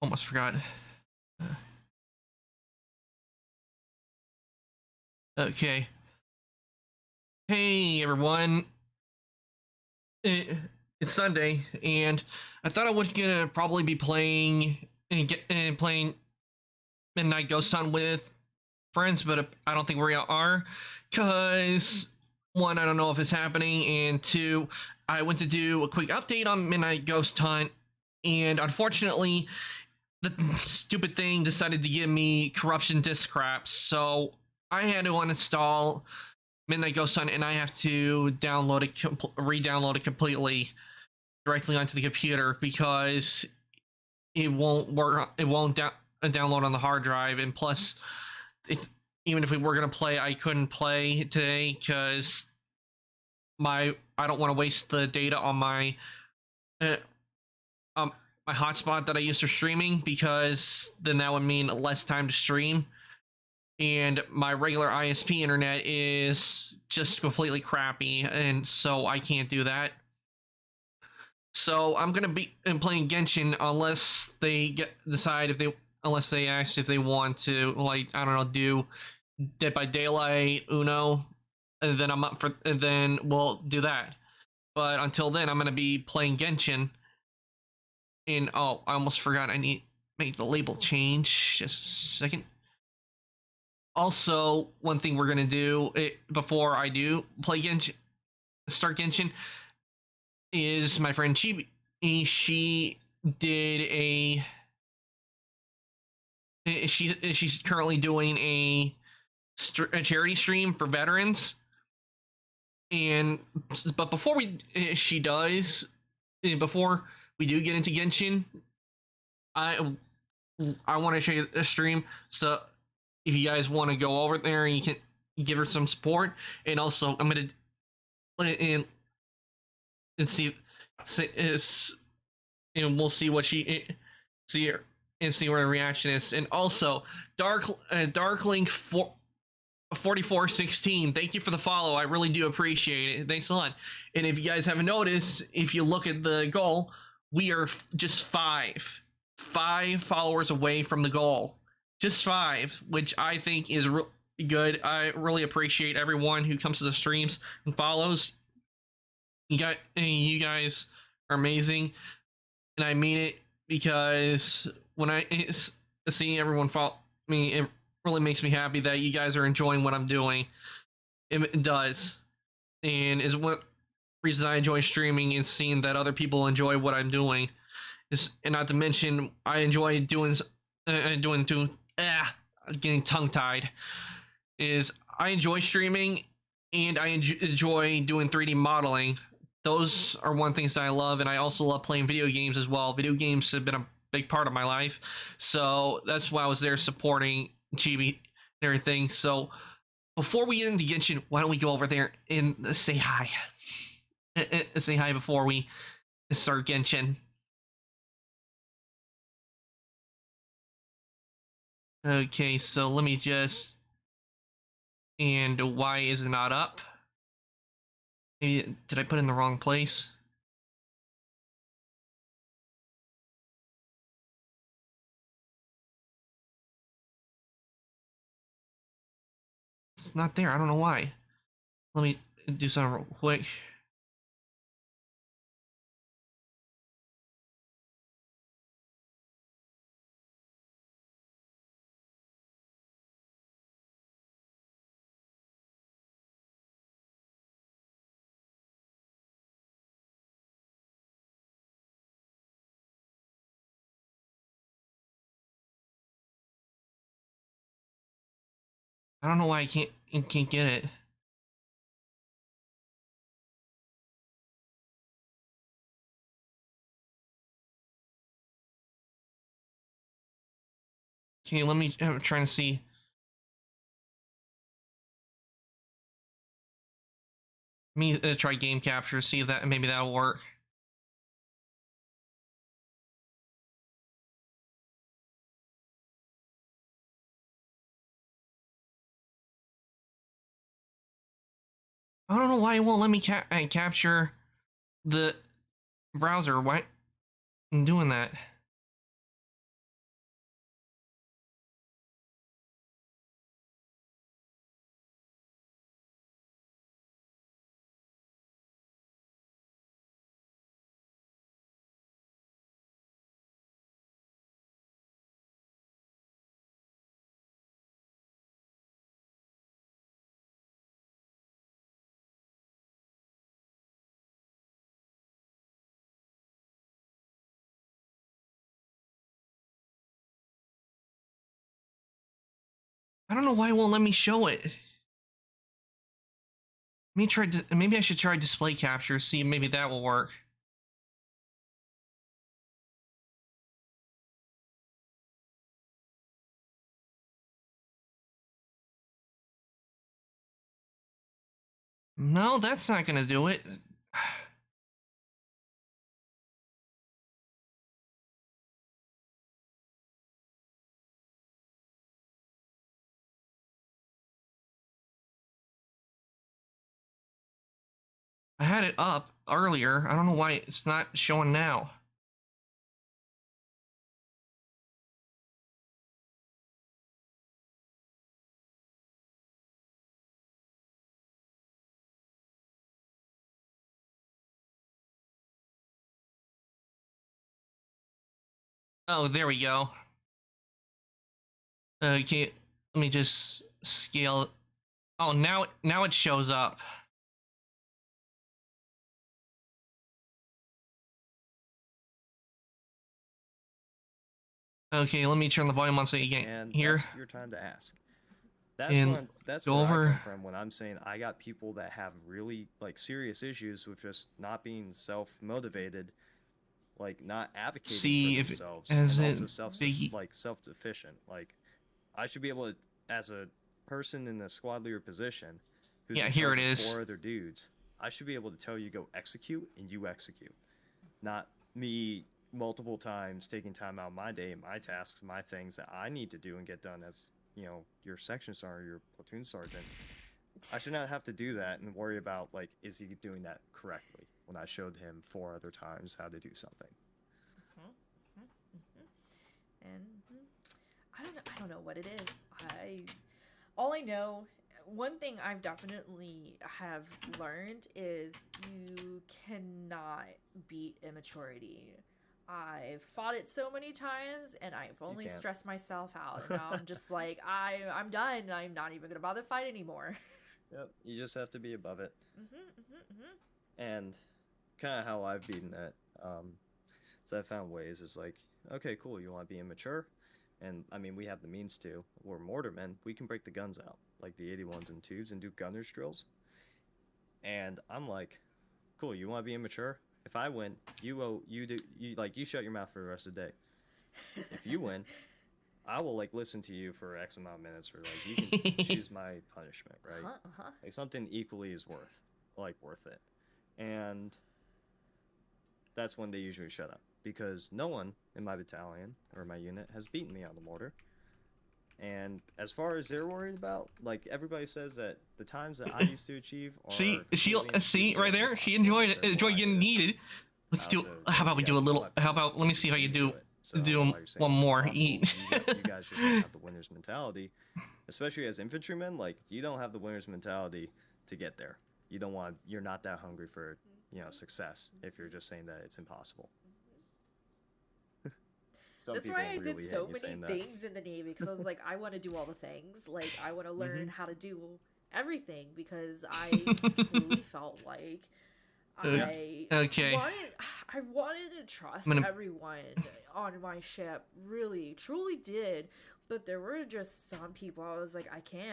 Almost forgot. Okay. Hey everyone. It's Sunday, and I thought I was gonna probably be playing Midnight Ghost Hunt with friends, but I don't think we are, cause one, I don't know if it's happening, and two, I went to do a quick update on Midnight Ghost Hunt, and unfortunately, the stupid thing decided to give me corruption disk crap, so I had to uninstall Midnight Ghost Hunt, and I have to download it, re-download it completely directly onto the computer because it won't work. It won't download on the hard drive, and plus, it even if we were gonna play, I couldn't play today because I don't want to waste the data on uh, um my hotspot that I use for streaming, because then that would mean less time to stream, and my regular ISP internet is just completely crappy, and so I can't do that. So I'm gonna be playing Genshin unless they ask if they want to, like, I don't know, do Dead by Daylight, Uno, and then and then we'll do that. But until then, I'm gonna be playing Genshin. And oh, I almost forgot, I need to make the label change. Just a second. Also, one thing we're gonna do before I do play Genshin, start Genshin, is my friend Chibi. She did she's currently doing a charity stream for veterans, and but before she does before we do get into Genshin, I I want to show you a stream. So if you guys want to go over there, you can give her some support. And also, I'm gonna and see and we'll see what she see her and see what her reaction is. And also, Darklink 4416, thank you for the follow. I really do appreciate it. Thanks a lot. And if you guys haven't noticed, if you look at the goal, we are just five followers away from the goal. Just five, which I think is good. I really appreciate everyone who comes to the streams and follows. You guys are amazing, and I mean it, because when I see everyone follow me, it really makes me happy that you guys are enjoying what I'm doing. It does, and is what reason I enjoy streaming, is seeing that other people enjoy what I'm doing. And not to mention, I enjoy getting tongue tied. Is I enjoy streaming, and I enjoy doing 3D modeling. Those are one things that I love, and I also love playing video games as well. Video games have been a big part of my life, so that's why I was there supporting Chibi and everything. So before we get into Genshin, why don't we go over there and say hi? Say hi before we start Genshin. Okay, so let me just... And why is it not up? Maybe, did I put it in the wrong place? It's not there. I don't know why. Let me do something real quick. I don't know why I can't get it. Okay, let me... I'm trying to see. Let me try game capture, see if that maybe that'll work. I don't know why it won't let me capture the browser. Why I'm doing that? I don't know why it won't let me show it. Maybe I should try display capture, see maybe that will work. No, that's not gonna do it. I had it up earlier. I don't know why it's not showing now. Oh, there we go. Okay, let me just scale. Oh, now it shows up. Okay, let me turn the volume on so you can And hear. that's your time to ask. That's And that's go where I over. come from when I'm saying I got people that have really like serious issues with just not being self-motivated, like not advocating for See if it, themselves, as and it also the self-sufficient. Like I should be able to, as a person in a squad leader position, who's yeah, in here charge it of is. 4 other dudes, I should be able to tell you go execute and you execute, not me multiple times taking time out of my day, my tasks, my things that I need to do and get done as, your section sergeant, your platoon sergeant. I should not have to do that and worry about like, is he doing that correctly when I showed him 4 other times how to do something. Mhm, mhm, mhm. And I don't know what it is. All I know, one thing I've definitely have learned is you cannot beat immaturity. I've fought it so many times and I've You only can't. stressed myself out, and now I'm just like I'm done. I'm not even gonna bother fight anymore. Yep. You just have to be above it. Mhm. And kind of how I've beaten it. So I found ways is like, okay, cool. You want to be immature? And I mean, we have the means to. We're mortarmen. We can break the guns out, like the 81s and tubes, and do gunners drills. And I'm like, cool. You want to be immature? If I win, you shut your mouth for the rest of the day. If you win, I will like listen to you for X amount of minutes, or like you can choose my punishment, right? Uh-huh. Like something equally is worth it. And that's when they usually shut up because no one in my battalion or my unit has beaten me on the mortar. And as far as they're worried about, like everybody says that the times that I used to achieve See, are she completely see right inexcusable and there. She impossible, enjoyed and it. said, "Well, Enjoyed I getting did it." needed. I Let's do. also How said, about we "You do a guys all little? have to How about let me see if I see can me do do it." So I don't know do why you're saying one it's more. impossible. Eat. You guys just don't have the winner's mentality, especially as infantrymen. Like you don't have the winner's mentality to get there. You don't want. You're not that hungry for success if you're just saying that it's impossible. Some That's why people I did really hate so me many saying that. things in the Navy, because I was like, I want to do all the things. Like, I want to Mm-hmm. learn how to do everything because I truly felt like Yeah. I Okay, wanted I wanted to I'm trust gonna. everyone on my ship, really truly did, but there were just some people I was like,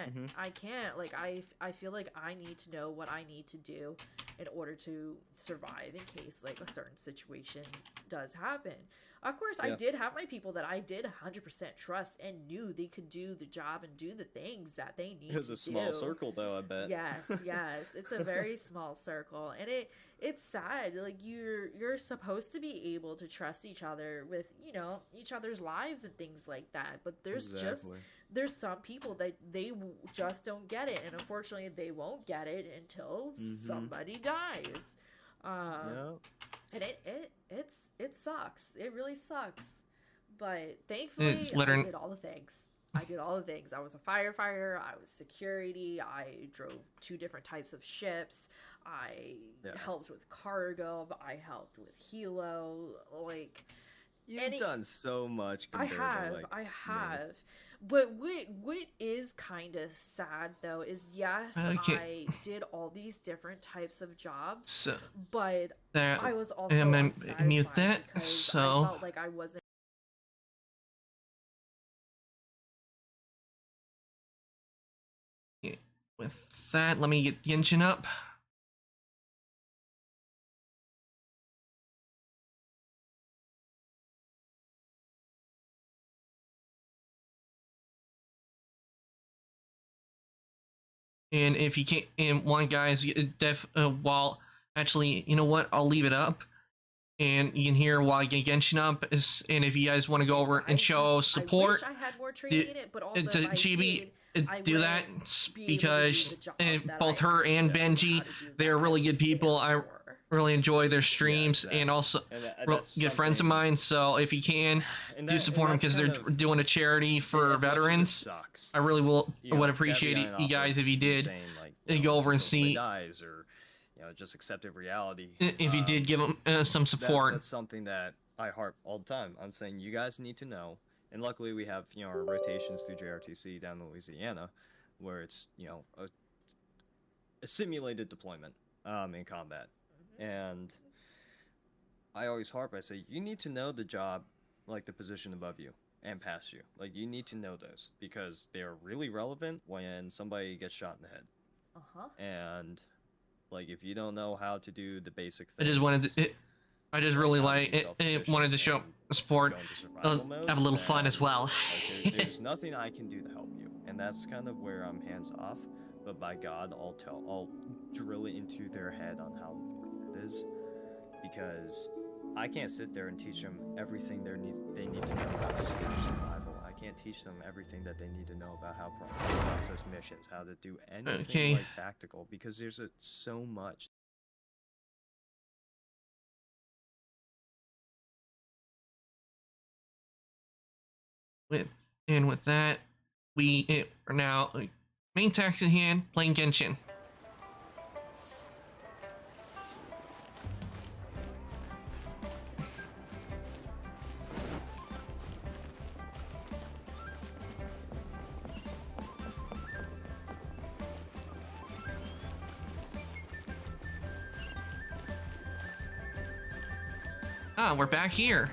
Mm-hmm. I can't, like I feel like I need to know what I need to do in order to survive in case like a certain situation does happen. Of course, I Yeah. did have my people that I did 100% trust and knew they could do the job and do the things that they It need was to a small do. circle, though. I bet. Yes, it's a very small circle, and it's sad. Like you're supposed to be able to trust each other with each other's lives and things like that. But Exactly. there's some people that just don't get it, and unfortunately, they won't get it until Mm-hmm. somebody dies. Um, Yeah. and it sucks. It really sucks. But It's thankfully, I literally. did all the things. I did all the things. I was a firefighter. I was security. I drove 2 different types of ships. I Yeah. helped with cargo. I helped with helo. Like You've any, done so much compared to like I me. have. But what is kind of sad though is, yes, Okay, I did all these different types of jobs, so but that I was I'm also gonna mute unsatisfied that. because I So felt like I wasn't with that, let me get the engine up. And if you can't, and one guys, while actually, you know what? I'll leave it up, and you can hear while I get Genshin up. And if you guys want to go over and show support, I wish I had more training in it, but also to if I Chibi, did, I do that wouldn't be able to do because the job that both I her and actually know Benji, how to do they're really good people. I for. really enjoy their streams, exactly. and also And good that's friends of something- mine. So if you can, and do that- support them and because that's they're kind of- doing a charity for as much as it veterans. sucks, I really you know, would that appreciate being you off guys of if you did. saying, like, You go over and until somebody see dies, or just accepted reality. if you did give them some support. That's something that I harp all the time. I'm saying you guys need to know, and luckily we have our rotations through JRTC down in Louisiana, where it's a simulated deployment in combat, and I always harp. I say you need to know the job, like the position above you and past you. Like you need to know those because they are really relevant when somebody gets shot in the head. And like if you don't know how to do the basic I things, just wanted to, I just really how to like be it, wanted to show self-sufficient support, and just go into survival mode, have a little fun as then, well. like, there's nothing I can do to help you, and that's kind of where I'm hands off. But by God, I'll drill it into their head on how important it is, because I can't sit there and teach them everything they need to know about survival. I can't teach them everything that they need to know about how to process missions, how to do anything like tactical, because there's so much. With that, we are now main task at hand, playing Genshin. Ah, we're back here.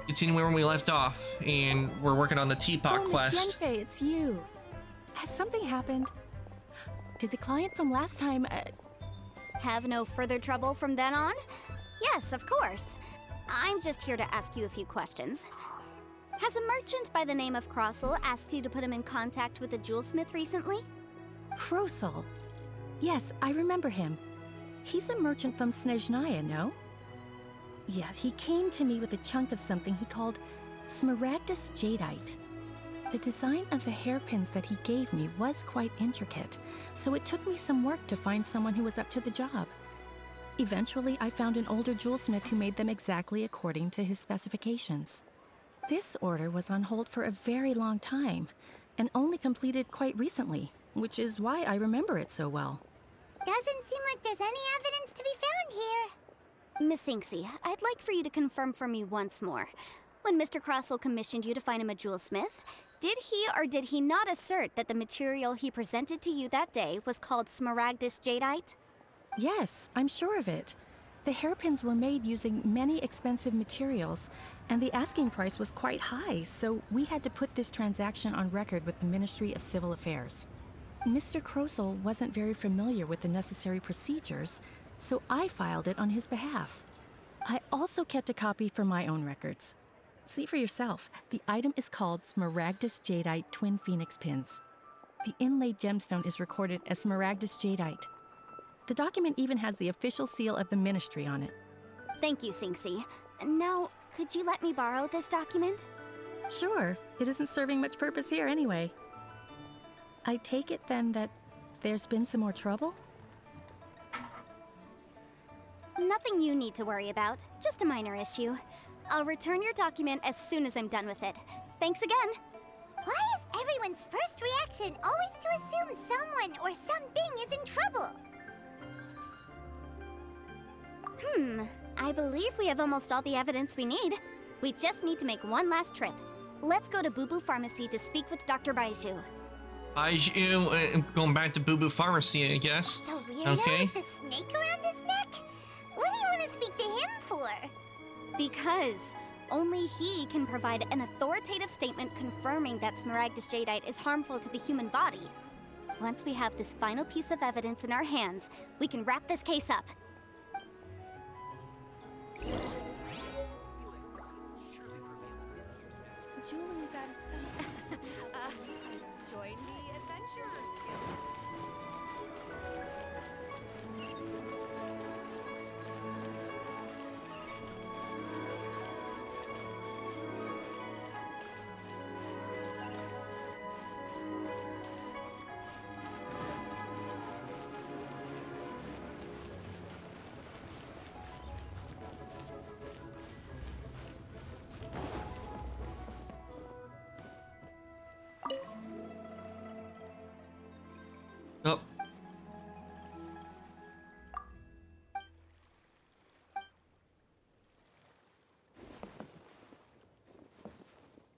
Continuing where we left off, and we're working on the Teapot quest. Miss Yenfei, it's you. Has something happened? Did the client from last time, Have no further trouble from then on? Yes, of course. I'm just here to ask you a few questions. Has a merchant by the name of Crossel asked you to put him in contact with a jewelsmith recently? Krosel? Yes, I remember him. He's a merchant from Snezhnaya, no? Yeah, he came to me with a chunk of something he called Smaragdus Jadeite. The design of the hairpins that he gave me was quite intricate, so it took me some work to find someone who was up to the job. Eventually, I found an older jewelsmith who made them exactly according to his specifications. This order was on hold for a very long time, and only completed quite recently, which is why I remember it so well. Doesn't seem like there's any evidence to be found here. Miss Inksy, I'd like for you to confirm for me once more. When Mr. Crossel commissioned you to find him a jewelsmith, did he or did he not assert that the material he presented to you that day was called Smaragdus Jadeite? Yes, I'm sure of it. The hairpins were made using many expensive materials, and the asking price was quite high, so we had to put this transaction on record with the Ministry of Civil Affairs. Mr. Krosel wasn't very familiar with the necessary procedures, so I filed it on his behalf. I also kept a copy for my own records. See for yourself, the item is called Smaragdus Jadeite Twin Phoenix Pins. The inlaid gemstone is recorded as Smaragdus Jadeite. The document even has the official seal of the ministry on it. Thank you, Sinksy. Now, could you let me borrow this document? Sure, it isn't serving much purpose here anyway. I take it then that there's been some more trouble? Nothing you need to worry about, just a minor issue. I'll return your document as soon as I'm done with it. Thanks again! Why is everyone's first reaction always to assume someone or something is in trouble? I believe we have almost all the evidence we need. We just need to make one last trip. Let's go to Boo Boo Pharmacy to speak with Dr. Baiju. Going back to Boo Boo Pharmacy, I guess. The weirdo Okay. with the snake around his neck? What do you want to speak to him for? Because only he can provide an authoritative statement confirming that Smaragdus Jadeite is harmful to the human body. Once we have this final piece of evidence in our hands, we can wrap this case up. Julie was out of stock. Join the Adventurers Guild. Oh.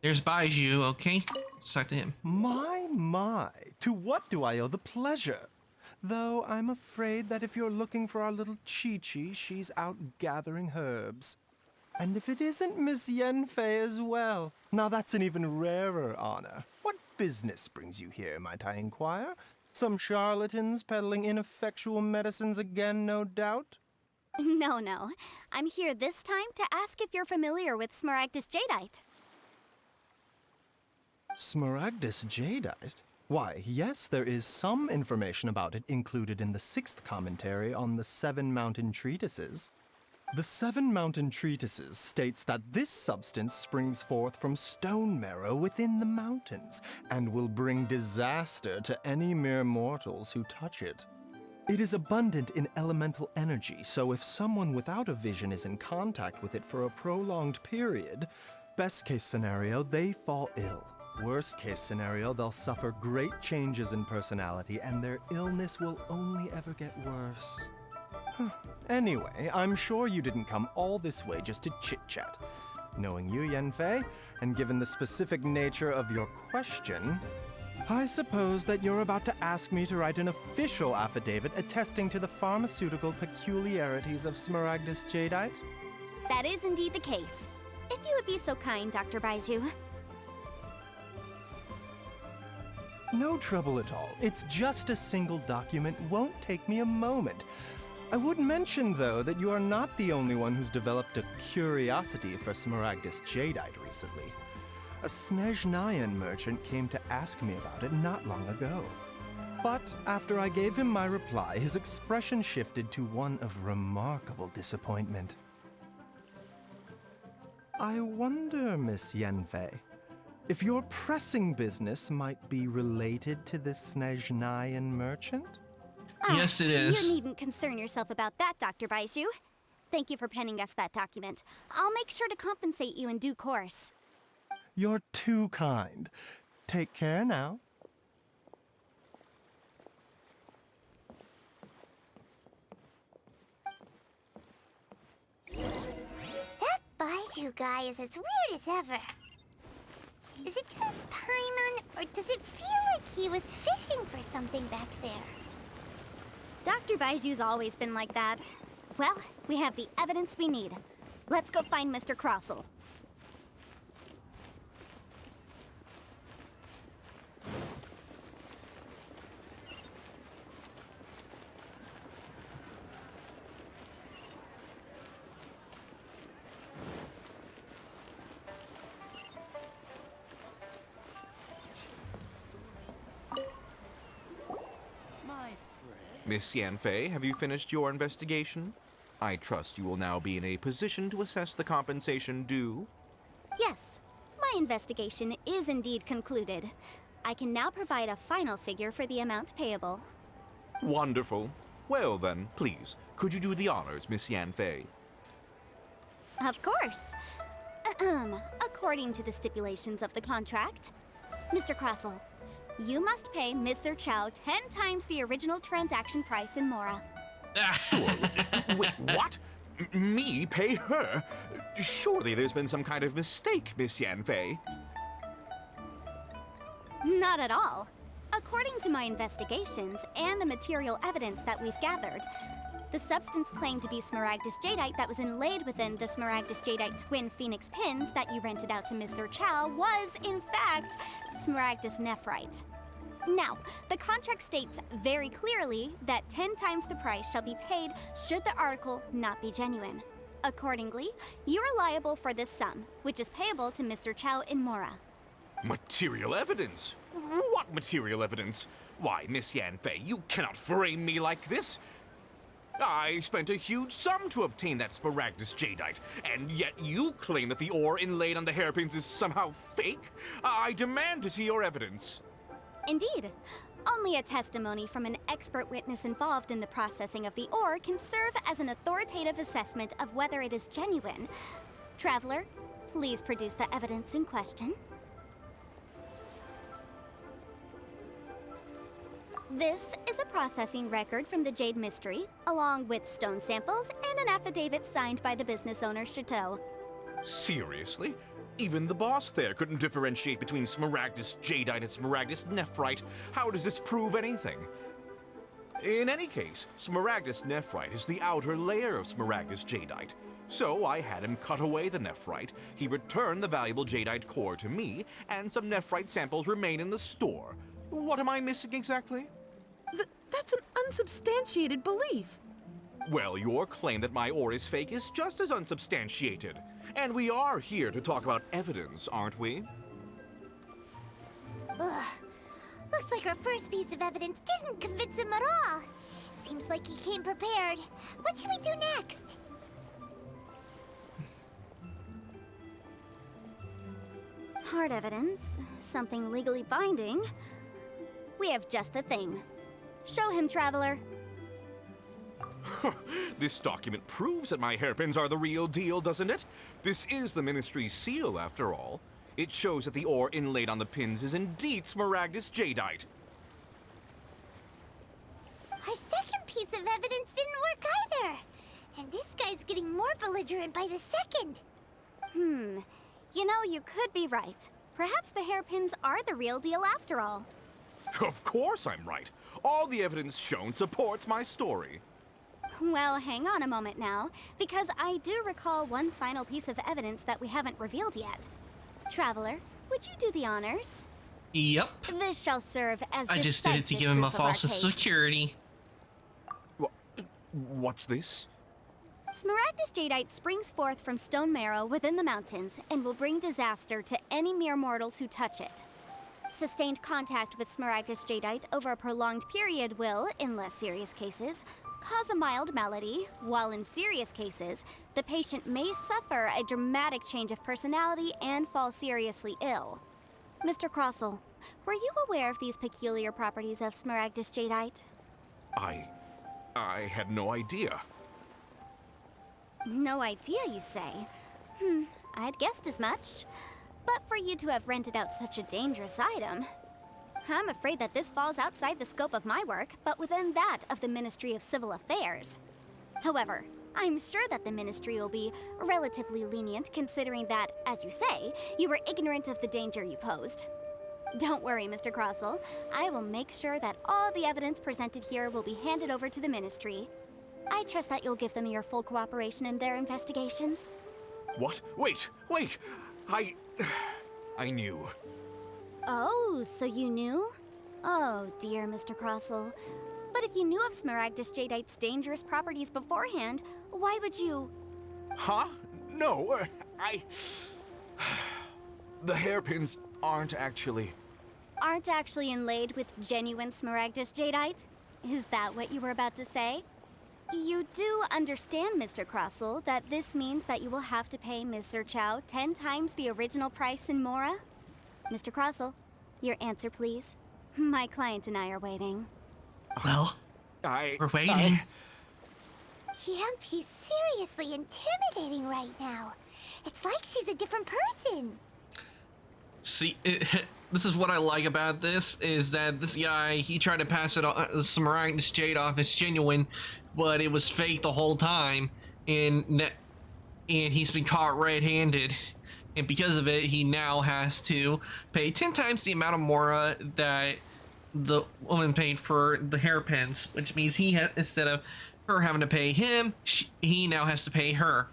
There's Baiju, okay? Let's talk to him. My, to what do I owe the pleasure? Though I'm afraid that if you're looking for our little Chi-Chi, she's out gathering herbs. And if it isn't Miss Yenfei as well, now that's an even rarer honor. What business brings you here, might I inquire? Some charlatans peddling ineffectual medicines again, no doubt? No. I'm here this time to ask if you're familiar with Smaragdus Jadeite. Smaragdus Jadeite? Why, yes, there is some information about it included in the 6th commentary on the 7 Mountain Treatises. The 7 Mountain Treatises states that this substance springs forth from stone marrow within the mountains and will bring disaster to any mere mortals who touch it. It is abundant in elemental energy, so if someone without a vision is in contact with it for a prolonged period, best case scenario, they fall ill. Worst case scenario, they'll suffer great changes in personality and their illness will only ever get worse. Anyway, I'm sure you didn't come all this way just to chit-chat. Knowing you, Yenfei, and given the specific nature of your question, I suppose that you're about to ask me to write an official affidavit attesting to the pharmaceutical peculiarities of Smaragdus Jadeite? That is indeed the case. If you would be so kind, Dr. Baiju. No trouble at all. It's just a single document. Won't take me a moment. I would mention, though, that you are not the only one who's developed a curiosity for Smaragdus Jadeite recently. A Snezhnayan merchant came to ask me about it not long ago. But after I gave him my reply, his expression shifted to one of remarkable disappointment. I wonder, Miss Yenfei, if your pressing business might be related to this Snezhnayan merchant? Yes, it is. You needn't concern yourself about that, Dr. Baiju. Thank you for penning us that document. I'll make sure to compensate you in due course. You're too kind. Take care now. That Baiju guy is as weird as ever. Is it just Paimon, or does it feel like he was fishing for something back there? Dr. Baiju's always been like that. Well, we have the evidence we need. Let's go find Mr. Crossell. Miss Yanfei, have you finished your investigation? I trust you will now be in a position to assess the compensation due. Yes, my investigation is indeed concluded. I can now provide a final figure for the amount payable. Wonderful. Well then, please, could you do the honors, Miss Yanfei? Of course. According to the stipulations of the contract, Mr. Crossell, you must pay Mr. Chow 10 times the original transaction price in Mora. Sure. Wait, what? Me pay her? Surely there's been some kind of mistake, Miss Yanfei. Not at all. According to my investigations and the material evidence that we've gathered, the substance claimed to be Smaragdus Jadeite that was inlaid within the Smaragdus Jadeite twin phoenix pins that you rented out to Mr. Chow was, in fact, Smaragdus Nephrite. Now, the contract states very clearly that 10 times the price shall be paid should the article not be genuine. Accordingly, you are liable for this sum, which is payable to Mr. Chow in Mora. Material evidence? What material evidence? Why, Miss Yanfei, you cannot frame me like this. I spent a huge sum to obtain that Smaragdus jadeite, and yet you claim that the ore inlaid on the hairpins is somehow fake? I demand to see your evidence. Indeed. Only a testimony from an expert witness involved in the processing of the ore can serve as an authoritative assessment of whether it is genuine. Traveler, please produce the evidence in question. This is a processing record from the Jade Mystery, along with stone samples and an affidavit signed by the business owner, Chateau. Seriously? Even the boss there couldn't differentiate between Smaragdus jadeite and Smaragdus nephrite. How does this prove anything? In any case, Smaragdus nephrite is the outer layer of Smaragdus jadeite. So I had him cut away the nephrite, he returned the valuable jadeite core to me, and some nephrite samples remain in the store. What am I missing exactly? That's an unsubstantiated belief. Well, your claim that my ore is fake is just as unsubstantiated. And we are here to talk about evidence, aren't we? Ugh. Looks like our first piece of evidence didn't convince him at all. Seems like he came prepared. What should we do next? Hard evidence, something legally binding. We have just the thing. Show him, Traveler. This document proves that my hairpins are the real deal, doesn't it? This is the Ministry's seal, after all. It shows that the ore inlaid on the pins is indeed Smaragdus jadeite. Our second piece of evidence didn't work either. And this guy's getting more belligerent by the second. You know, you could be right. Perhaps the hairpins are the real deal after all. Of course I'm right. All the evidence shown supports my story. Well, hang on a moment now, because I do recall one final piece of evidence that we haven't revealed yet. Traveler, would you do the honors? Yep. This shall serve as I just did it to decisive give him a proof of our false sense of case. security. What's this? Smaragdus jadeite springs forth from stone marrow within the mountains and will bring disaster to any mere mortals who touch it. Sustained contact with Smaragdus jadeite over a prolonged period will, in less serious cases, cause a mild malady, while in serious cases, the patient may suffer a dramatic change of personality and fall seriously ill. Mr. Crossell, were you aware of these peculiar properties of Smaragdus jadeite? I had no idea. No idea, you say? I'd guessed as much. But for you to have rented out such a dangerous item, I'm afraid that this falls outside the scope of my work, but within that of the Ministry of Civil Affairs. However, I'm sure that the Ministry will be relatively lenient considering that, as you say, you were ignorant of the danger you posed. Don't worry, Mr. Crossell. I will make sure that all the evidence presented here will be handed over to the Ministry. I trust that you'll give them your full cooperation in their investigations. What? Wait! I knew. Oh, so you knew? Oh, dear, Mr. Crossell. But if you knew of Smaragdus jadeite's dangerous properties beforehand, why would you... Huh? No, The hairpins aren't actually inlaid with genuine Smaragdus jadeite? Is that what you were about to say? You do understand, Mr. Crossell, that this means that you will have to pay Mr. Chow 10 times the original price in Mora? Mr. Crossell, your answer, please. My client and I are waiting. Well, we're waiting. Yep, he's seriously intimidating right now. It's like she's a different person. See, this is what I like about this, is that this guy, he tried to pass it on, Smaragdus jade off as genuine, but it was fake the whole time, and he's been caught red-handed, and because of it, he now has to pay 10 times the amount of Mora that the woman paid for the hairpins, which means instead of her having to pay him, he now has to pay her.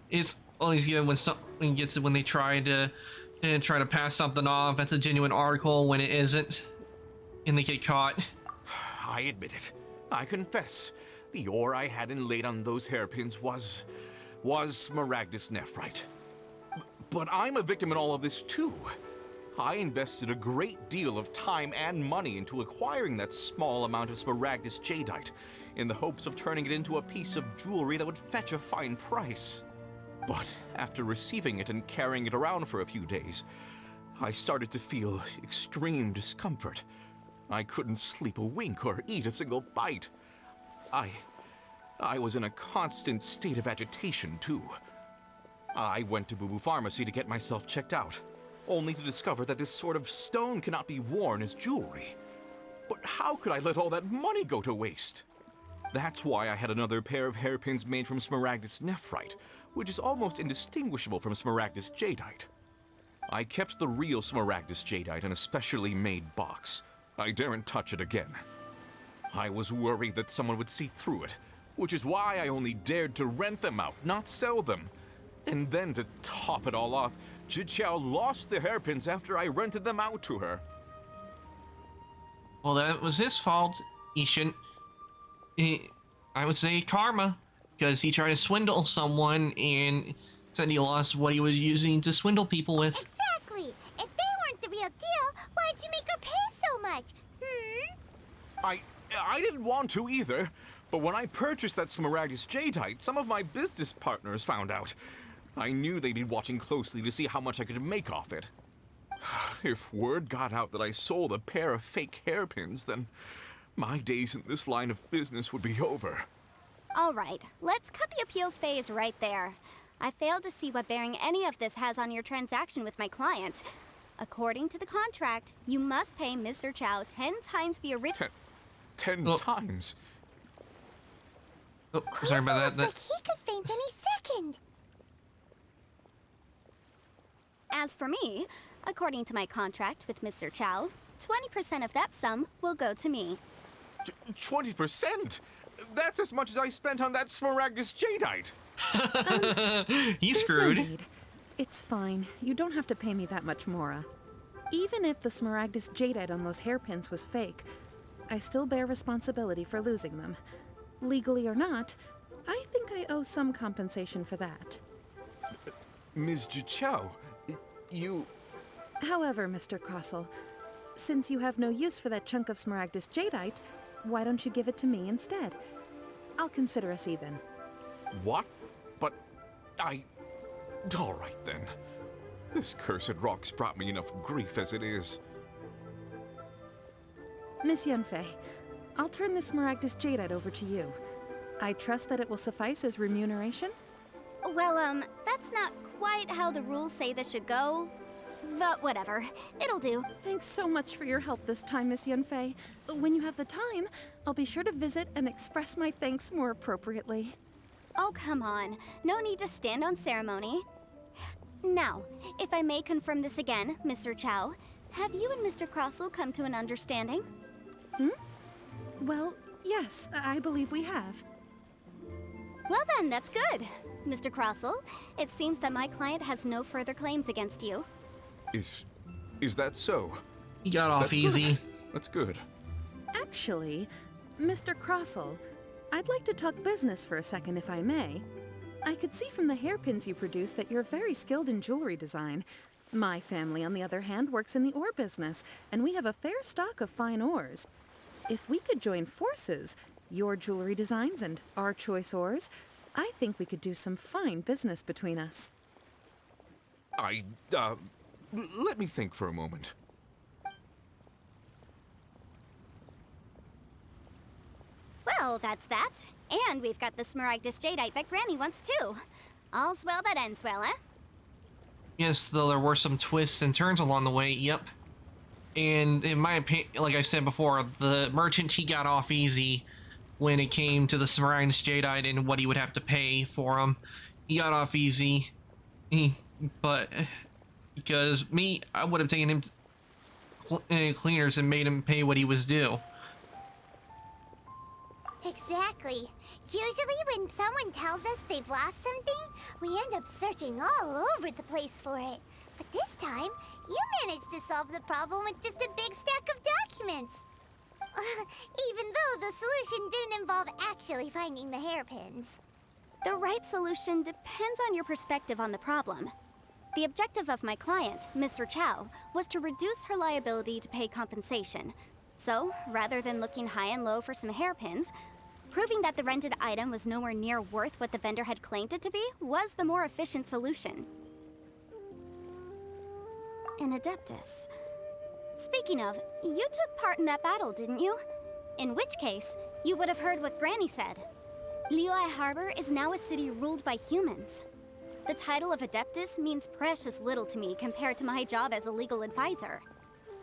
It's always good when someone gets it when they try to and try to pass something off as a genuine article when it isn't, and they get caught. I admit it. I confess. The ore I had inlaid on those hairpins was Smaragdus nephrite. But I'm a victim in all of this too. I invested a great deal of time and money into acquiring that small amount of Smaragdus jadeite in the hopes of turning it into a piece of jewelry that would fetch a fine price. But after receiving it and carrying it around for a few days, I started to feel extreme discomfort. I couldn't sleep a wink or eat a single bite. I was in a constant state of agitation too. I went to Boo Boo Pharmacy to get myself checked out, only to discover that this sort of stone cannot be worn as jewelry. But how could I let all that money go to waste? That's why I had another pair of hairpins made from Smaragdus nephrite, which is almost indistinguishable from Smaragdus jadeite. I kept the real Smaragdus jadeite in a specially made box. I daren't touch it again. I was worried that someone would see through it, which is why I only dared to rent them out, not sell them. And then to top it all off, Jiqiao lost the hairpins after I rented them out to her. Well, that was his fault. He shouldn't. I would say karma, because he tried to swindle someone and said he lost what he was using to swindle people with. Exactly. If they weren't the real deal, why'd you make her pay so much? I didn't want to either, but when I purchased that Smaragdus jadeite, some of my business partners found out. I knew they'd be watching closely to see how much I could make off it. If word got out that I sold a pair of fake hairpins, then my days in this line of business would be over. All right, let's cut the appeals phase right there. I failed to see what bearing any of this has on your transaction with my client. According to the contract, you must pay Mr. Chow 10 times the original... 10 times? Oh, sorry about that. Like he could faint any second. As for me, according to my contract with Mr. Chow, 20% of that sum will go to me. 20%? That's as much as I spent on that Smaragdus jadeite. He's There's screwed. no need. It's fine. You don't have to pay me that much, Mora. Even if the Smaragdus jadeite on those hairpins was fake, I still bear responsibility for losing them. Legally or not, I think I owe some compensation for that. Ms. Jiqiao, you... However, Mr. Crossell, since you have no use for that chunk of Smaragdus jadeite, why don't you give it to me instead? I'll consider us even. What? But all right then. This cursed rock's brought me enough grief as it is. Miss Yunfei, I'll turn this Smaragdus jadeite over to you. I trust that it will suffice as remuneration? Well, that's not quite how the rules say this should go. But whatever, it'll do. Thanks so much for your help this time, Miss Yunfei. When you have the time, I'll be sure to visit and express my thanks more appropriately. Oh, come on. No need to stand on ceremony. Now, if I may confirm this again, Mr. Chow, have you and Mr. Crossell come to an understanding? Well, yes, I believe we have. Well then, that's good. Mr. Crossell, it seems that my client has no further claims against you. Is that so? He got off That's easy. Good. That's good. Actually, Mr. Crossell, I'd like to talk business for a second if I may. I could see from the hairpins you produce that you're very skilled in jewelry design. My family, on the other hand, works in the ore business, and we have a fair stock of fine ores. If we could join forces, your jewelry designs and our choice ores, I think we could do some fine business between us. Let me think for a moment. Well, that's that. And we've got the Smaragdus jadeite that Granny wants too. All's well that ends well, eh? Yes, though there were some twists and turns along the way, yep. And in my opinion, like I said before, the merchant, he got off easy when it came to the Smaragdus jadeite and what he would have to pay for them. He got off easy. But because me, I would have taken him to cleaners and made him pay what he was due. Exactly. Usually when someone tells us they've lost something, we end up searching all over the place for it. But this time, you managed to solve the problem with just a big stack of documents. Even though the solution didn't involve actually finding the hairpins. The right solution depends on your perspective on the problem. The objective of my client, Mr. Chow, was to reduce her liability to pay compensation. So, rather than looking high and low for some hairpins, proving that the rented item was nowhere near worth what the vendor had claimed it to be was the more efficient solution. An Adeptus. Speaking of, you took part in that battle, didn't you? In which case, you would have heard what Granny said. Liyue Harbor is now a city ruled by humans. The title of Adeptus means precious little to me compared to my job as a legal advisor.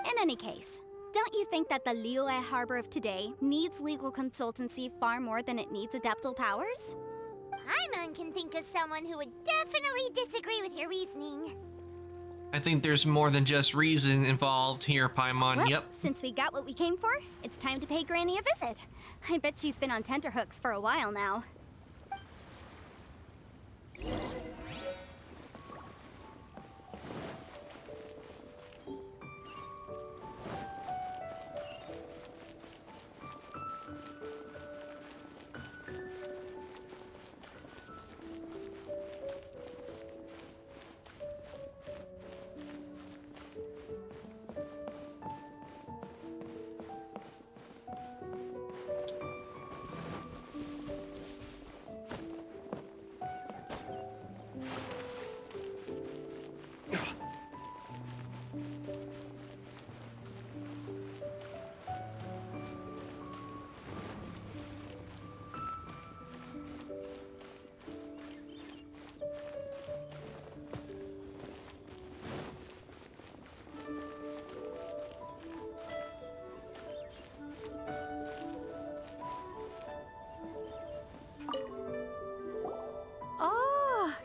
In any case, don't you think that the Liyue Harbor of today needs legal consultancy far more than it needs adeptal powers? Paimon can think of someone who would definitely disagree with your reasoning. I think there's more than just reason involved here, Paimon. Well, Yep. since we got what we came for, it's time to pay Granny a visit. I bet she's been on tenterhooks for a while now.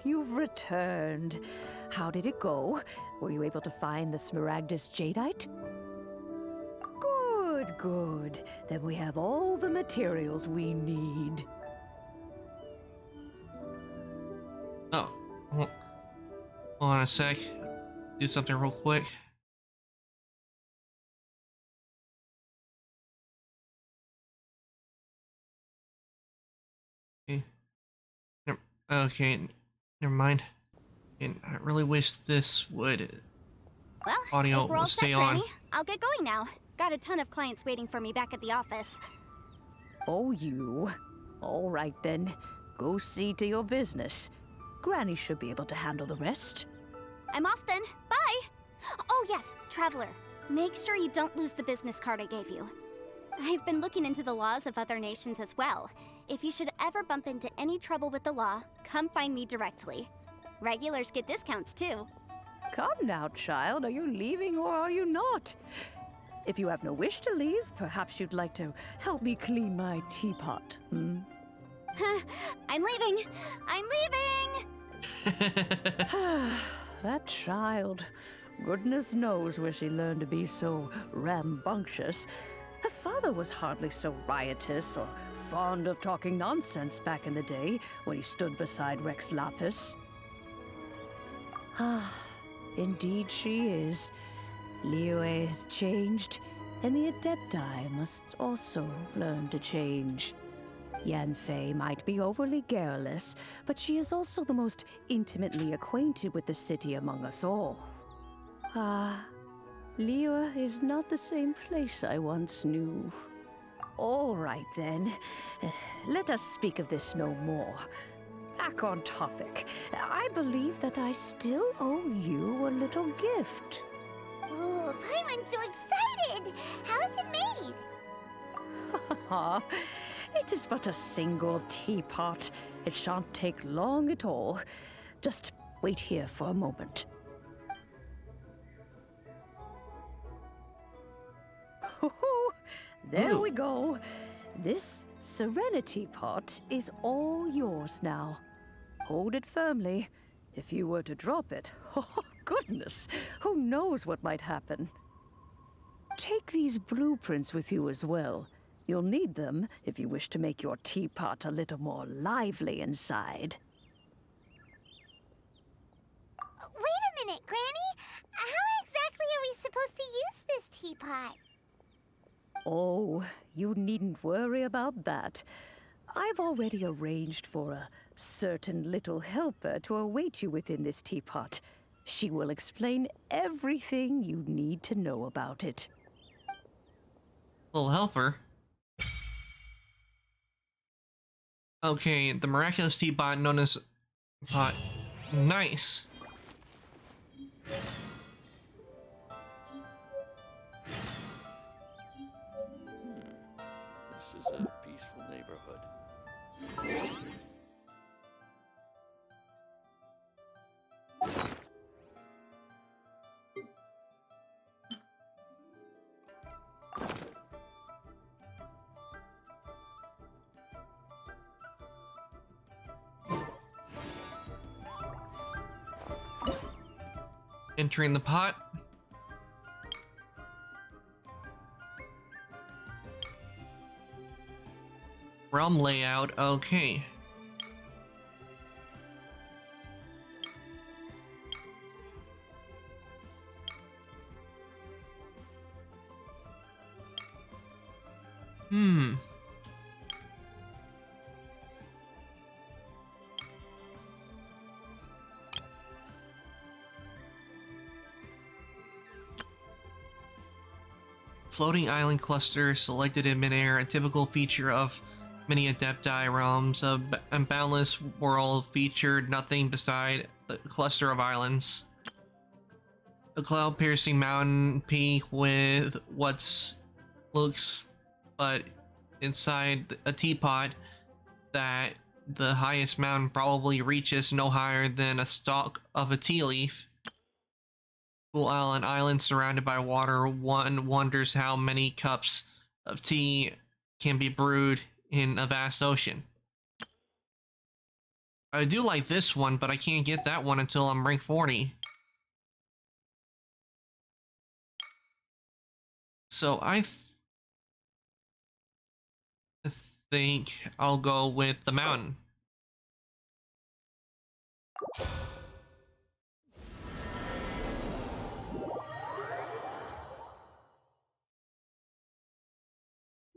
You've returned. How did it go? Were you able to find the Smaragdus Jadeite? Good, good. Then we have all the materials we need. Oh. Hold on a sec. Do something real quick. Okay. Okay. Never mind. And I really wish this would Well, audio if we're all will set, stay on. Granny, I'll get going now. Got a ton of clients waiting for me back at the office. Oh, you. All right then. Go see to your business. Granny should be able to handle the rest. I'm off then. Bye! Oh yes, Traveler. Make sure you don't lose the business card I gave you. I've been looking into the laws of other nations as well. If you should ever bump into any trouble with the law, come find me directly. Regulars get discounts too. Come now, child. Are you leaving or are you not? If you have no wish to leave, perhaps you'd like to help me clean my teapot, hmm? I'm leaving! I'm leaving! That child. Goodness knows where she learned to be so rambunctious. Her father was hardly so riotous or fond of talking nonsense back in the day when he stood beside Rex Lapis. Ah, indeed she is. Liyue has changed, and the Adepti must also learn to change. Yanfei might be overly garrulous, but she is also the most intimately acquainted with the city among us all. Ah, Liyue is not the same place I once knew. All right then, let us speak of this no more. Back on topic. I believe that I still owe you a little gift. Oh, Paimon's so excited! How's it made? It is but a single teapot. It shan't take long at all. Just wait here for a moment. There we go. This Serenity Pot is all yours now. Hold it firmly. If you were to drop it, oh goodness, who knows what might happen. Take these blueprints with you as well. You'll need them if you wish to make your teapot a little more lively inside. Wait a a minute, Granny. How exactly are we supposed to use this teapot? Oh, you needn't worry about that. I've already arranged for a certain little helper to await you within this teapot. She will explain everything you need to know about it. Little helper. Okay, the miraculous teapot known as pot. Nice. This is a peaceful neighborhood. Entering the pot. Realm layout, okay. Hmm. Floating island cluster selected in midair, a typical feature of many Adepti realms. A boundless world featured nothing beside a cluster of islands. A cloud-piercing mountain peak with what's looks but inside a teapot that the highest mountain probably reaches no higher than a stalk of a tea leaf. Cool island surrounded by water. One wonders how many cups of tea can be brewed in a vast ocean. I do like this one, but I can't get that one until I'm rank 40. So I think I'll go with the mountain.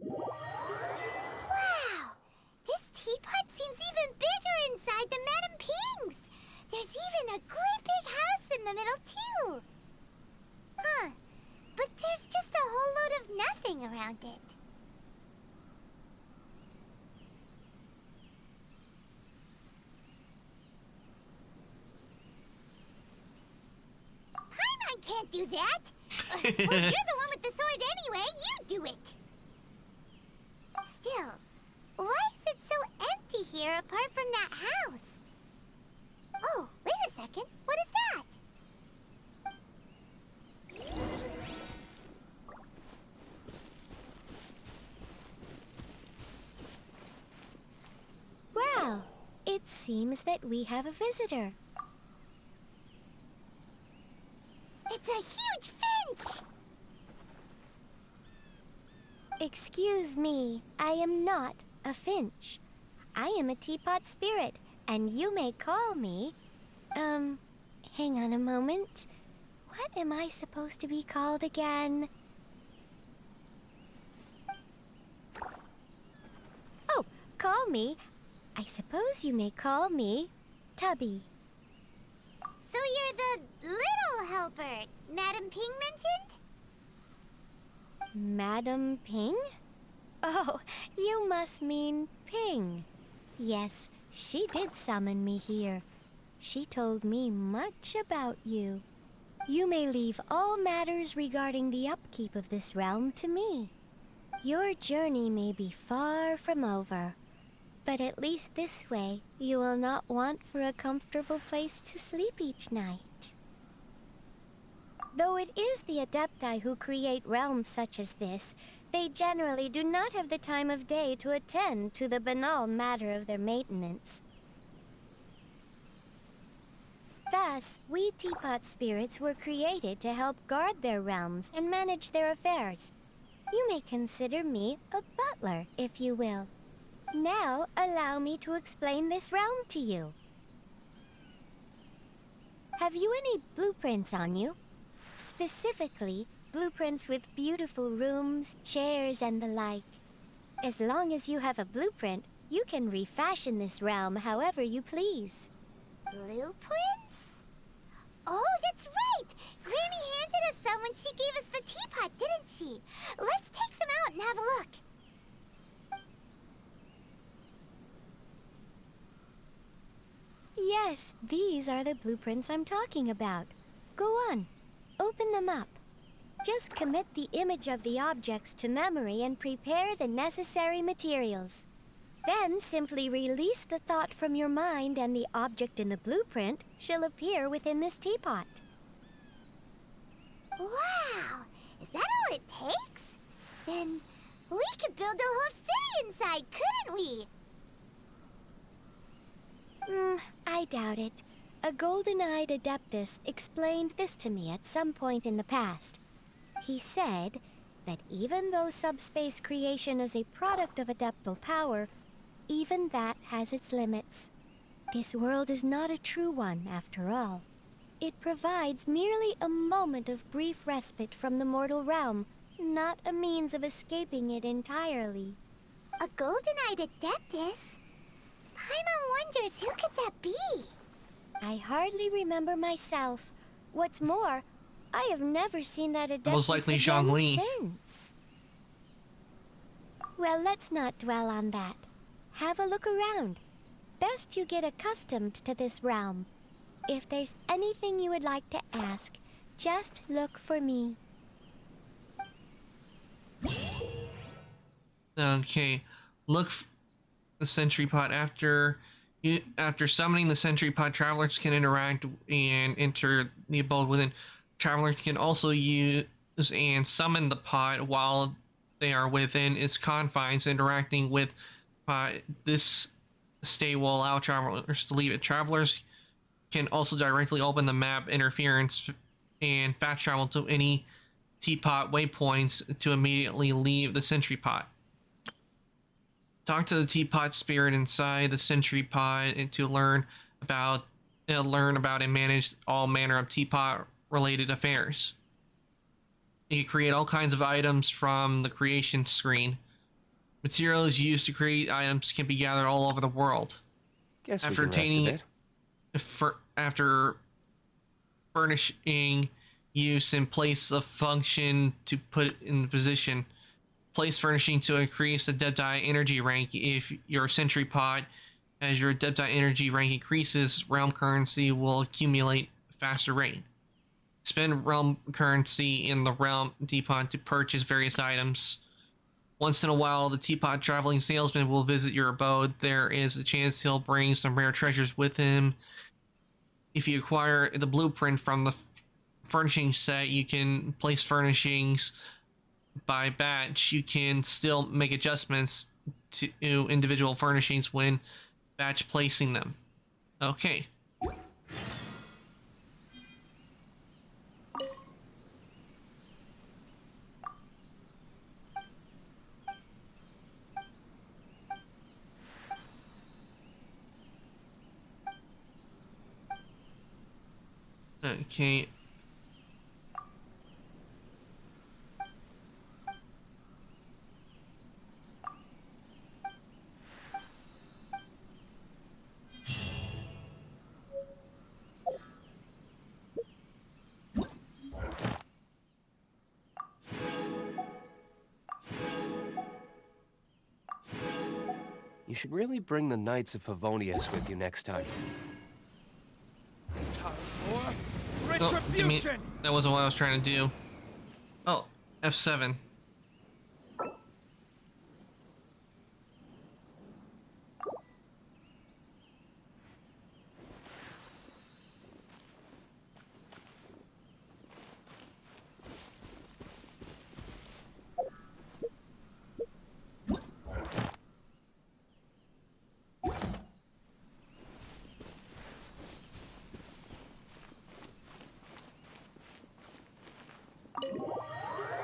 Wow! This teapot seems even bigger inside than Madame Ping's. There's even a great big house in the middle, too. Huh. But there's just a whole load of nothing around it. Paimon can't do that. Well, you're the one with the sword anyway. You do it. Still, why is it so empty here apart from that house? Oh, wait a second. What is that? Well, it seems that we have a visitor. It's a huge finch! Excuse me, I am not a finch. I am a teapot spirit, and you may call me... hang on a moment. What am I supposed to be called again? Oh, call me. I suppose you may call me Tubby. So you're the little helper Madame Ping mentioned? Madam Ping? Oh, you must mean Ping. Yes, she did summon me here. She told me much about you. You may leave all matters regarding the upkeep of this realm to me. Your journey may be far from over, but at least this way you will not want for a comfortable place to sleep each night. Though it is the Adepti who create realms such as this, they generally do not have the time of day to attend to the banal matter of their maintenance. Thus, we teapot spirits were created to help guard their realms and manage their affairs. You may consider me a butler, if you will. Now, allow me to explain this realm to you. Have you any blueprints on you? Specifically, blueprints with beautiful rooms, chairs, and the like. As long as you have a blueprint, you can refashion this realm however you please. Blueprints? Oh, that's right! Granny handed us some when she gave us the teapot, didn't she? Let's take them out and have a look. Yes, these are the blueprints I'm talking about. Go on, open them up. Just commit the image of the objects to memory and prepare the necessary materials. Then simply release the thought from your mind and the object in the blueprint shall appear within this teapot. Wow! Is that all it takes? Then we could build a whole city inside, couldn't we? I doubt it. A golden-eyed adeptus explained this to me at some point in the past. He said that even though subspace creation is a product of adeptal power, even that has its limits. This world is not a true one, after all. It provides merely a moment of brief respite from the mortal realm, not a means of escaping it entirely. A golden-eyed adeptus? Paimon wonders who could that be? I hardly remember myself. What's more, I have never seen that adeptus Most likely again Zhongli. since. Well, let's not dwell on that. Have a look around. Best you get accustomed to this realm. If there's anything you would like to ask, just look for me. Okay, the sentry pod. After summoning the sentry pod, travelers can interact and enter the abode within. Travelers can also use and summon the pod while they are within its confines, interacting with pod. This stay will allow travelers to leave it. Travelers can also directly open the map interference and fast travel to any teapot waypoints to immediately leave the sentry pod. Talk to the teapot spirit inside the sentry pod and to learn about and manage all manner of teapot related affairs. You can create all kinds of items from the creation screen. Materials used to create items can be gathered all over the world. Guess After we can rest a attaining bit. after furnishing use and place a function to put it in position. Place furnishing to increase the Adepti energy rank. If your sentry pod, as your Adepti energy rank increases, realm currency will accumulate faster rate. Spend realm currency in the realm teapot to purchase various items. Once in a while, the teapot traveling salesman will visit your abode. There is a chance he'll bring some rare treasures with him. If you acquire the blueprint from the furnishing set, you can place furnishings by batch. You can still make adjustments to individual furnishings when batch placing them. Okay. Okay. You should really bring the Knights of Favonius with you next time. Oh, didn't mean, that wasn't what I was trying to do. Oh, F7.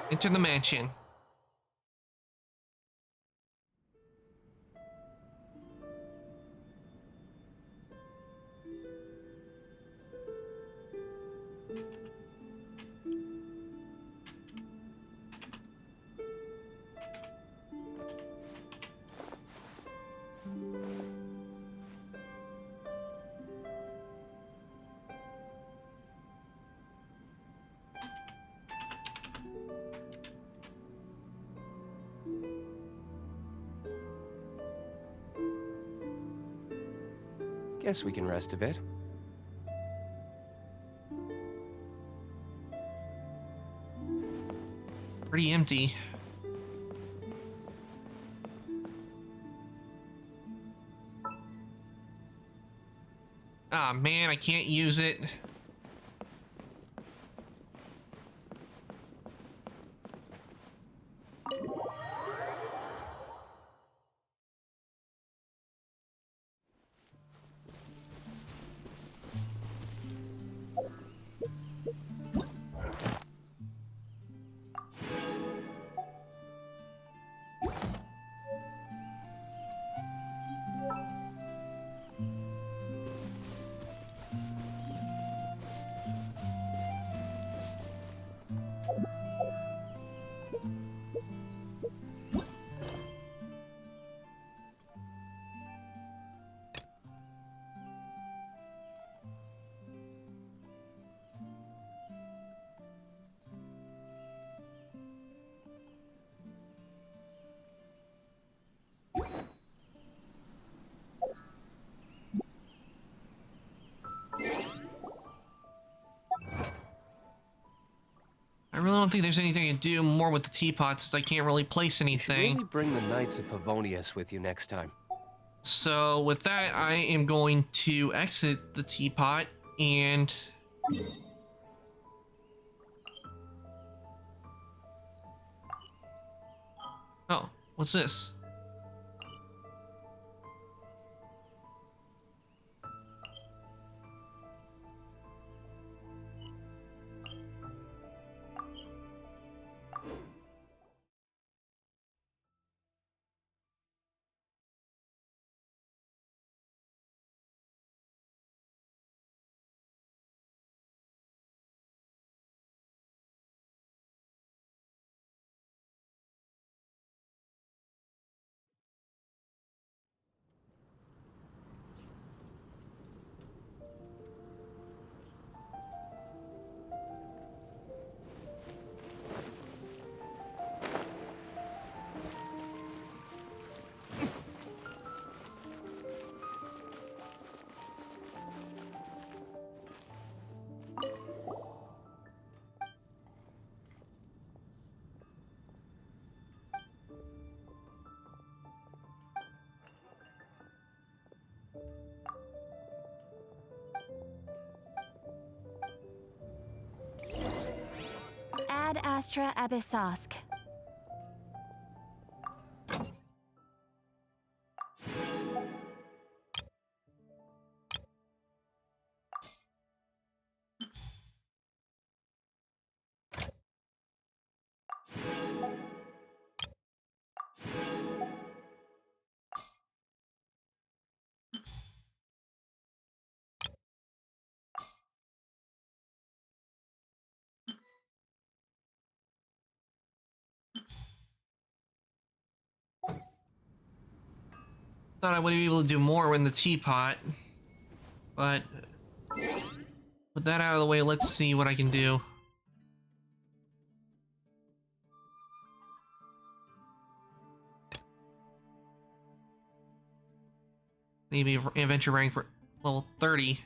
Enter the mansion. Guess we can rest a bit. Pretty empty. Ah, man, I can't use it. I really don't think there's anything to do more with the teapot since I can't really place You should anything. really bring the Knights of Favonius with you next time. So with that, I am going to exit the teapot and... Oh, what's this? Ad Astra Abyssosk. Thought I would be able to do more in the teapot, but with that out of the way, let's see what I can do. Maybe adventure rank for level 30.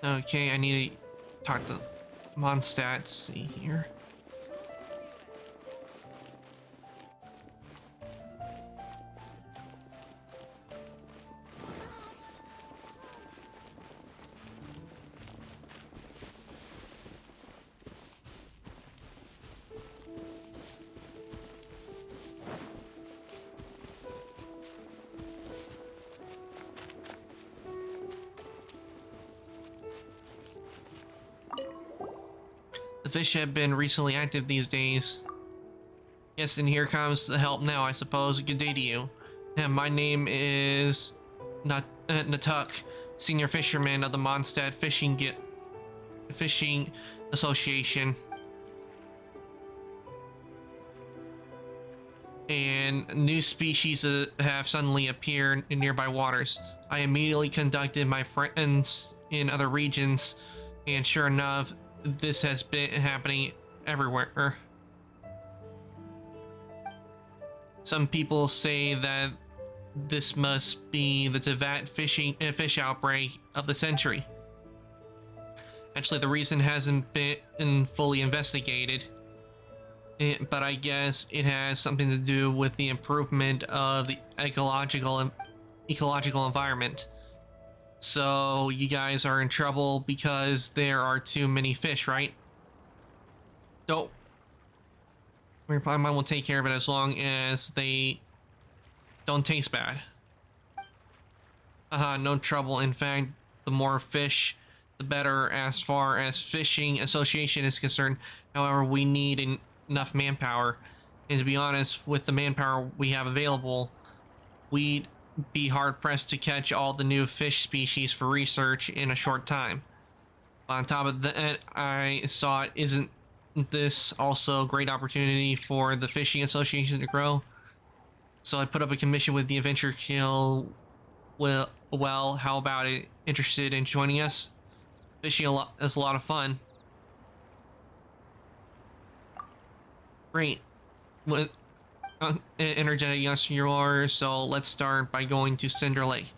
Okay, I need to talk to Mondstadt. See here. The fish have been recently active these days. Yes, and here comes the help now, I suppose. Good day to you. Yeah, my name is Natuk, senior fisherman of the Mondstadt Fishing Association. and new species have suddenly appeared in nearby waters. I immediately conducted my friends in other regions, and sure enough, this has been happening everywhere. Some people say that this must be the Teapot fish outbreak of the century. Actually, the reason hasn't been fully investigated, but I guess it has something to do with the improvement of the ecological environment. So you guys are in trouble because there are too many fish, right? Don't worry, Paimon will take care of it as long as they don't taste bad. No trouble. In fact, the more fish, the better as far as fishing association is concerned. However, we need enough manpower. And to be honest, with the manpower we have available, we'd be hard pressed to catch all the new fish species for research in a short time. On top of that, I saw it isn't this also a great opportunity for the fishing association to grow? So I put up a commission with the Adventure Guild. Well, how about it? Interested in joining us? Fishing is a lot of fun. Great. With energetic yes you are, so let's start by going to Cinder Lake.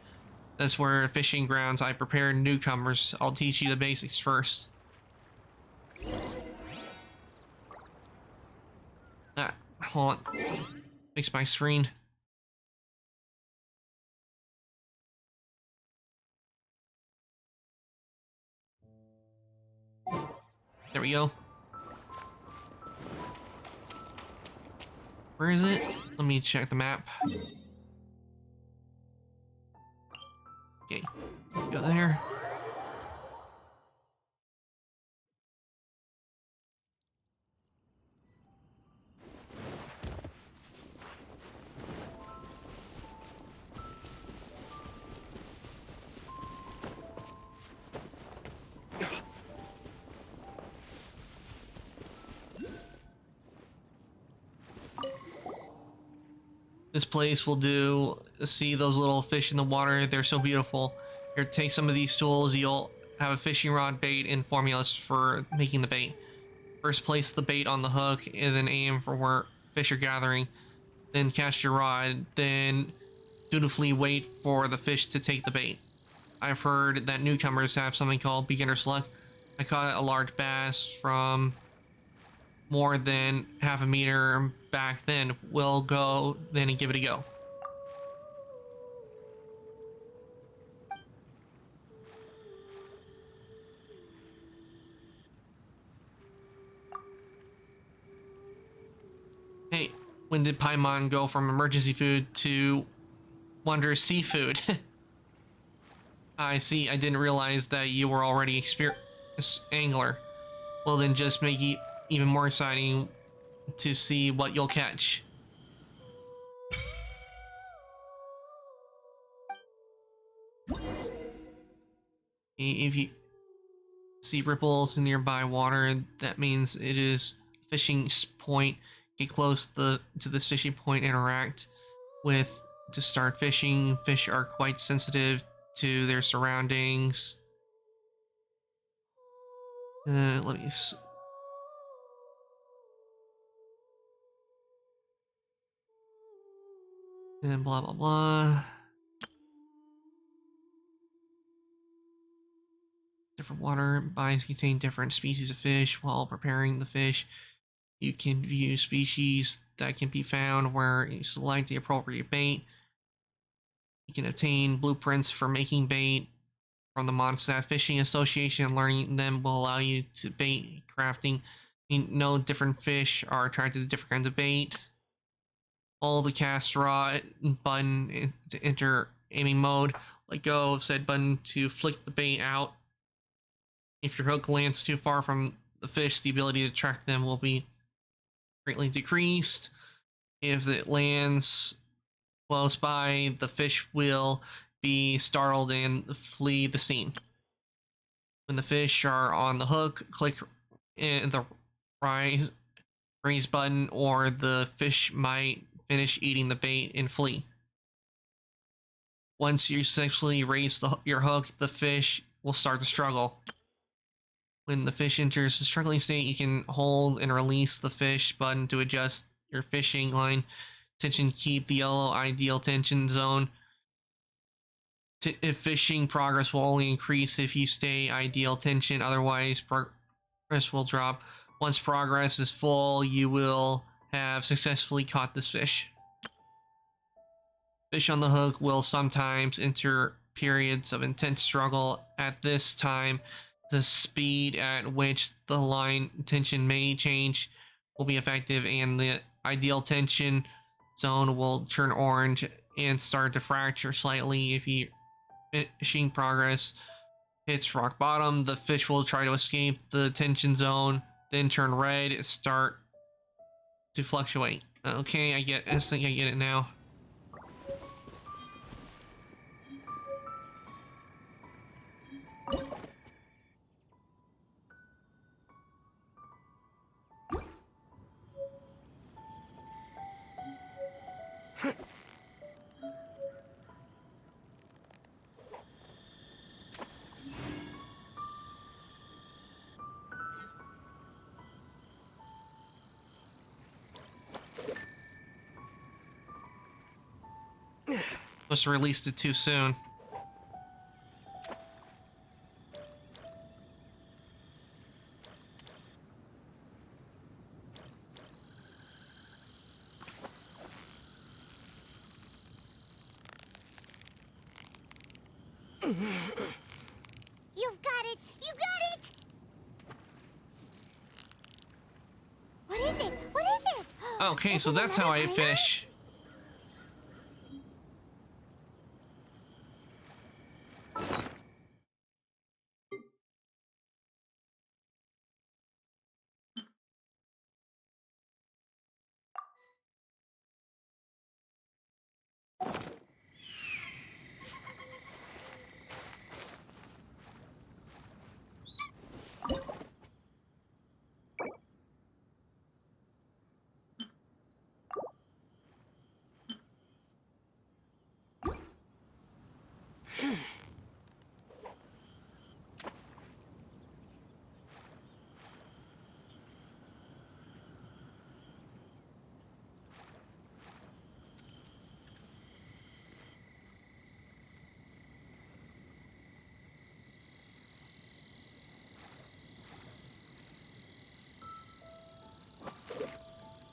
That's where fishing grounds. I prepare newcomers. I'll teach you the basics first. Hold on. Fix my screen. There we go. Where is it? Let me check the map. Okay, go there. This place will do. See those little fish in the water? They're so beautiful. Here, take some of these tools. You'll have a fishing rod, bait, and formulas for making the bait. First, place the bait on the hook and then aim for where fish are gathering. Then cast your rod. Then dutifully wait for the fish to take the bait. I've heard that newcomers have something called beginner's luck. I caught a large bass from more than half a meter back then. We'll go then and give it a go. Hey, when did Paimon go from emergency food to wondrous seafood? I see. I didn't realize that you were already experienced angler. Well, then just make it even more exciting to see what you'll catch. If you see ripples in nearby water, that means it is a fishing point. Get close to this fishing point, interact with to start fishing. Fish are quite sensitive to their surroundings. Let me and blah blah blah. Different water bodies contain different species of fish. While preparing the fish, you can view species that can be found where you select the appropriate bait. You can obtain blueprints for making bait from the Mondstadt Fishing Association. Learning them will allow you to bait crafting. No different fish are attracted to different kinds of bait. Hold the cast rod button to enter aiming mode. Let go of said button to flick the bait out. If your hook lands too far from the fish, the ability to track them will be greatly decreased. If it lands close by, the fish will be startled and flee the scene. When the fish are on the hook, click the raise button, or the fish might finish eating the bait and flee. Once you successfully raise your hook, the fish will start to struggle. When the fish enters the struggling state, you can hold and release the fish button to adjust your fishing line tension. Keep the yellow ideal tension zone. If fishing progress will only increase if you stay ideal tension, otherwise progress will drop. Once progress is full, you will have successfully caught this fish. Fish on the hook will sometimes enter periods of intense struggle. At this time, the speed at which the line tension may change will be effective, and the ideal tension zone will turn orange and start to fracture slightly. If you fishing progress hits rock bottom, the fish will try to escape the tension zone, then turn red, start to fluctuate. Okay, I think I get it now. Must have released it too soon. You've got it! You got it! What is it? What is it? Okay, so that's how I fish.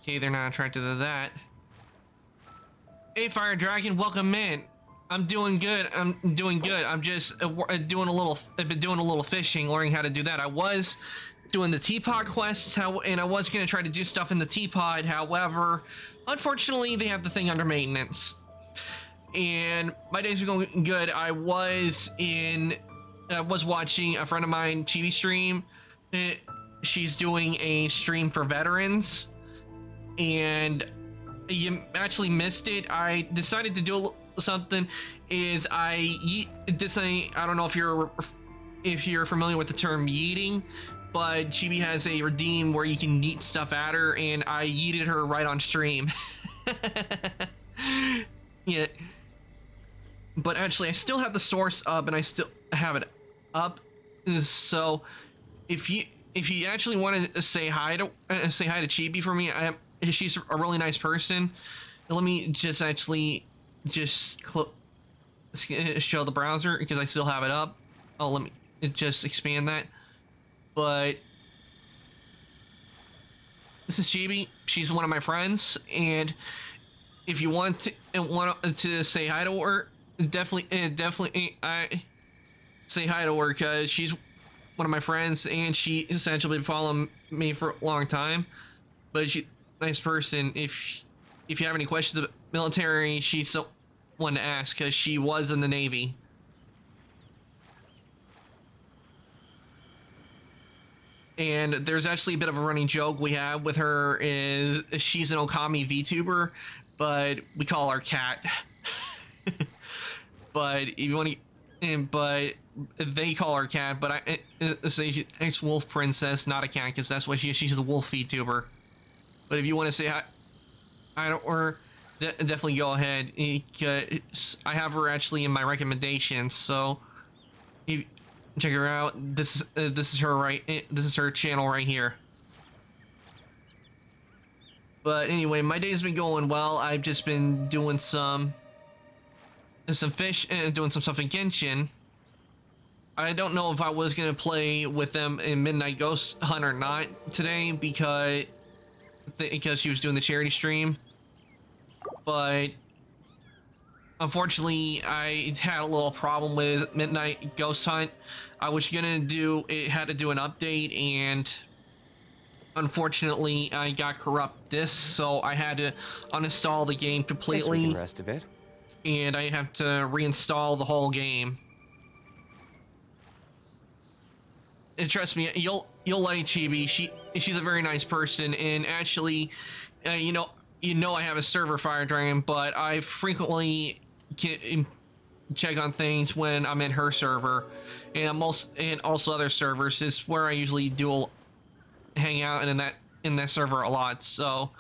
Okay, they're not attracted to that. Hey, Fire Dragon, welcome in. I'm doing good. I'm doing good. I'm just I've been doing a little fishing, learning how to do that. I was doing the Teapot quests, and I was gonna try to do stuff in the Teapot. However, unfortunately, they have the thing under maintenance. And my days are going good. I was watching a friend of mine, Chibi stream. She's doing a stream for veterans. And you actually missed it. I decided to do something. I don't know if you're familiar with the term yeeting, but Chibi has a redeem where you can yeet stuff at her, and I yeeted her right on stream. Yeah. But actually, I still have the source up, and I still have it up. So, if you actually want to say hi to Chibi for me, she's a really nice person. Let me just show the browser because I still have it up. Oh, let me just expand that. But this is Chibi. She's one of my friends, and if you want to say hi to her, definitely I say hi to her because she's one of my friends, and she essentially been following me for a long time. But she's a nice person. If you have any questions about military, she's someone to ask because she was in the Navy. And there's actually a bit of a running joke we have with her is she's an Okami VTuber, but we call her Cat. But if you want to, but they call her Cat. But I say she's Wolf Princess, not a cat, because that's what she is. She's a wolf VTuber. But if you want to say hi to her, definitely go ahead. I have her actually in my recommendations, so you check her out. This is her this is her channel right here. But anyway, my day's been going well. I've just been doing some fish and doing some stuff in Genshin. I don't know if I was gonna play with them in Midnight Ghost Hunt or not today because she was doing the charity stream, but unfortunately I had a little problem with Midnight Ghost Hunt. I was gonna do it, had to do an update, and unfortunately I got corrupt discs, so I had to uninstall the game Guess we completely, can rest a bit. and I have to reinstall the whole game. And trust me, you'll like Chibi. She's a very nice person, and actually, you know I have a server Fire Dragon, but I frequently can check on things when I'm in her server, and also other servers is where I usually do hang out, and in that server a lot. So,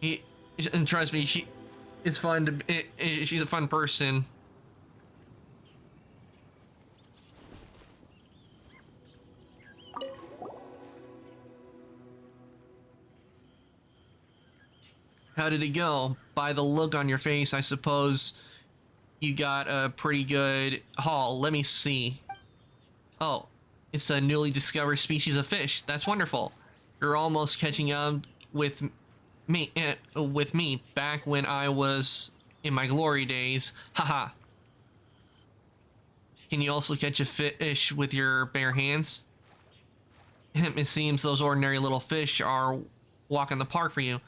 and trust me, it's fun to she's a fun person. How did it go? By the look on your face, I suppose you got a pretty good haul. Let me see. Oh, it's a newly discovered species of fish. That's wonderful. You're almost catching up with me back when I was in my glory days. Haha. Can you also catch a fish with your bare hands? It seems those ordinary little fish are walking the park for you.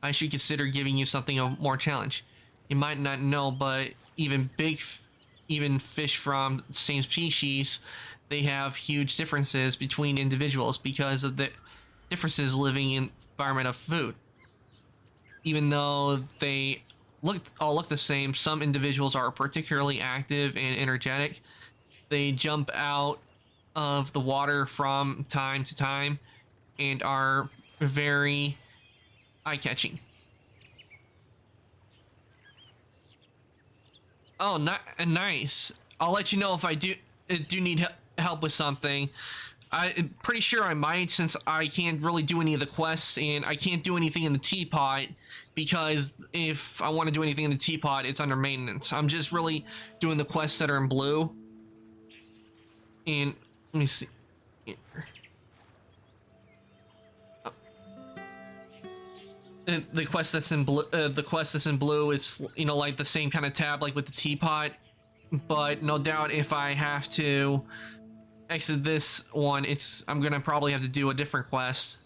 I should consider giving you something of more challenge. You might not know, but even fish from the same species, they have huge differences between individuals because of the differences living in environment of food. Even though they all look the same, some individuals are particularly active and energetic. They jump out of the water from time to time and are very eye-catching. Oh, nice. I'll let you know if I do need help with something. I'm pretty sure I might, since I can't really do any of the quests, and I can't do anything in the Teapot, because if I want to do anything in the Teapot, it's under maintenance. I'm just really doing the quests that are in blue. And let me see. The quest that's in blue, is, you know, like the same kind of tab like with the Teapot, but no doubt if I have to exit this one, I'm gonna probably have to do a different quest.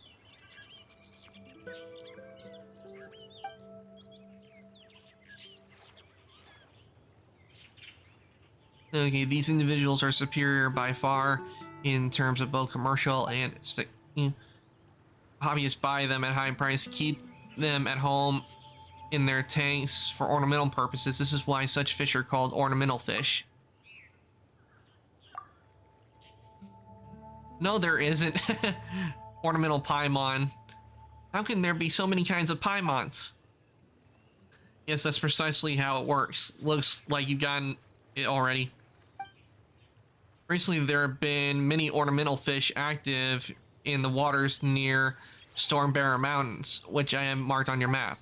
Okay, these individuals are superior by far in terms of both commercial and hobbyists buy them at high price, keep them at home in their tanks for ornamental purposes. This is why such fish are called ornamental fish. No, there isn't. Ornamental Paimon. How can there be so many kinds of Paimons? Yes, that's precisely how it works. Looks like you've gotten it already. Recently, there have been many ornamental fish active in the waters near Stormbearer Mountains, which I have marked on your map.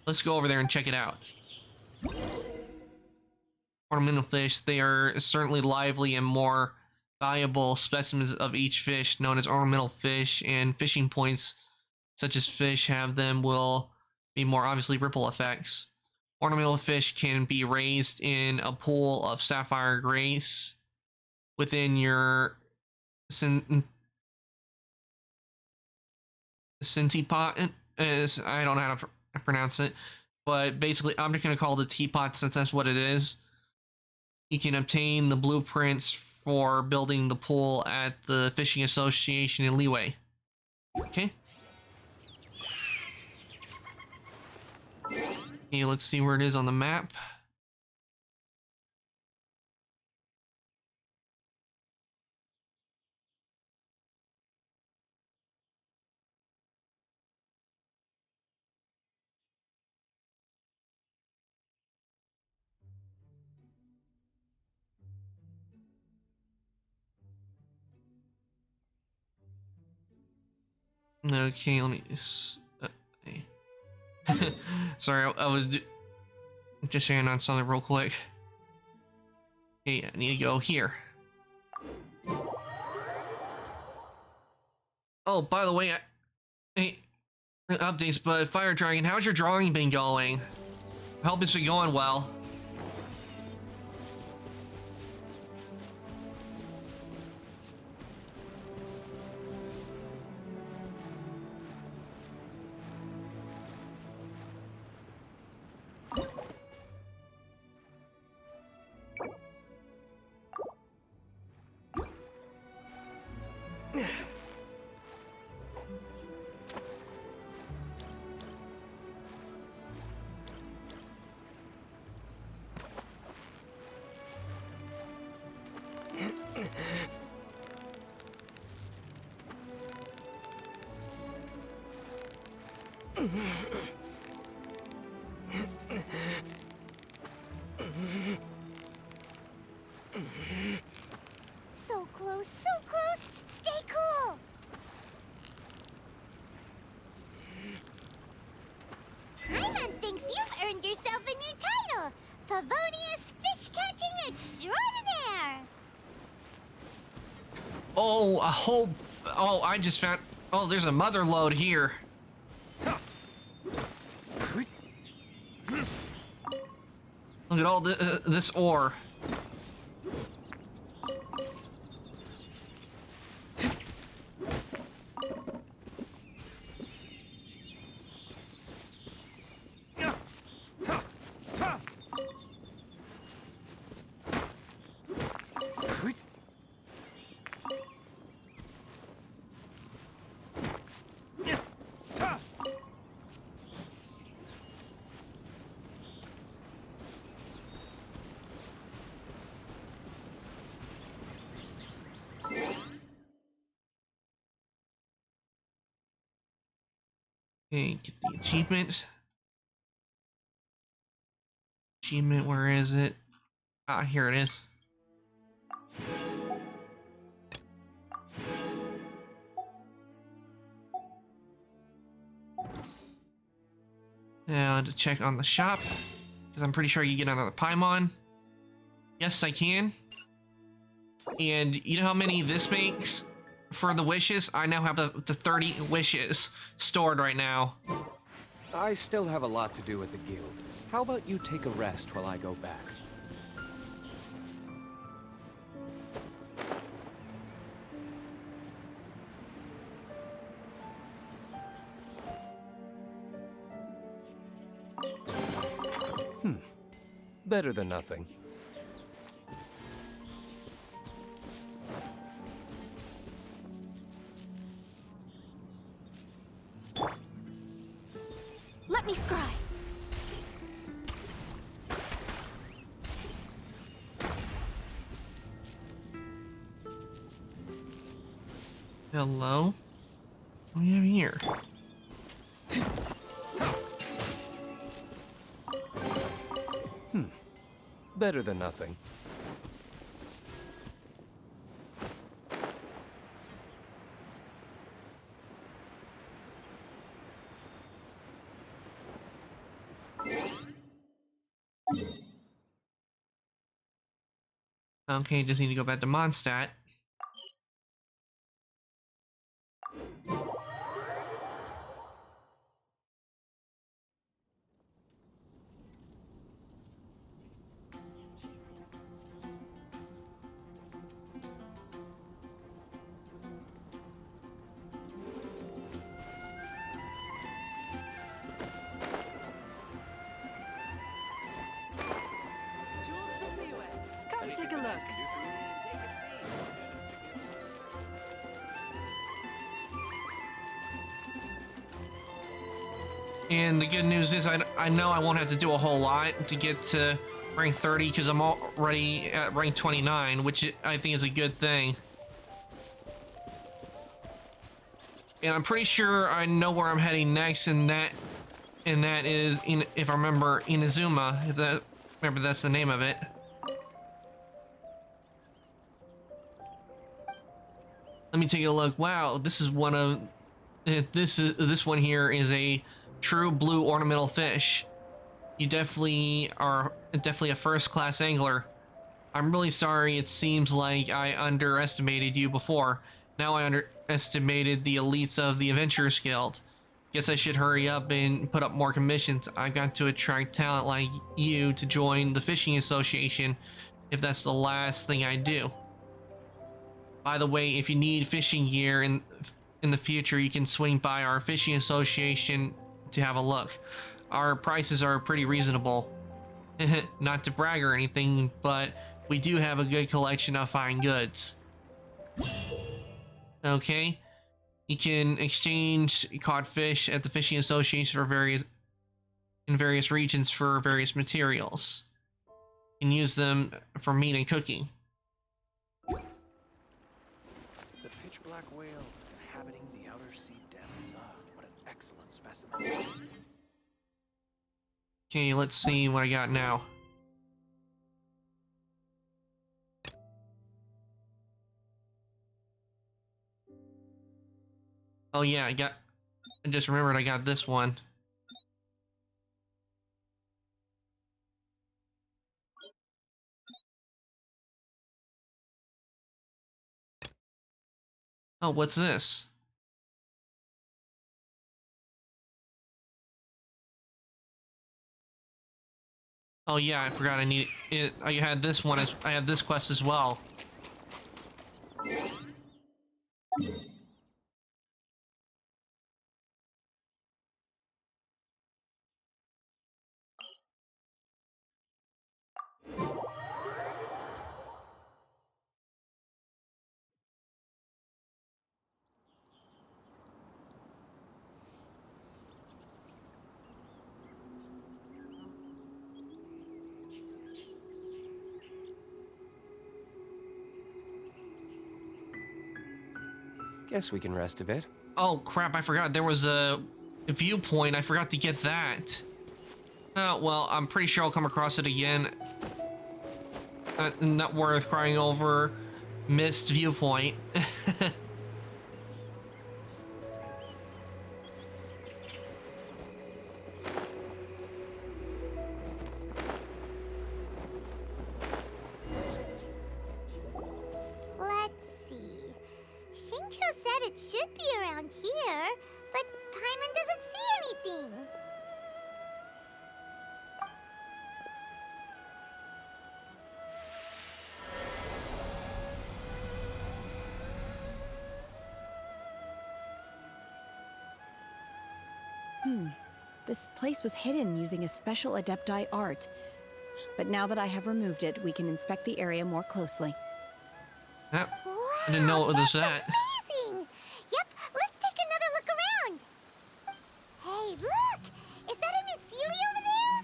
Let's go over there and check it out. Ornamental fish, they are certainly lively and more valuable specimens of each fish, known as ornamental fish, and fishing points such as fish have them will be more obviously ripple effects. Ornamental fish can be raised in a pool of sapphire grace within your Teapot. I don't know how to pronounce it, but basically I'm just going to call it the Teapot since that's what it is. You can obtain the blueprints for building the pool at the Fishing Association in Leeway. Okay. Okay, let's see where it is on the map. Okay, let me. Hey. Sorry, I was just sharing on something real quick. Okay, I need to go here. Oh, by the way, hey, updates, but Fire Dragon, how's your drawing been going? I hope it's been going well. So close, so close! Stay cool! Paimon thinks you've earned yourself a new title! Favonius Fish-Catching Extraordinaire! Oh, a whole. Oh, I just found. Oh, there's a mother lode here. Look at all this ore. Okay, get the achievement. Achievement, where is it? Ah, here it is. Now to check on the shop, because I'm pretty sure you get another Paimon. Yes, I can. And you know how many this makes for the wishes? I now have up to 30 wishes stored right now. I still have a lot to do at the guild. How about you take a rest while I go back? Better than nothing. Let me scry. Hello? What do you have here? Better than nothing. Okay, just need to go back to Mondstadt. Come take a look. And the good news is I know I won't have to do a whole lot to get to rank 30 because I'm already at rank 29, which I think is a good thing. And I'm pretty sure I know where I'm heading next, and that is, if I remember, Inazuma, remember that's the name of it. Let me take a look. Wow, this is one of this one here is a true blue ornamental fish. You definitely are a first-class angler. I'm really sorry, it seems like I underestimated you before. Now I underestimated the elites of the Adventurers Guild. Guess I should hurry up and put up more commissions. I've got to attract talent like you to join the fishing association if that's the last thing I do. By the way, if you need fishing gear in the future, you can swing by our fishing association to have a look. Our prices are pretty reasonable. Not to brag or anything, but we do have a good collection of fine goods. Okay, you can exchange caught fish at the fishing association for in various regions for various materials. You can use them for meat and cooking. The pitch black whale inhabiting the outer sea depths. Ah, what an excellent specimen. Okay, let's see what I got now. Oh yeah, I just remembered I got this one. Oh, what's this? Oh yeah, I forgot I need it. I had this one I had this quest as well. Guess we can rest a bit. Oh crap, I forgot there was a viewpoint. I forgot to get that. Oh, well, I'm pretty sure I'll come across it again. Not worth crying over. Missed viewpoint. Let's see. Xingqiu said it should be around here, but Paimon doesn't see anything. This place was hidden using a special Adepti art. But now that I have removed it, we can inspect the area more closely. Yep. I didn't know it was that. Amazing! Yep, let's take another look around. Hey, look! Is that a new Sealy over there?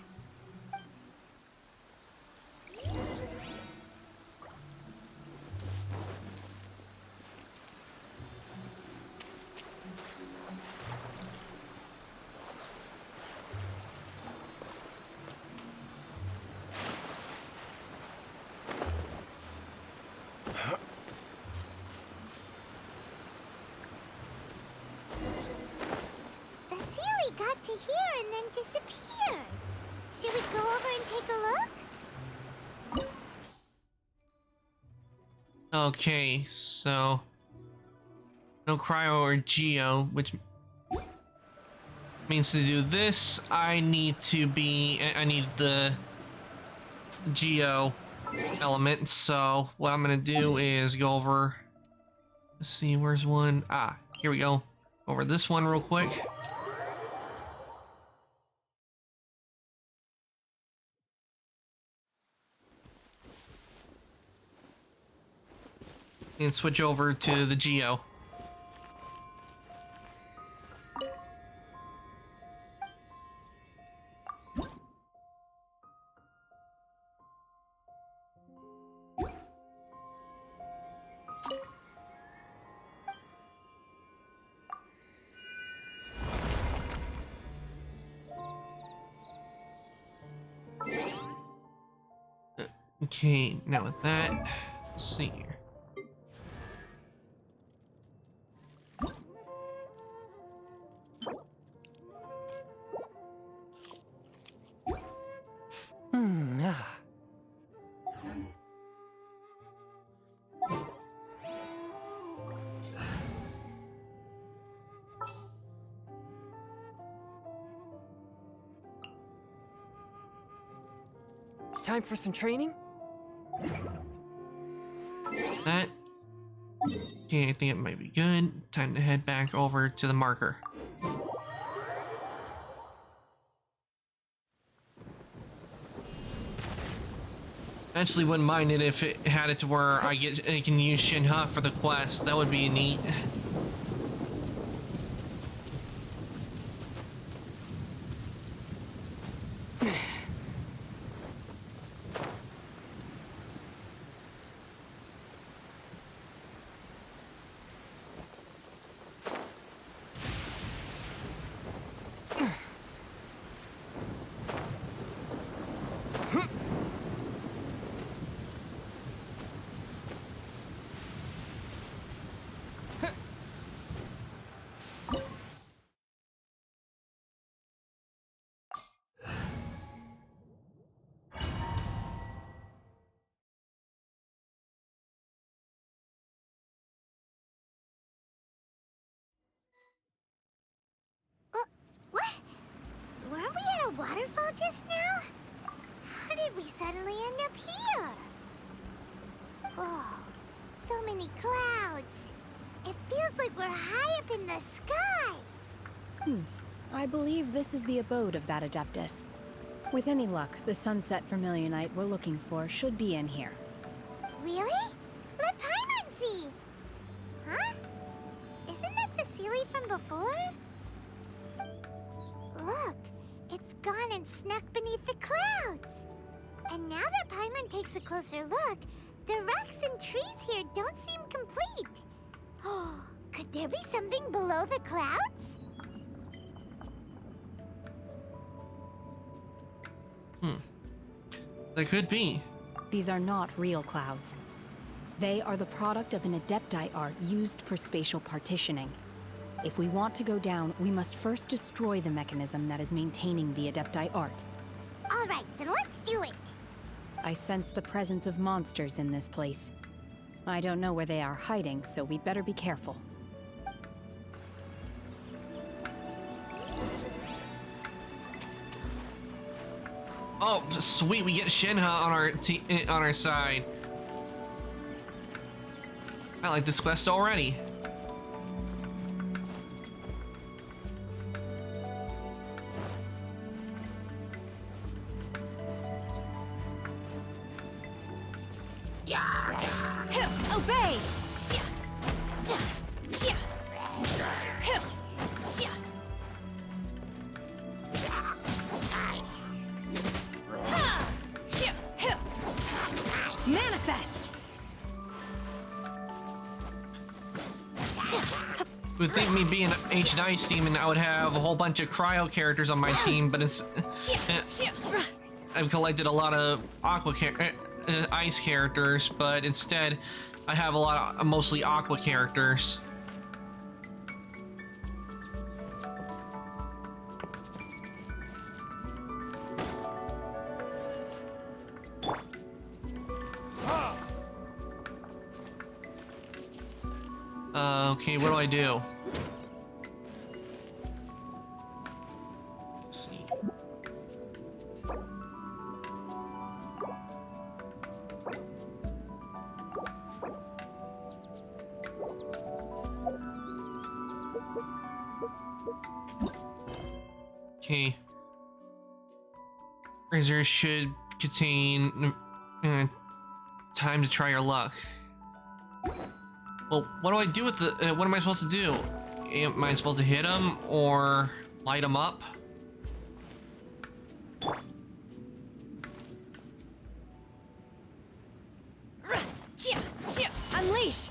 The Sealy got to here and then disappeared. Should we go over and take a look? Okay, so no cryo or geo, which means to do this, I need the geo element. So what I'm gonna do is go over. Let's see, where's one? Ah, here we go. Over this one real quick. And switch over to the geo. Okay, now with that, let's see here. Time for some training? That. Okay, I think it might be good. Time to head back over to the marker. Actually, wouldn't mind it if it had it to where I can use Shinha for the quest. That would be neat. What? Weren't we at a waterfall just now? How did we suddenly end up here? Oh, so many clouds. It feels like we're high up in the sky. I believe this is the abode of that Adeptus. With any luck, the sunset Vermilionite we're looking for should be in here. Really? Let Paimon see. Huh? Isn't that the Sealy from before? Look, it's gone and snuck beneath the clouds. And now that Paimon takes a closer look, the rocks and trees here don't seem complete. Oh, could there be something below the clouds? There could be. These are not real clouds. They are the product of an Adepti art used for spatial partitioning. If we want to go down, we must first destroy the mechanism that is maintaining the Adepti art. All right, then let's do it. I sense the presence of monsters in this place. I don't know where they are hiding, so we'd better be careful. Oh, sweet! We get Shinha on our side. I like this quest already. Obey! Manifest! You would think me being an Ancient Ice Demon, I would have a whole bunch of cryo characters on my team, but it's I've collected a lot of ice characters, but instead I have a lot of mostly aqua characters. Okay, what do I do? Let's see. Okay. Razor should contain time to try your luck. Well, what do I do with the... what am I supposed to do? Am I supposed to hit him or light him up? Unleash!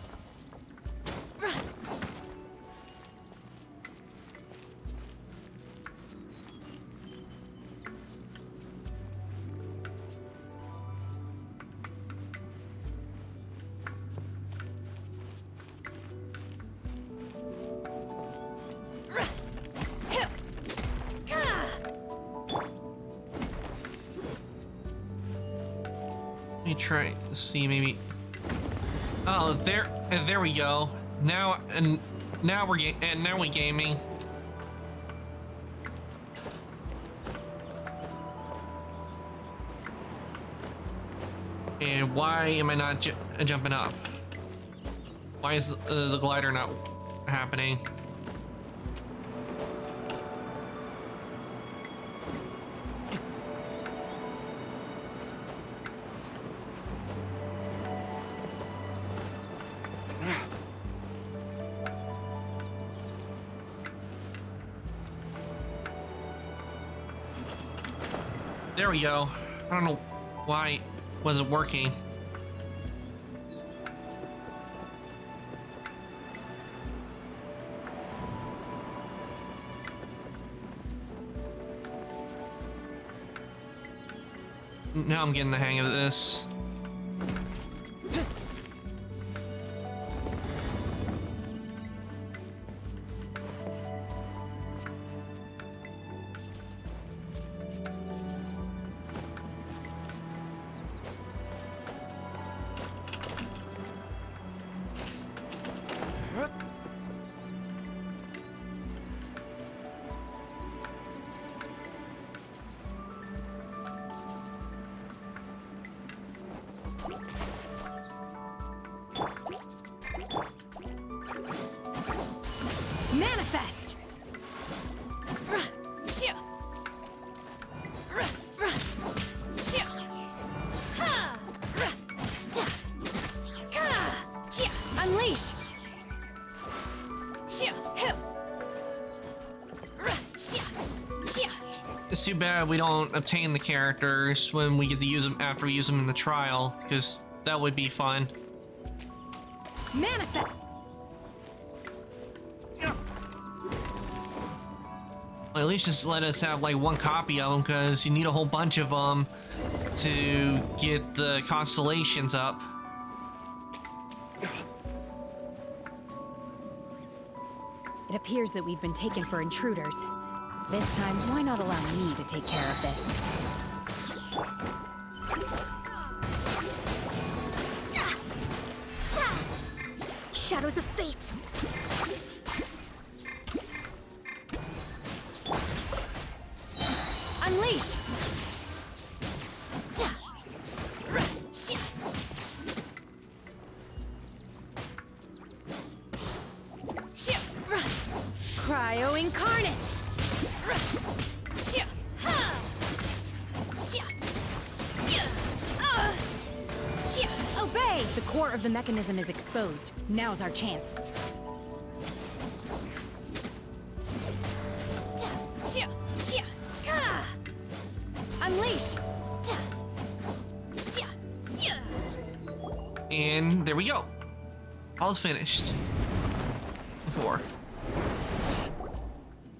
Let me try to see maybe. Oh, there we go. Now we're gaming. And why am I not jumping up? Why is the glider not happening? There we go. I don't know why it wasn't working. Now I'm getting the hang of this. Manifest! Unleash! It's too bad we don't obtain the characters when we get to use them after we use them in the trial, because that would be fun. Manifest! At least just let us have like one copy of them, because you need a whole bunch of them to get the constellations up. It appears that we've been taken for intruders. This time, why not allow me to take care of this? Shadows of fate! Unleash! Cryo Incarnate! Obey! The core of the mechanism is exposed. Now's our chance. Unleash! And there we go. All's finished. Before.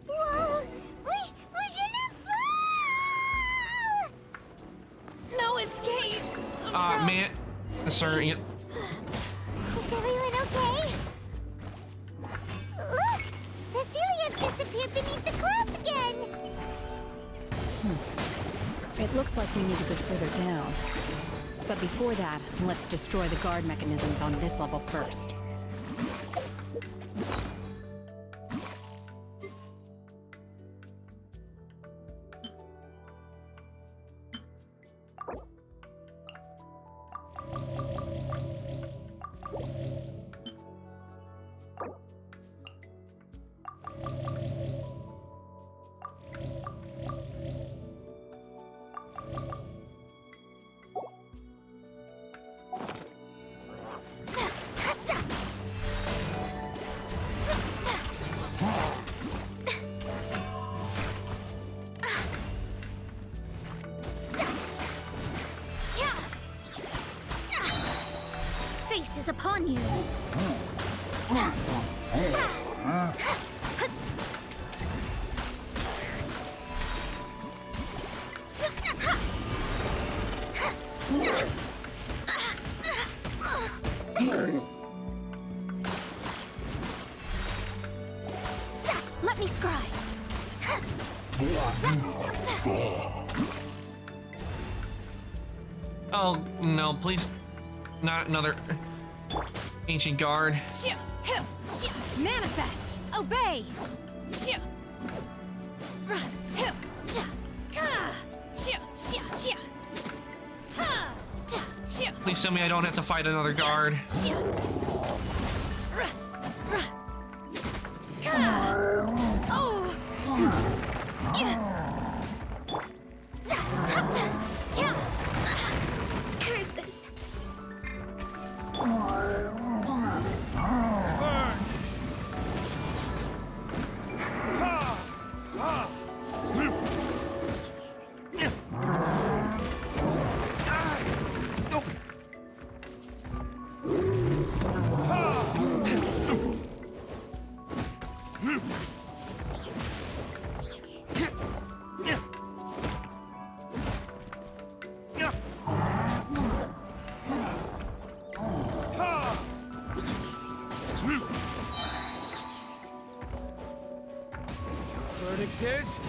Whoa! We're gonna fall! No escape! Man. Sorry. Is everyone okay? Look! The Celia's disappeared beneath the clouds again! It looks like we need to go further down. But before that, let's destroy the guard mechanisms on this level first. Fate is upon you. Let me scry. Oh, no, please. Not another ancient guard. Manifest! Obey! Please tell me I don't have to fight another guard. Curses. Verdict is...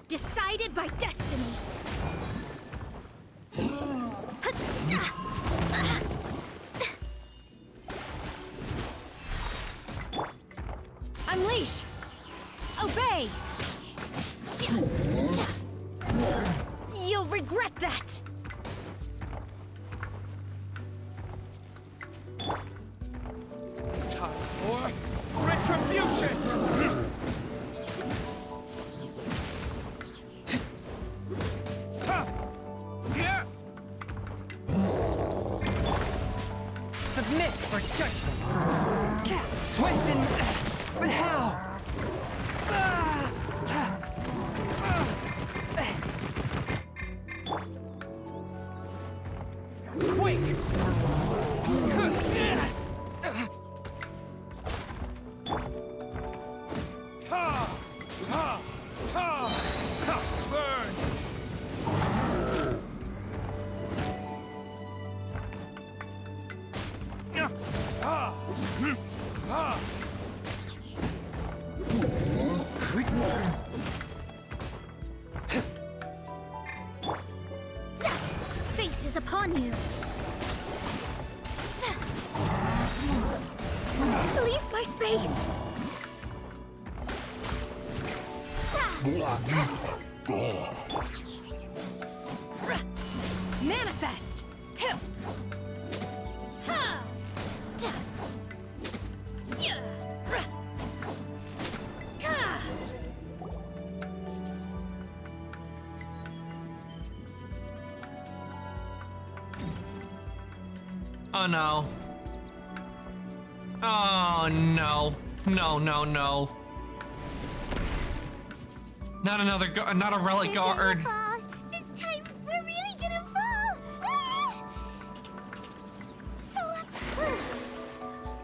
Decided by destiny. Unleash! Obey! You'll regret that! Time for retribution! Submit for judgment. Swift and... But how? Quick! Burn! Fate is upon you. Leave my space. Manifest! Oh no. Oh no. No, no, no. Not another not a relic guard. This time we're really gonna fall.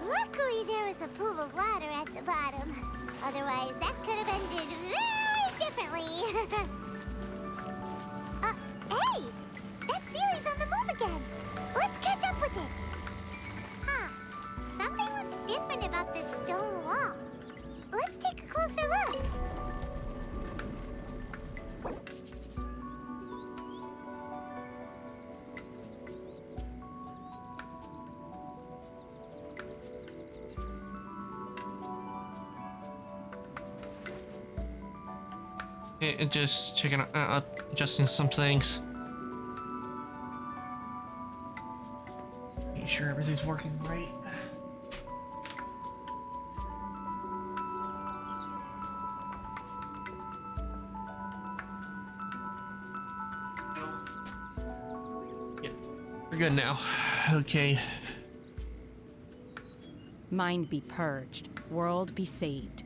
Luckily there was a pool of water at the bottom. Otherwise that could have ended very differently. Hey! That Sealy's on the move again. Let's catch up with it. Huh. Something looks different about this stone wall. Let's take a closer look. Just checking out, adjusting some things. Make sure everything's working right. Yeah, we're good now. Okay. Mind be purged, world be saved.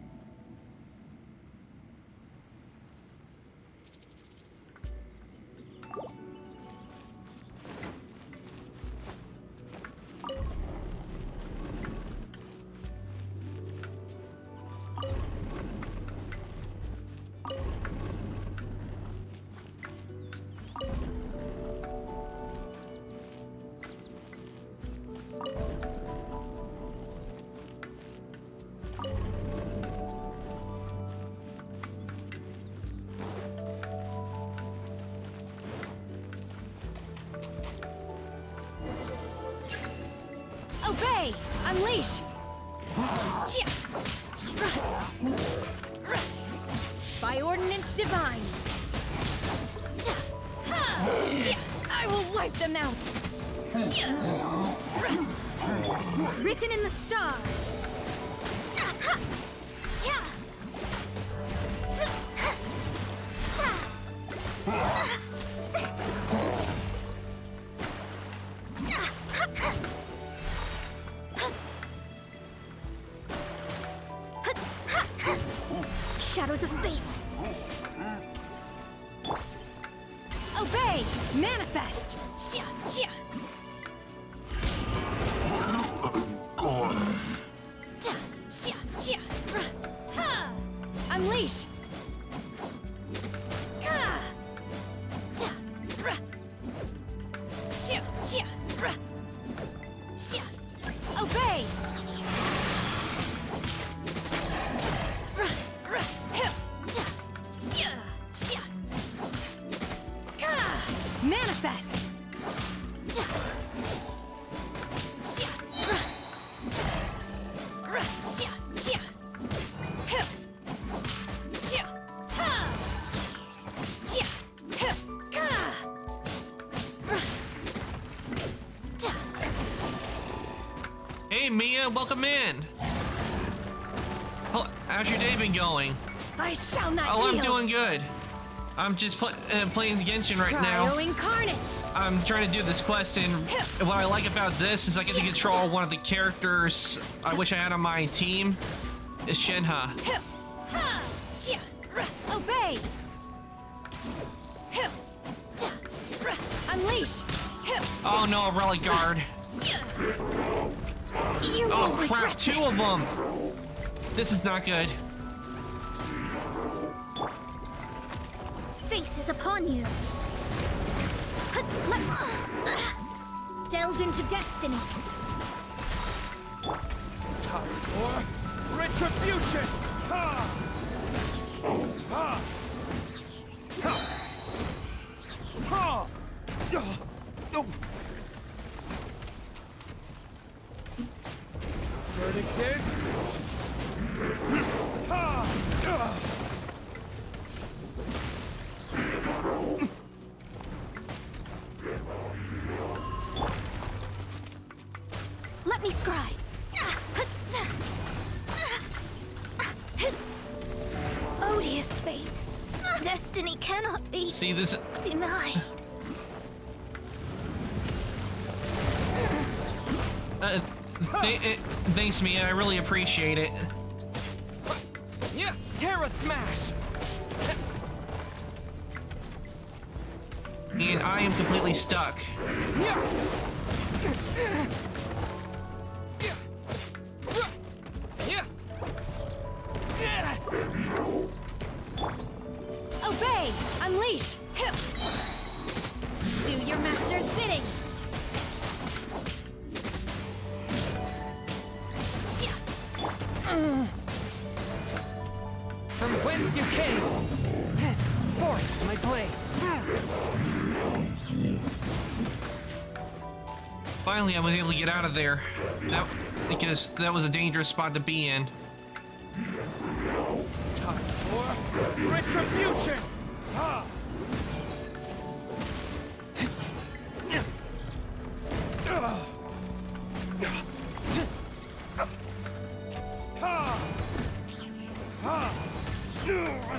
Obey! Unleash! By ordinance divine! I will wipe them out! Written in the stars! Shadows of fate. Obey! Manifest! Unleash! Obey! Manifest! Hey Mia, welcome in. Oh, how's your day been going? I shall not Oh, I'm yield. doing good. I'm just playing Genshin right now. Cryo incarnate! I'm trying to do this quest, and what I like about this is I get to control one of the characters I wish I had on my team. It's Shenhe. Obey! Unleash! Oh no, a relic guard. You Oh won't crap, regret two this. of them. This is not good. Fate is upon you. Delve into destiny. Time for retribution! Ha! Ha! Ha! Ha! Oh. Verdict is... Ha! Let me scry. Odious fate. Destiny cannot be See this? denied. Thanks, Mia. I really appreciate it. Yeah, Terra Smash! And I am completely stuck. Yeah! Obey! Unleash! Do your master's bidding! From whence you came! Forth, my blade! Finally, I was able to get out of there. Because that was a dangerous spot to be in. Time for retribution! Ha! Ha! Ha!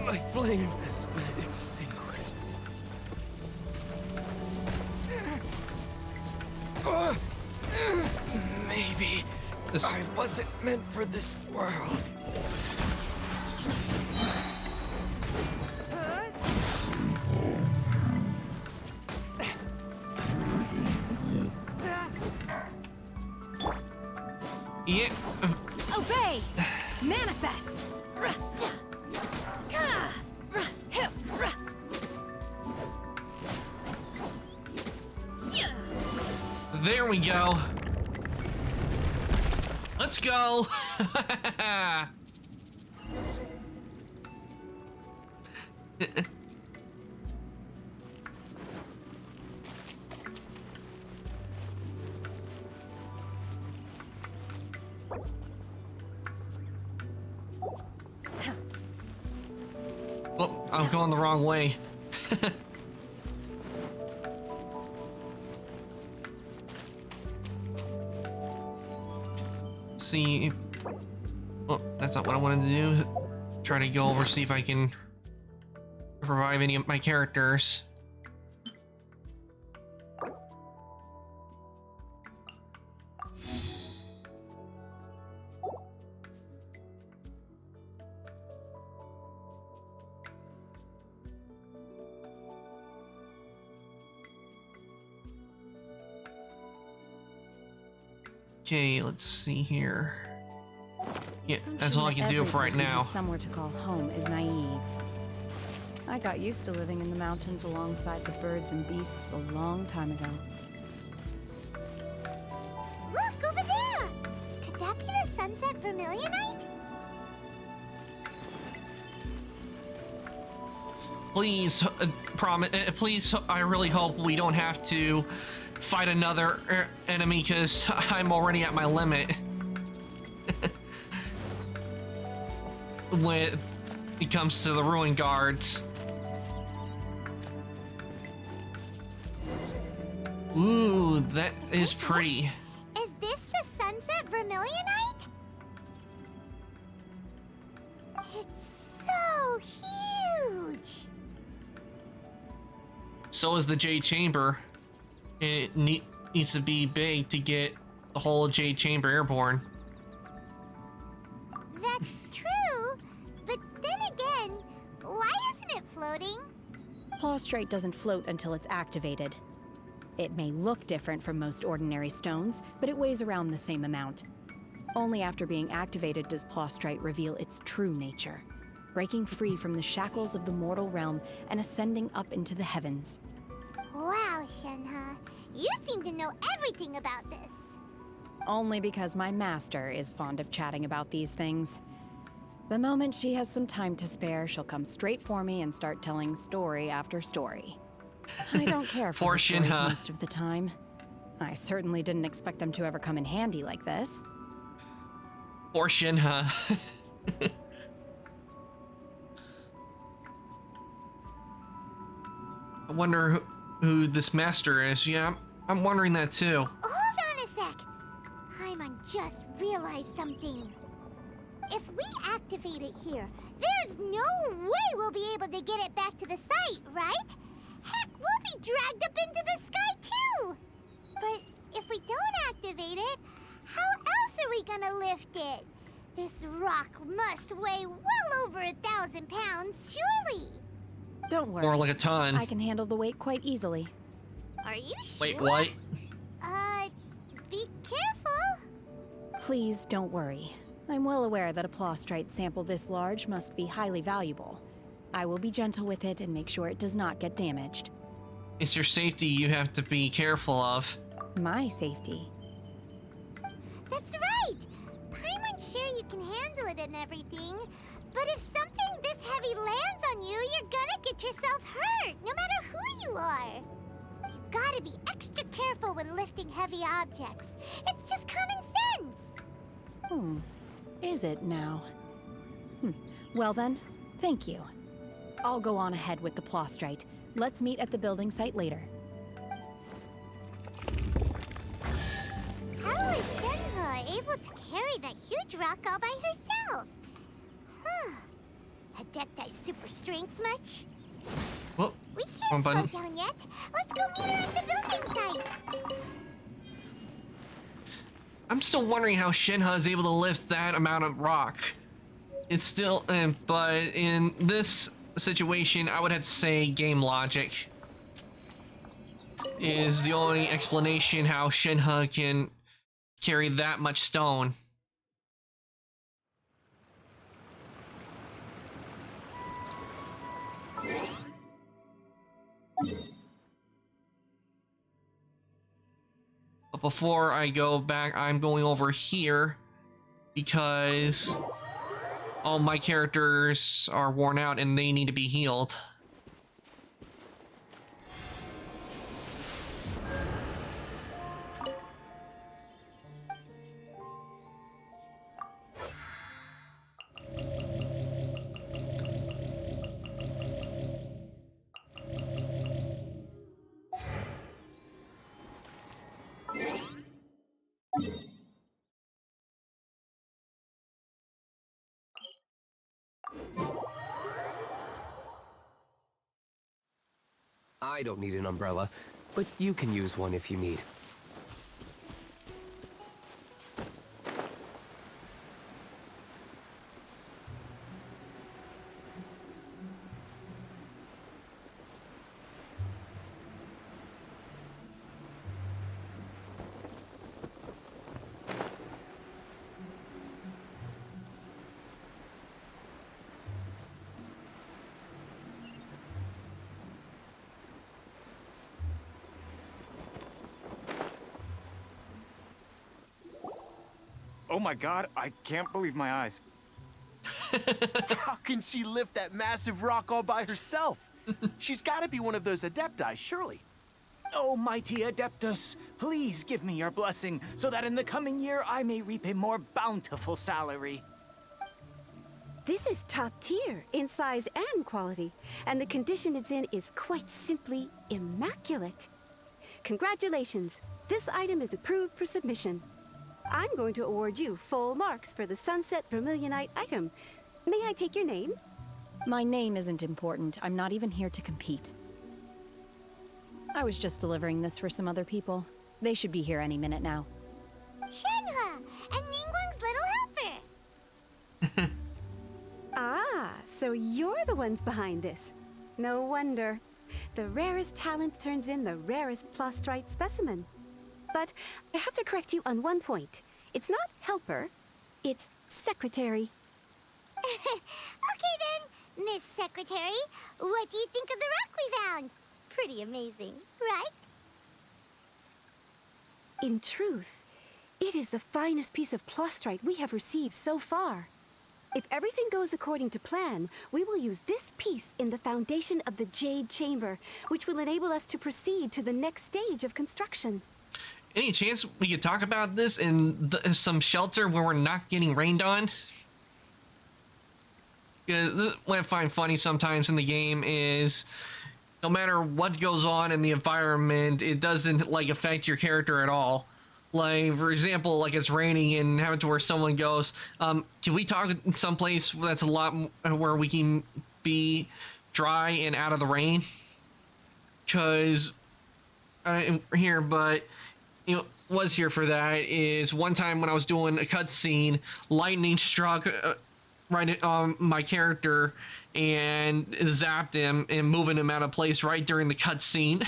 My flame has been extinguished. Maybe I wasn't meant for this world. Yeah. Obey! Manifest! There we go. Let's go. I'm going the wrong way. See if... Oh, that's not what I wanted to do. Try to go over, see if I can revive any of my characters. Okay, let's see here. Yeah, that's all I can do for right now. Somewhere to call home is naive. I got used to living in the mountains alongside the birds and beasts a long time ago. Look, over there! Could that be the sunset vermilionite? Please, please, I really hope we don't have to fight another enemy, because I'm already at my limit. When it comes to the ruin guards. Ooh, that is pretty. Is this the sunset vermilionite? It's so huge! So is the Jade Chamber. It needs to be big to get the whole Jade Chamber airborne. That's true, but then again, why isn't it floating? Plaustrite doesn't float until it's activated. It may look different from most ordinary stones, but it weighs around the same amount. Only after being activated does Plaustrite reveal its true nature, breaking free from the shackles of the mortal realm and ascending up into the heavens. Wow, Shenhe, you seem to know everything about this. Only because my master is fond of chatting about these things. The moment she has some time to spare, she'll come straight for me and start telling story after story. I don't care for her stories most of the time. I certainly didn't expect them to ever come in handy like this. Poor Shenhe. I wonder who this master is. Yeah, I'm wondering that too. Hold on a sec. Paimon just realized something. If we activate it here, there's no way we'll be able to get it back to the site, right? Heck, we'll be dragged up into the sky too! But if we don't activate it, how else are we gonna lift it? This rock must weigh well over 1,000 pounds, surely! Don't worry. Or like a ton. I can handle the weight quite easily. Are you sure? Wait, what? Be careful! Please don't worry. I'm well aware that a plaustrite sample this large must be highly valuable. I will be gentle with it and make sure it does not get damaged. It's your safety you have to be careful of. My safety? That's right! Paimon's sure you can handle it and everything, but if something this heavy lands on you, you're gonna get yourself hurt, no matter who you are. You gotta be extra careful when lifting heavy objects. It's just common sense. Is it now? Well then, thank you. I'll go on ahead with the plaustrite. Let's meet at the building site later. How is Shenhe able to carry that huge rock all by herself? Huh. Adepti super strength much? Whoop. We can't slow down yet. Let's go meet her at the building site. I'm still wondering how Shenhe is able to lift that amount of rock. It's still, but in this situation, I would have to say game logic is the only explanation how Shenhe can carry that much stone. But before I go back, I'm going over here because all my characters are worn out and they need to be healed. I don't need an umbrella, but you can use one if you need. Oh my god, I can't believe my eyes. How can she lift that massive rock all by herself? She's got to be one of those Adepti, surely. Oh, mighty Adeptus, please give me your blessing so that in the coming year I may reap a more bountiful salary. This is top tier in size and quality, and the condition it's in is quite simply immaculate. Congratulations, this item is approved for submission. I'm going to award you full marks for the Sunset Vermilionite item. May I take your name? My name isn't important. I'm not even here to compete. I was just delivering this for some other people. They should be here any minute now. Shenhua, and Ningguang's little helper. Ah, so you're the ones behind this. No wonder. The rarest talent turns in the rarest plastrite specimen. But I have to correct you on one point. It's not helper, it's secretary. Okay then, Miss Secretary, what do you think of the rock we found? Pretty amazing, right? In truth, it is the finest piece of plastrite we have received so far. If everything goes according to plan, we will use this piece in the foundation of the Jade Chamber, which will enable us to proceed to the next stage of construction. Any chance we could talk about this in some shelter where we're not getting rained on? Yeah, what I find funny sometimes in the game is no matter what goes on in the environment, it doesn't like affect your character at all. Like, for example, like it's raining and having to where someone goes, can we talk someplace that's a lot where we can be dry and out of the rain? Because here, but you know, was here for that is one time when I was doing a cutscene, lightning struck right on my character and zapped him and moving him out of place right during the cutscene.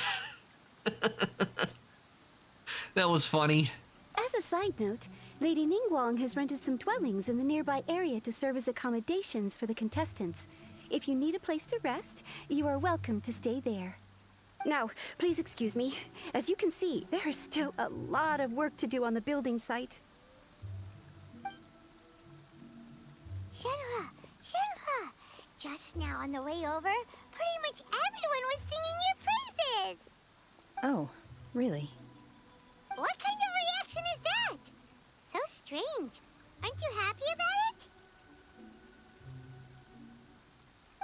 That was funny. As a side note, Lady Ningguang has rented some dwellings in the nearby area to serve as accommodations for the contestants. If you need a place to rest, you are welcome to stay there. Now, please excuse me. As you can see, there is still a lot of work to do on the building site. Shenhua, Shenhua! Just now on the way over, pretty much everyone was singing your praises! Oh, really? What kind of reaction is that? So strange. Aren't you happy about it?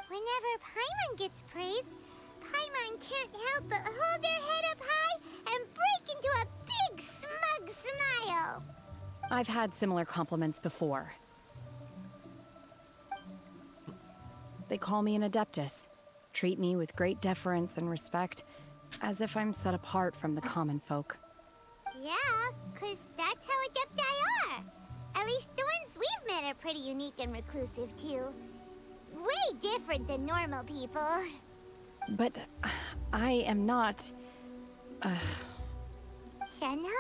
Whenever Paimon gets praised, Paimon can't help but hold their head up high and break into a big smug smile. I've had similar compliments before. They call me an Adeptus, treat me with great deference and respect, as if I'm set apart from the common folk. Yeah, 'cause that's how Adepti are. At least the ones we've met are pretty unique and reclusive, too. Way different than normal people. But I am not... Shenhua?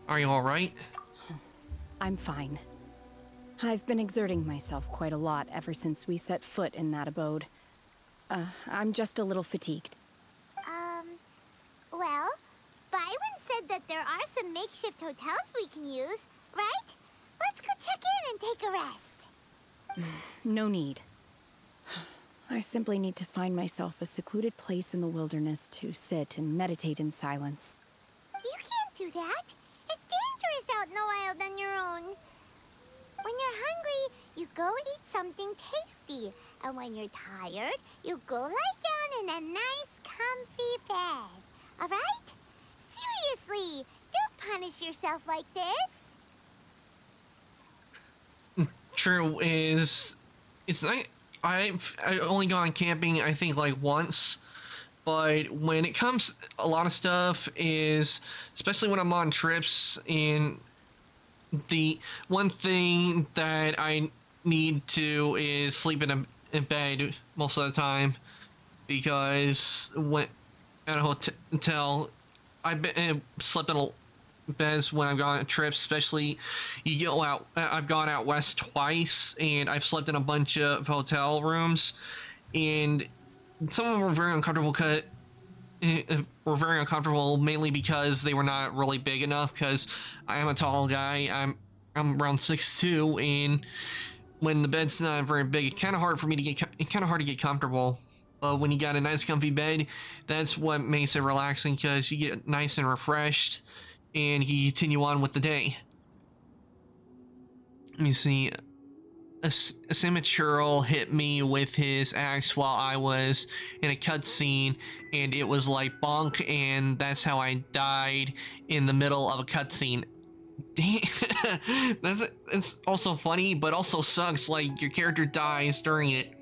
Are you alright? I'm fine. I've been exerting myself quite a lot ever since we set foot in that abode. I'm just a little fatigued. Well, Byron said that there are some makeshift hotels we can use, right? Let's go check in and take a rest. No need. I simply need to find myself a secluded place in the wilderness to sit and meditate in silence. You can't do that. It's dangerous out in the wild on your own. When you're hungry, you go eat something tasty. And when you're tired, you go lie down in a nice, comfy bed. All right? Seriously, don't punish yourself like this. true is it's not. I've only gone camping I think like once, but when it comes, a lot of stuff is, especially when I'm on trips, and the one thing that I need to is sleep in bed most of the time, because when at a hotel, I've been slept in beds when I've gone on trips, especially you go out. I've gone out west twice, and I've slept in a bunch of hotel rooms, and some of them were very uncomfortable. Were very uncomfortable mainly because they were not really big enough. Because I am a tall guy. I'm around 6'2", and when the bed's not very big, it's kind of hard for me to get comfortable. But when you got a nice comfy bed, that's what makes it relaxing, because you get nice and refreshed, and you continue on with the day. Let me see. A Simichural hit me with his axe while I was in a cutscene, and it was like bonk, and that's how I died in the middle of a cutscene. It's also funny, but also sucks. Like, your character dies during it.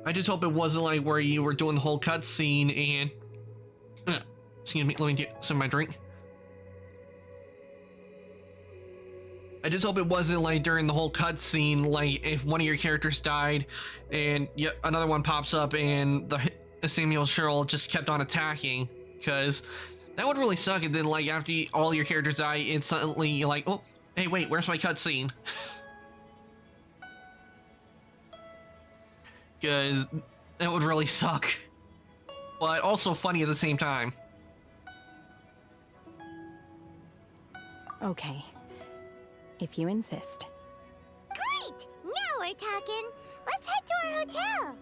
I just hope it wasn't like where you were doing the whole cutscene and excuse me, let me get some of my drink. I just hope it wasn't like during the whole cutscene, like if one of your characters died and yet another one pops up and the Samuel Sherrill just kept on attacking, because that would really suck. And then like after all your characters die, it's suddenly you're like, oh, hey, wait, where's my cutscene? Because that would really suck, but also funny at the same time. Okay, if you insist. Great! Now we're talking. Let's head to our hotel.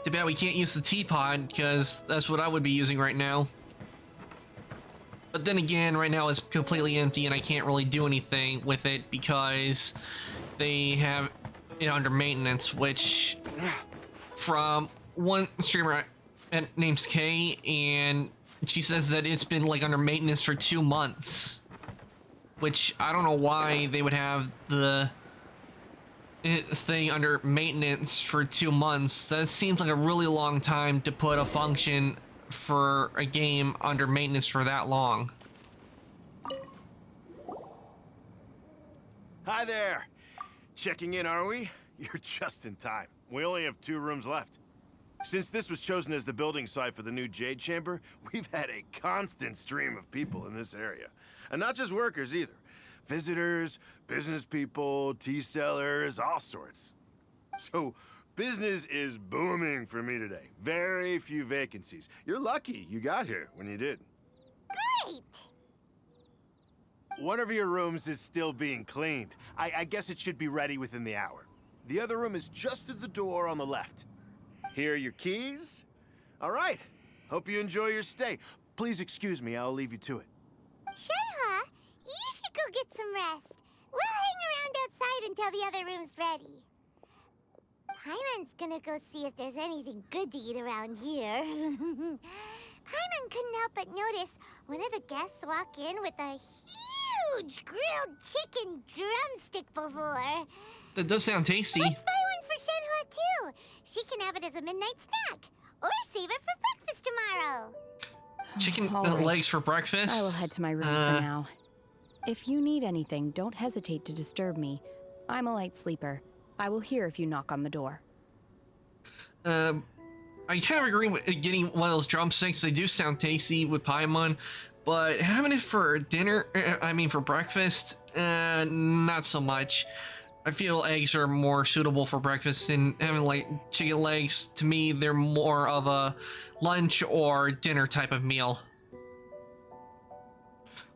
Too bad we can't use the teapot, because that's what I would be using right now. But then again, right now it's completely empty and I can't really do anything with it because they have it under maintenance, which from one streamer named Kay, and she says that it's been like under maintenance for 2 months, which I don't know why they would have the thing under maintenance for 2 months. That seems like a really long time to put a function for a game under maintenance for that long. Hi there. Checking in, are we? You're just in time. We only have 2 rooms left. Since this was chosen as the building site for the new Jade Chamber, we've had a constant stream of people in this area. And not just workers either. Visitors, business people, tea sellers, all sorts. So, business is booming for me today. Very few vacancies. You're lucky you got here when you did. Great! One of your rooms is still being cleaned. I guess it should be ready within the hour. The other room is just at the door on the left. Here are your keys. All right. Hope you enjoy your stay. Please excuse me, I'll leave you to it. Shenhua, you should go get some rest. We'll hang around outside until the other room's ready. Paimon's gonna go see if there's anything good to eat around here. Paimon couldn't help but notice one of the guests walk in with a huge grilled chicken drumstick before. That does sound tasty. Let's buy one for Shenhua too. She can have it as a midnight snack, or save it for breakfast tomorrow. Chicken All legs for breakfast? I will head to my room for now. If you need anything, don't hesitate to disturb me. I'm a light sleeper. I will hear if you knock on the door. I kind of agree with getting one of those drumsticks. They do sound tasty with Paimon, but having it for dinner, for breakfast, not so much. I feel eggs are more suitable for breakfast, and having like chicken legs, to me, they're more of a lunch or dinner type of meal.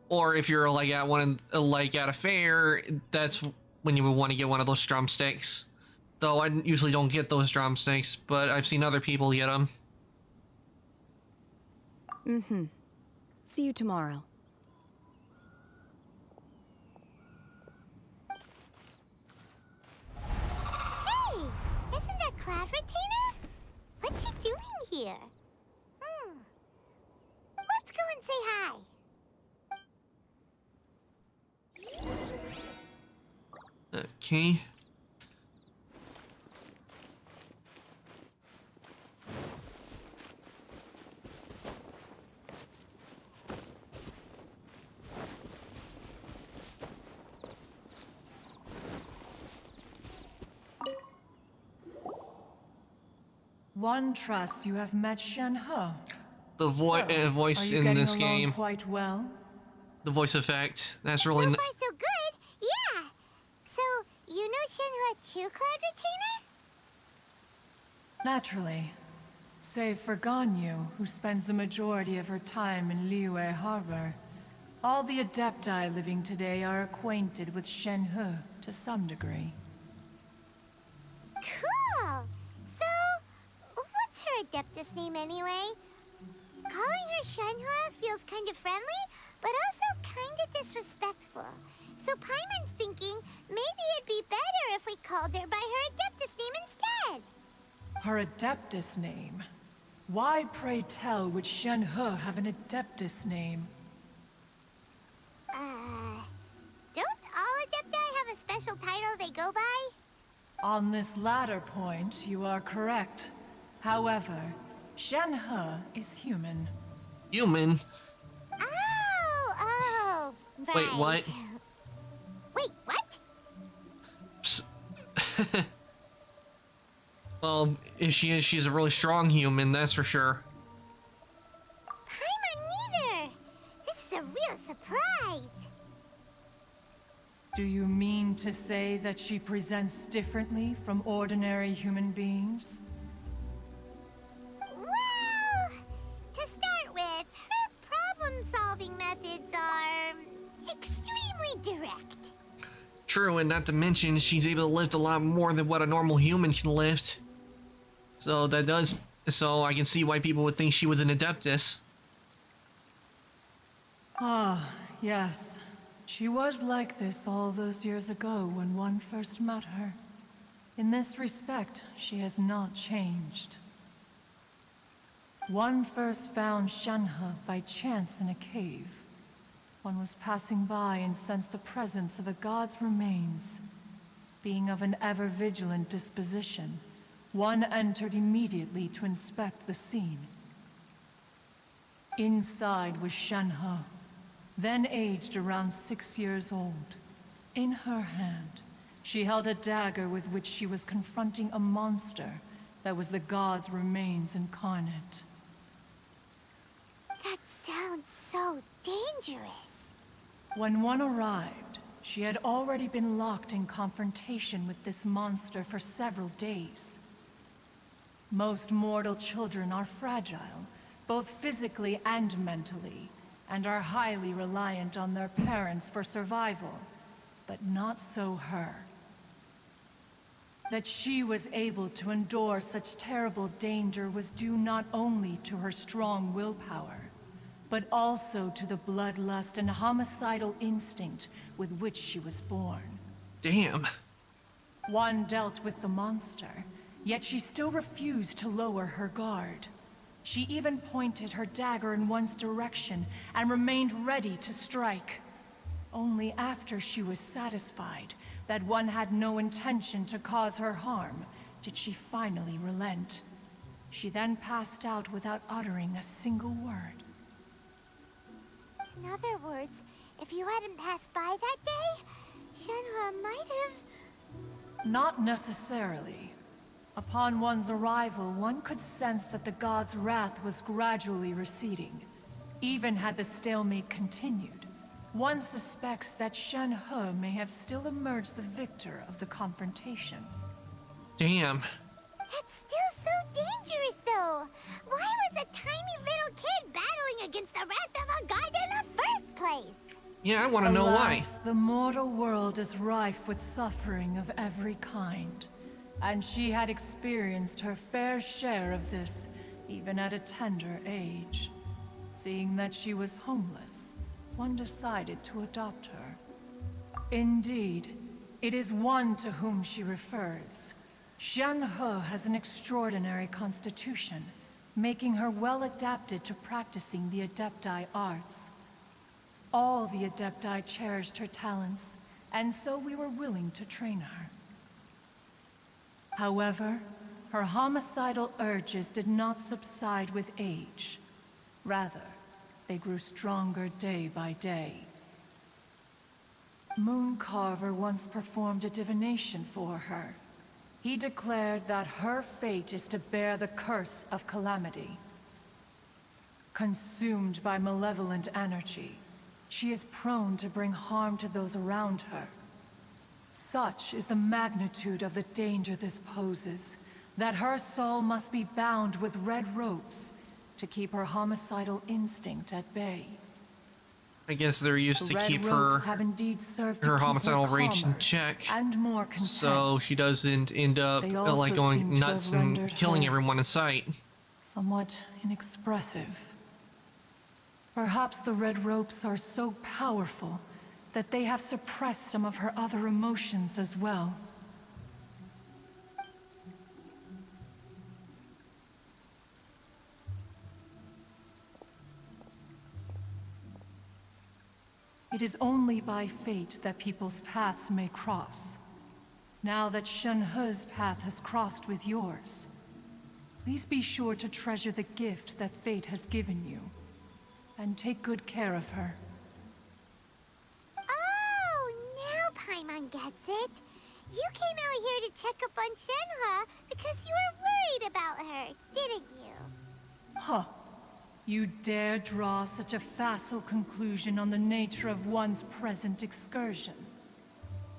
Or if you're like at at a fair, that's when you would want to get one of those drumsticks. Though I usually don't get those drumsticks, but I've seen other people get them. Mm-hmm. See you tomorrow. Hey, isn't that Cloud Retainer? What's she doing here? Let's go and say hi. Okay. One trusts you have met Shen-He. The voice are you in getting this along game. quite well? The voice effect. That's really. So far, so good. Yeah. So, you know Shenhua too, Cloud Retainer? Naturally. Save for Ganyu, who spends the majority of her time in Liyue Harbor. All the Adepti living today are acquainted with Shen-He to some degree. Cool. So, what's her Adeptus name anyway? Calling her Shenhua feels kind of friendly, but also kind of disrespectful. So Paimon's thinking maybe it'd be better if we called her by her Adeptus name instead. Her Adeptus name? Why, pray tell, would Shen-He have an Adeptus name? Don't all Adepti have a special title they go by? On this latter point, you are correct. However, Shen-He is human. Human? Oh, right. Wait, what? Wait, what? Well, if she is, she's a really strong human, that's for sure. Paimon neither. This is a real surprise. Do you mean to say that she presents differently from ordinary human beings? Well, to start with, her problem-solving methods are extremely direct. True, and not to mention, she's able to lift a lot more than what a normal human can lift. So that does... So I can see why people would think she was an Adeptus. Ah, yes. She was like this all those years ago when one first met her. In this respect, she has not changed. One first found Shen-He by chance in a cave. One was passing by and sensed the presence of a god's remains. Being of an ever-vigilant disposition, one entered immediately to inspect the scene. Inside was Shen-He, then aged around 6 years old. In her hand, she held a dagger with which she was confronting a monster that was the god's remains incarnate. That sounds so dangerous. When one arrived, she had already been locked in confrontation with this monster for several days. Most mortal children are fragile, both physically and mentally, and are highly reliant on their parents for survival, but not so her. That she was able to endure such terrible danger was due not only to her strong willpower, but also to the bloodlust and homicidal instinct with which she was born. Damn. One dealt with the monster, yet she still refused to lower her guard. She even pointed her dagger in one's direction and remained ready to strike. Only after she was satisfied that one had no intention to cause her harm did she finally relent. She then passed out without uttering a single word. In other words, if you hadn't passed by that day, Shenhua might have... Not necessarily. Upon one's arrival, one could sense that the god's wrath was gradually receding. Even had the stalemate continued, one suspects that Shen-He may have still emerged the victor of the confrontation. Damn. That's still so dangerous, though. Why was a tiny little kid battling against the wrath of a god in the first place? Yeah, I want to know why. Alas, the mortal world is rife with suffering of every kind. And she had experienced her fair share of this, even at a tender age. Seeing that she was homeless, one decided to adopt her. Indeed, it is one to whom she refers. Shen-He has an extraordinary constitution, making her well adapted to practicing the Adepti arts. All the Adepti cherished her talents, and so we were willing to train her. However, her homicidal urges did not subside with age. Rather, they grew stronger day by day. Mooncarver once performed a divination for her. He declared that her fate is to bear the curse of calamity. Consumed by malevolent energy, she is prone to bring harm to those around her. Such is the magnitude of the danger this poses, that her soul must be bound with red ropes to keep her homicidal instinct at bay. I guess they're used to keep her homicidal rage in check, and more content. So she doesn't end up like going nuts and killing everyone in sight. Somewhat inexpressive. Perhaps the red ropes are so powerful that they have suppressed some of her other emotions as well. It is only by fate that people's paths may cross. Now that Shen-He's path has crossed with yours, please be sure to treasure the gift that fate has given you, and take good care of her. Oh, now Paimon gets it. You came out here to check up on Shenhe because you were worried about her, didn't you? Huh. You dare draw such a facile conclusion on the nature of one's present excursion?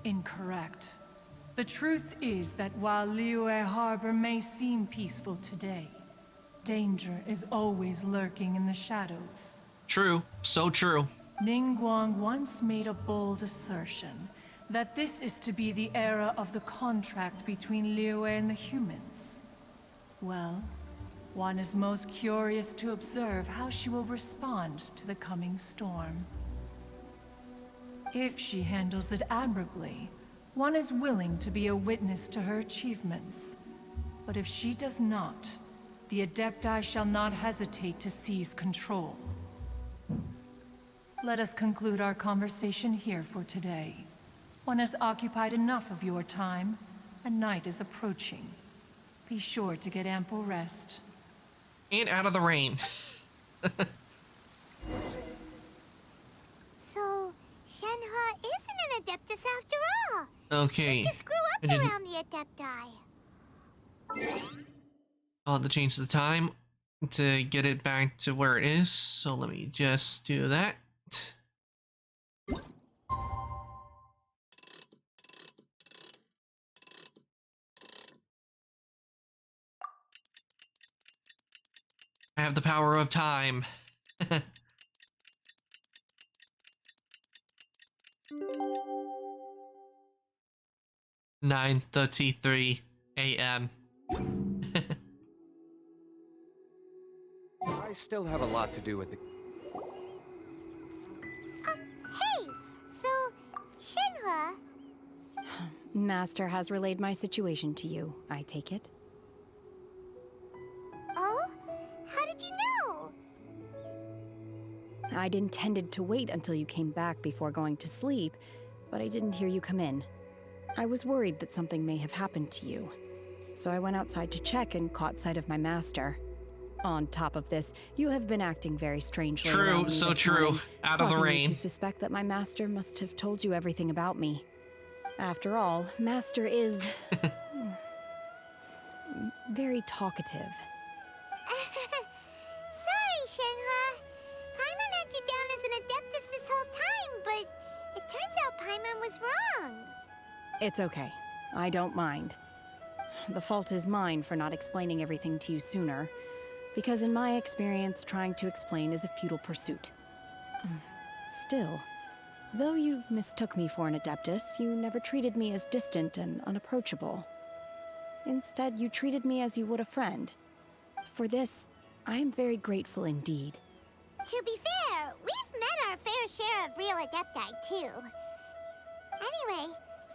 Incorrect. The truth is that while Liyue Harbor may seem peaceful today, danger is always lurking in the shadows. True. So true. Ningguang once made a bold assertion that this is to be the era of the contract between Liyue and the humans. Well, one is most curious to observe how she will respond to the coming storm. If she handles it admirably, one is willing to be a witness to her achievements. But if she does not, the Adepti shall not hesitate to seize control. Let us conclude our conversation here for today. One has occupied enough of your time, and night is approaching. Be sure to get ample rest. And out of the rain. So, Shenhe isn't an Adeptus after all. Okay. She just grew up around the Adepti. I'll have to change the time to get it back to where it is. So let me just do that. I have the power of time. 9:33 a.m. I still have a lot to do with the... Hey! So, Shenhe... Master has relayed my situation to you, I take it. Oh? How did you know? I'd intended to wait until you came back before going to sleep, but I didn't hear you come in. I was worried that something may have happened to you, so I went outside to check and caught sight of my master. On top of this, you have been acting very strangely. True, so true. Out of the rain. Causing me to suspect that my master must have told you everything about me. After all, Master is... very talkative. Sorry, Shenhe. Paimon had you down as an Adeptus this whole time, but it turns out Paimon was wrong. It's okay. I don't mind. The fault is mine for not explaining everything to you sooner, because in my experience, trying to explain is a futile pursuit. Still, though you mistook me for an Adeptus, you never treated me as distant and unapproachable. Instead, you treated me as you would a friend. For this, I am very grateful indeed. To be fair, we've met our fair share of real Adepti, too. Anyway,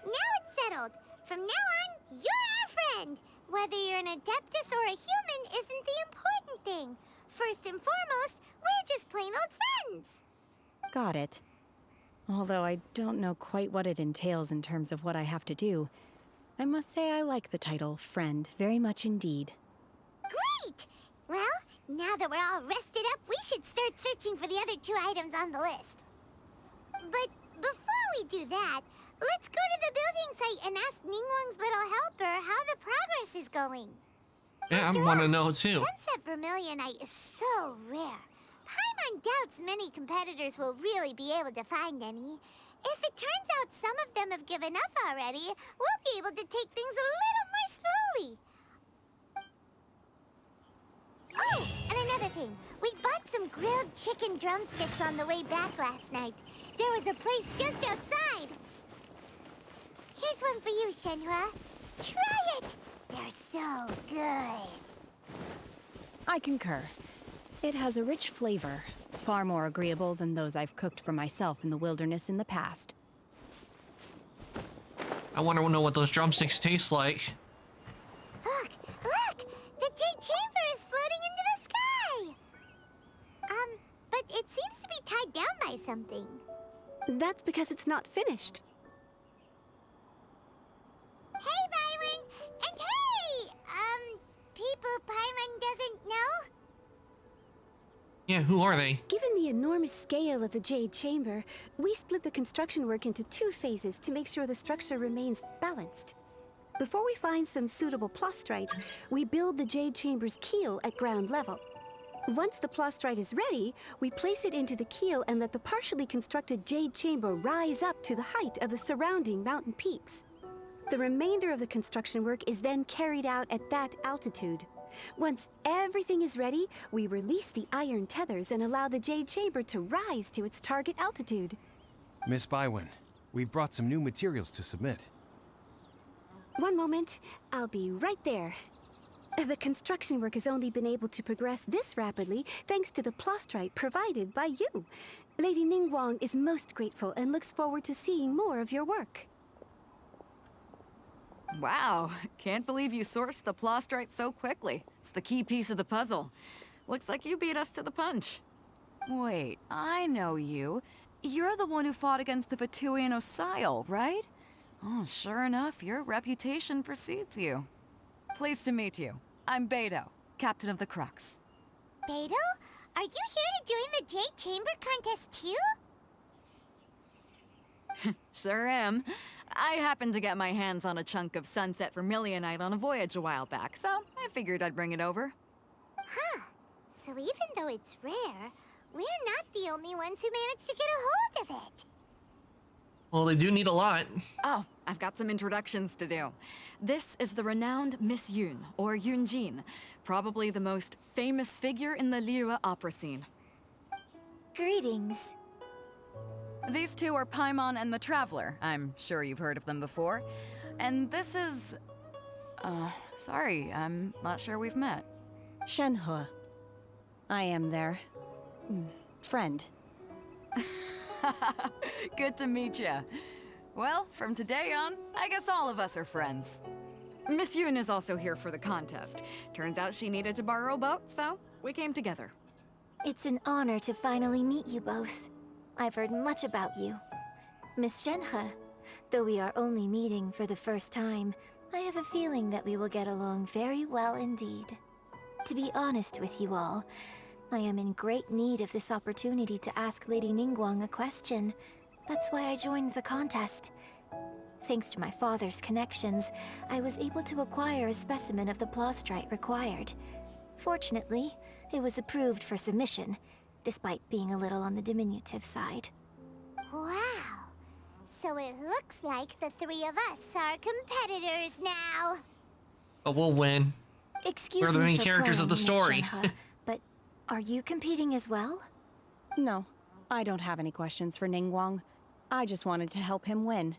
now it's settled. From now on, you're our friend. Whether you're an Adeptus or a human isn't the important thing. First and foremost, we're just plain old friends. Got it. Although I don't know quite what it entails in terms of what I have to do, I must say I like the title Friend very much indeed. Great! Well, now that we're all rested up, we should start searching for the other 2 items on the list. But before we do that, let's go to the building site and ask Ningguang's little helper how the progress is going. Yeah, I want to know too. Sunset Vermilionite is so rare. Paimon doubts many competitors will really be able to find any. If it turns out some of them have given up already, we'll be able to take things a little more slowly. Oh, and another thing. We bought some grilled chicken drumsticks on the way back last night. There was a place just outside. Here's one for you, Shenhua. Try it! They're so good. I concur. It has a rich flavor, far more agreeable than those I've cooked for myself in the wilderness in the past. I want to know what those drumsticks taste like. Look! Look! The Jade Chamber is floating into the sky! But it seems to be tied down by something. That's because it's not finished. Hey, Byron! And hey! People Paimon doesn't know? Yeah, who are they? Given the enormous scale of the Jade Chamber, we split the construction work into 2 phases to make sure the structure remains balanced. Before we find some suitable plastrite, we build the Jade Chamber's keel at ground level. Once the plastrite is ready, we place it into the keel and let the partially constructed Jade Chamber rise up to the height of the surrounding mountain peaks. The remainder of the construction work is then carried out at that altitude. Once everything is ready, we release the iron tethers and allow the Jade Chamber to rise to its target altitude. Miss Bywin, we've brought some new materials to submit. One moment, I'll be right there. The construction work has only been able to progress this rapidly thanks to the plastrite provided by you. Lady Ningguang is most grateful and looks forward to seeing more of your work. Wow, can't believe you sourced the plastrite so quickly. It's the key piece of the puzzle. Looks like you beat us to the punch. Wait, I know you. You're the one who fought against the Vatuian Osile, right? Oh, sure enough, your reputation precedes you. Pleased to meet you. I'm Beto, captain of the Crux. Beto? Are you here to join the Jade Chamber contest too? Sure am. I happened to get my hands on a chunk of Sunset Vermilionite on a voyage a while back, so I figured I'd bring it over. Huh. So even though it's rare, we're not the only ones who managed to get a hold of it. Well, they do need a lot. Oh, I've got some introductions to do. This is the renowned Miss Yun, or Yunjin, probably the most famous figure in the Liyue opera scene. Greetings. These 2 are Paimon and the Traveler. I'm sure you've heard of them before. And this is... sorry, I'm not sure we've met. Shenhua. I am their... friend. Good to meet ya. Well, from today on, I guess all of us are friends. Miss Yun is also here for the contest. Turns out she needed to borrow a boat, so we came together. It's an honor to finally meet you both. I've heard much about you. Miss Shenhe, though we are only meeting for the first time, I have a feeling that we will get along very well indeed. To be honest with you all, I am in great need of this opportunity to ask Lady Ningguang a question. That's why I joined the contest. Thanks to my father's connections, I was able to acquire a specimen of the plastrite required. Fortunately, it was approved for submission, despite being a little on the diminutive side. Wow. So it looks like the 3 of us are competitors now. But we'll win. Excuse We're the me main for characters of the prying, Miss story. Shenhe, but are you competing as well? No, I don't have any questions for Ningguang. I just wanted to help him win.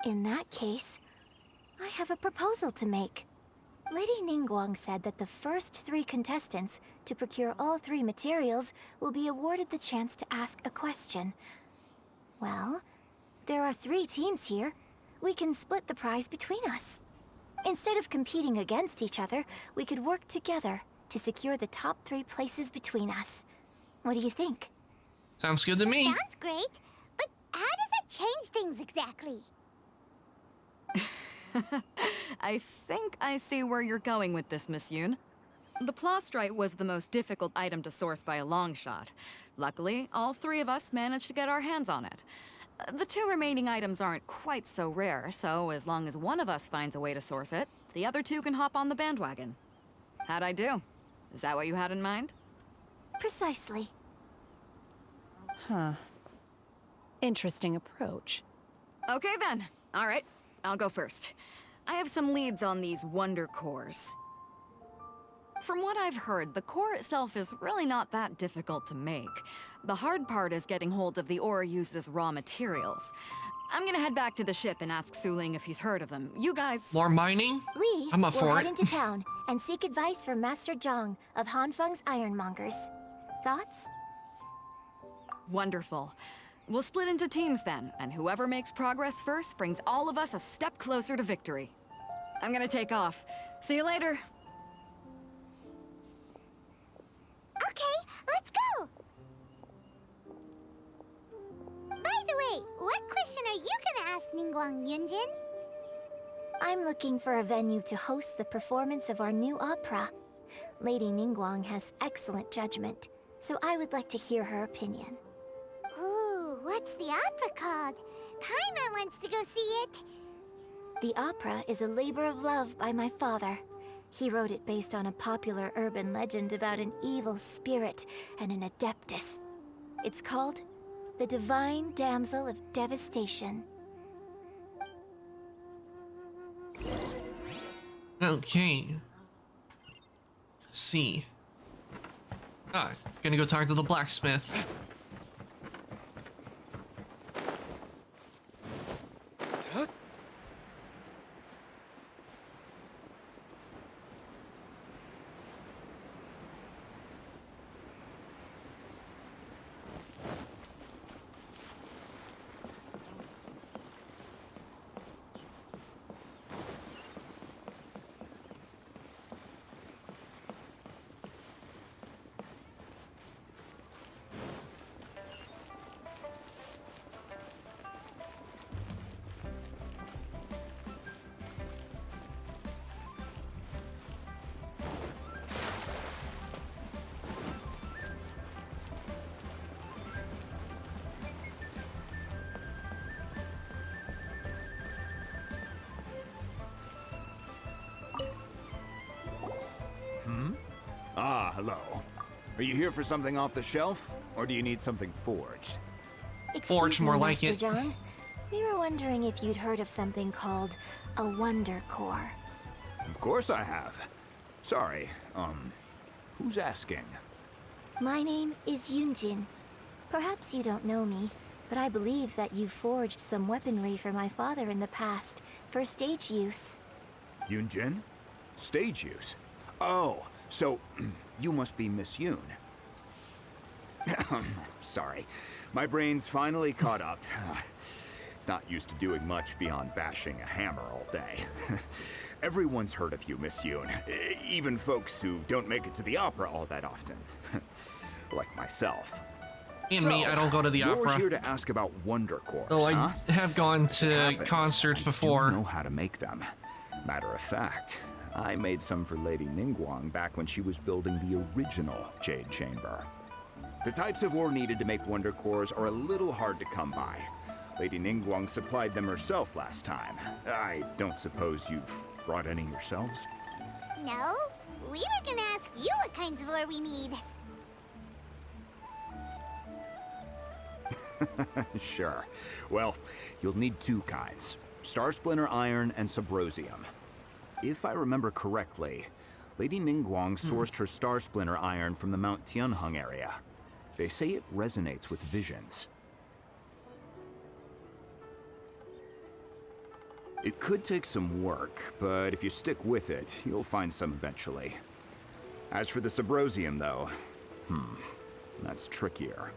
In that case, I have a proposal to make. Lady Ningguang said that the first 3 contestants to procure all 3 materials will be awarded the chance to ask a question. Well, there are 3 teams here. We can split the prize between us. Instead of competing against each other, we could work together to secure the top 3 places between us. What do you think? Sounds good to me. Sounds great, but How does it change things exactly? I think I see where you're going with this, Miss Yoon. The plastrite was the most difficult item to source by a long shot. Luckily, all three of us managed to get our hands on it. The two remaining items aren't quite so rare, so as long as one of us finds a way to source it, the other two can hop on the bandwagon. How'd I do? Is that what you had in mind? Precisely. Huh. Interesting approach. Okay then. All right, I'll go first. I have some leads on these wonder cores. From what I've heard, the core itself is really not that difficult to make. The hard part is getting hold of the ore used as raw materials. I'm gonna head back to the ship and ask Suling if he's heard of them. You guys... More mining? We I'm up will for head it. into town and seek advice from Master Zhang of Hanfeng's Ironmongers. Thoughts? Wonderful. We'll split into teams then, and whoever makes progress first brings all of us a step closer to victory. I'm gonna take off. See you later. Okay, let's go! By the way, what question are you gonna ask Ningguang, Yunjin? I'm looking for a venue to host the performance of our new opera. Lady Ningguang has excellent judgment, so I would like to hear her opinion. Ooh, what's the opera called? Paimon wants to go see it. The opera is a labor of love by my father. He wrote it based on a popular urban legend about an evil spirit and an adeptus. It's called The Divine Damsel of Devastation. Okay. See. Ah, gonna go talk to the blacksmith. Ah, hello. Are you here for something off the shelf, or do you need something forged? Forge, more like Master it. John. We were wondering if you'd heard of something called a Wonder Core. Of course I have. Sorry, who's asking? My name is Yunjin. Perhaps you don't know me, but I believe that you forged some weaponry for my father in the past, for stage use. Yunjin? Stage use? Oh, so you must be Miss Yoon. Sorry, my brain's finally caught up. It's not used to doing much beyond bashing a hammer all day. Everyone's heard of you, Miss Yoon. Even folks who don't make it to the opera all that often. Like myself. And me, I don't go to the you're opera. Here to ask about Wonder Cores, Oh, I huh? have gone to Happens. concerts I before. do know how to make them. Matter of fact, I made some for Lady Ningguang back when she was building the original Jade Chamber. The types of ore needed to make Wonder Cores are a little hard to come by. Lady Ningguang supplied them herself last time. I don't suppose you've brought any yourselves? No, we were gonna ask you what kinds of ore we need. Sure. Well, you'll need two kinds. Star Splinter Iron and Subrosium. If I remember correctly, Lady Ningguang sourced her Star Splinter Iron from the Mount Tianheng area. They say it resonates with visions. It could take some work, but if you stick with it, you'll find some eventually. As for the Subrosium, though, that's trickier.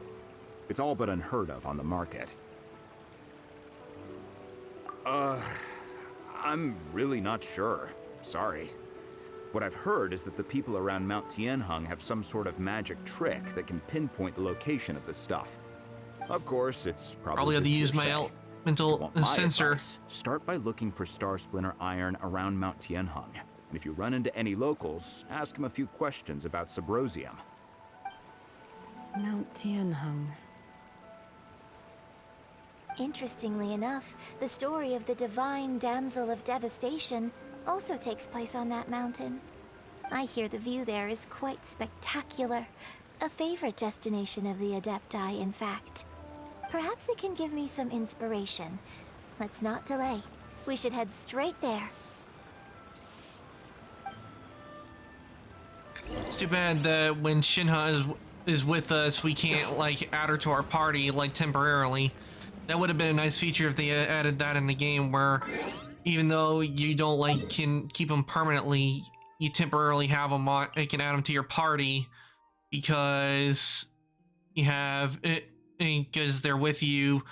It's all but unheard of on the market. I'm really not sure. Sorry. What I've heard is that the people around Mount Tianheng have some sort of magic trick that can pinpoint the location of the stuff. Of course, it's Probably have just to use my hearsay. mental Want my sensor. advice? Start by looking for Star Splinter iron around Mount Tianheng. And if you run into any locals, ask them a few questions about Subrosium. Mount Tianheng. Interestingly enough, the story of the divine damsel of devastation also takes place on that mountain. I hear the view there is quite spectacular. A favorite destination of the Adepti, in fact. Perhaps it can give me some inspiration. Let's not delay. We should head straight there. It's too bad that when Shinha is with us, we can't like add her to our party like temporarily. That would have been a nice feature if they added that in the game, where even though you don't like can keep them permanently, you temporarily have them on. You can add them to your party because you have it because they're with you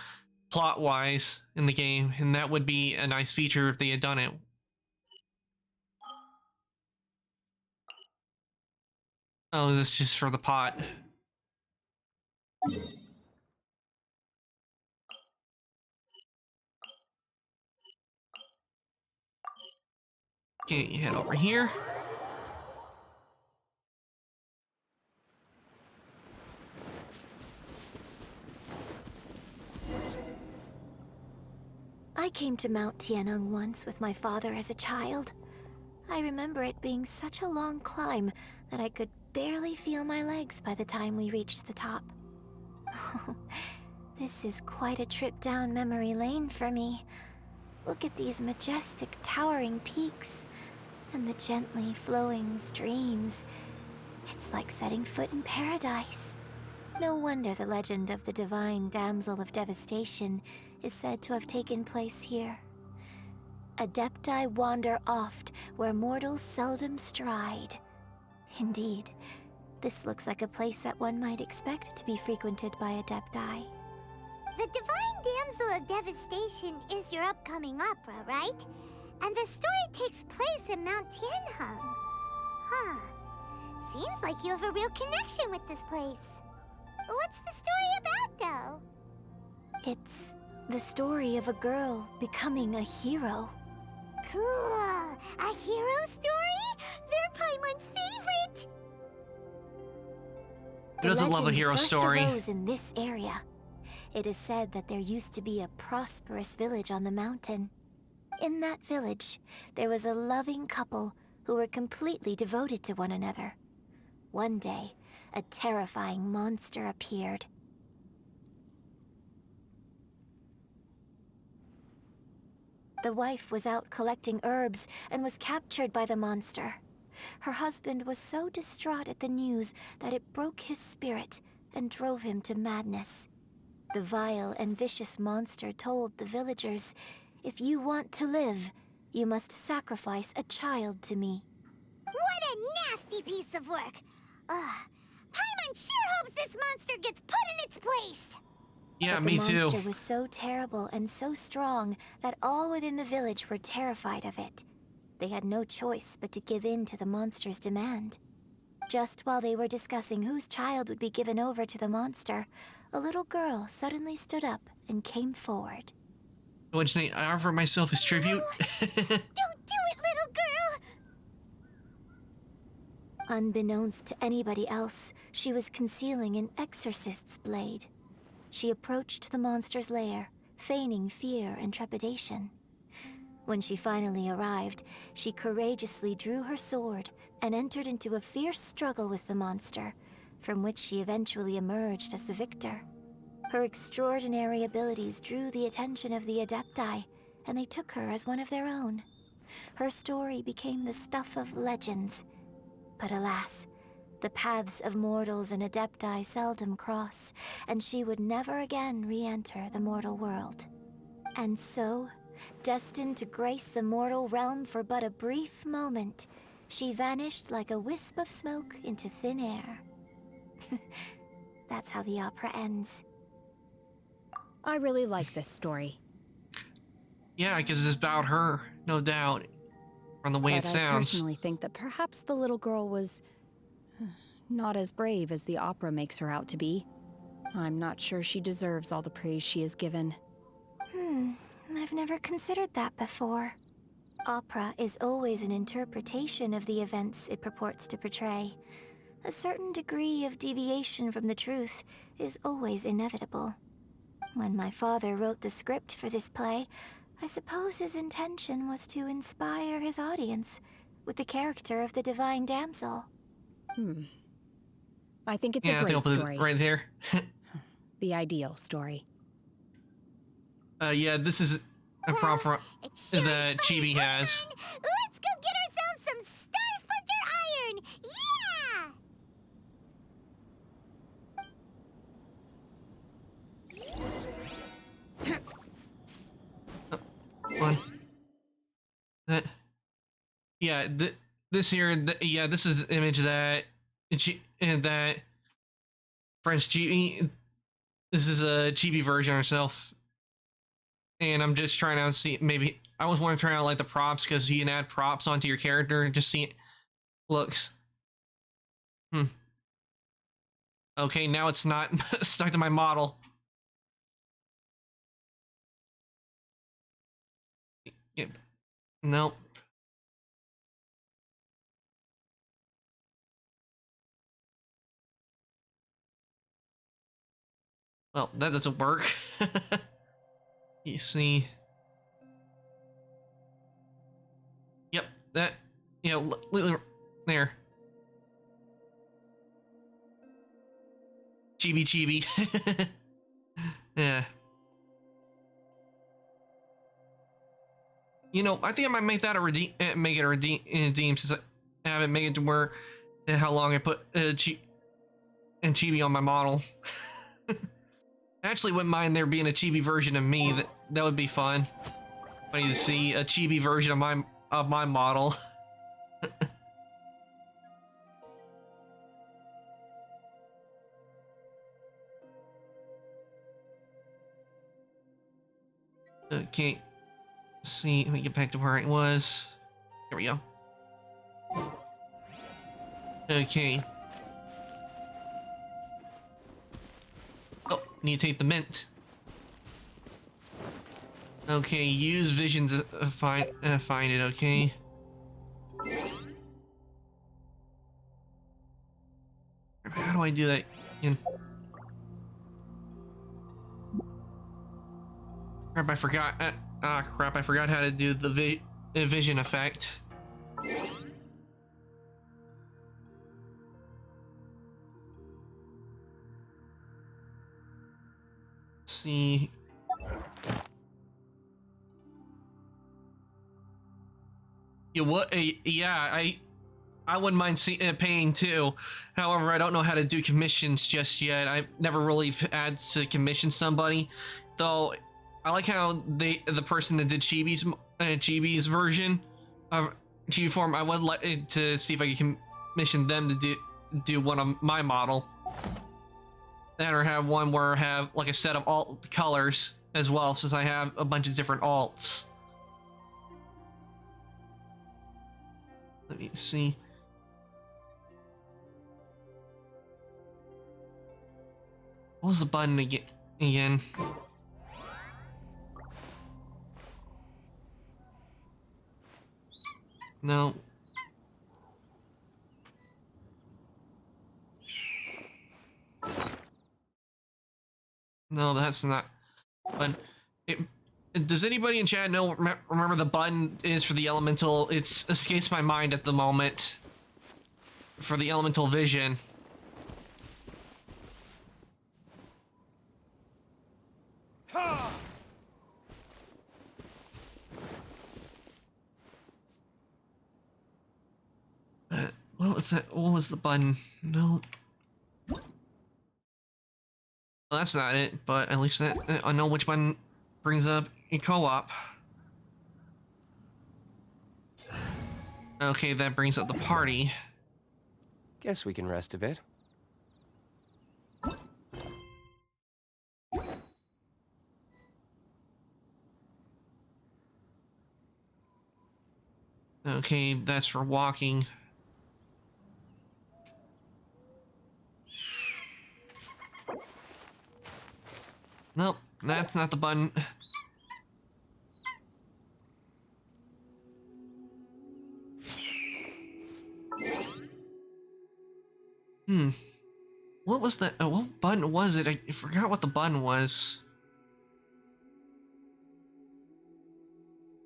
plot wise in the game, and that would be a nice feature if they had done it. Oh, this is just for the pot. Okay, head over here. I came to Mount Tianheng once with my father as a child. I remember it being such a long climb that I could barely feel my legs by the time we reached the top. This is quite a trip down memory lane for me. Look at these majestic, towering peaks, and the gently flowing streams. It's like setting foot in paradise. No wonder the legend of the divine damsel of devastation is said to have taken place here. Adepti wander oft where mortals seldom stride. Indeed, this looks like a place that one might expect to be frequented by Adepti. The Divine Damsel of Devastation is your upcoming opera, right? And the story takes place in Mount Tianheng. Huh. Seems like you have a real connection with this place. What's the story about, though? It's the story of a girl becoming a hero. Cool. A hero story? They're Paimon's favorite! Who doesn't love a hero story? The legend first arose in this area. It is said that there used to be a prosperous village on the mountain. In that village, there was a loving couple who were completely devoted to one another. One day, a terrifying monster appeared. The wife was out collecting herbs and was captured by the monster. Her husband was so distraught at the news that it broke his spirit and drove him to madness. The vile and vicious monster told the villagers, "If you want to live, you must sacrifice a child to me." What a nasty piece of work! Paimon sure hopes this monster gets put in its place! Yeah, but me the too. monster was so terrible and so strong that all within the village were terrified of it. They had no choice but to give in to the monster's demand. Just while they were discussing whose child would be given over to the monster, a little girl suddenly stood up and came forward. What's the name? I offer myself as tribute. Don't do it, little girl! Unbeknownst to anybody else, she was concealing an exorcist's blade. She approached the monster's lair, feigning fear and trepidation. When she finally arrived, she courageously drew her sword and entered into a fierce struggle with the monster, from which she eventually emerged as the victor. Her extraordinary abilities drew the attention of the Adepti, and they took her as one of their own. Her story became the stuff of legends. But alas, the paths of mortals and Adepti seldom cross, and she would never again re-enter the mortal world. And so, destined to grace the mortal realm for but a brief moment, she vanished like a wisp of smoke into thin air. That's how the opera ends. I really like this story. Yeah, because it's about her, no doubt, from the way But it I sounds. personally think that perhaps the little girl was not as brave as the opera makes her out to be. I'm not sure she deserves all the praise she is given. I've never considered that before. Opera is always an interpretation of the events it purports to portray. A certain degree of deviation from the truth is always inevitable. When my father wrote the script for this play, I suppose his intention was to inspire his audience with the character of the divine damsel. I think it's Yeah, a I think I'll great put story. it right there. The ideal story. Yeah, this is a prop for that Chibi has. Let's go get ourselves some Star Splinter iron! Yeah! One. That. Yeah, this here. Yeah, this is an image that that French Chibi. This is a Chibi version herself, and I'm just trying to see. Maybe I was want to try out like the props because you can add props onto your character and just see it looks. Okay, now it's not stuck to my model. Yep. Nope. Well, that doesn't work. You see. Yep, that. You know, there. Chibi. Yeah. You know, I think I might make that a redeem since I haven't made it to where how long I put Chibi on my model. I actually wouldn't mind there being a Chibi version of me. That would be fun. Funny to see a Chibi version of my model. Okay. Let's see. Let me get back to where it was. There we go. Okay. Oh, need to take the mint. Okay, use vision to find it. Okay. How do I do that again? Crap! I forgot. Crap! I forgot how to do the vision effect. Let's see. Yeah, what? Yeah, I wouldn't mind paying too. However, I don't know how to do commissions just yet. I've never really had to commission somebody, though. I like how the person that did Chibi's version of Chibi form. I would like to see if I can commission them to do one of my model, and or have one where I have like a set of alt colors as well, since I have a bunch of different alts. Let me see. What was the button again? No. No, that's not. But does anybody in chat know? Remember the button is for the elemental? It's escapes my mind at the moment. For the elemental vision. What was that? What was the button? No. Well, that's not it, but at least I know which button brings up a co-op. Okay, that brings up the party. Guess we can rest a bit. Okay, that's for walking. Nope, that's not the button. What was that? What button was it? I forgot what the button was.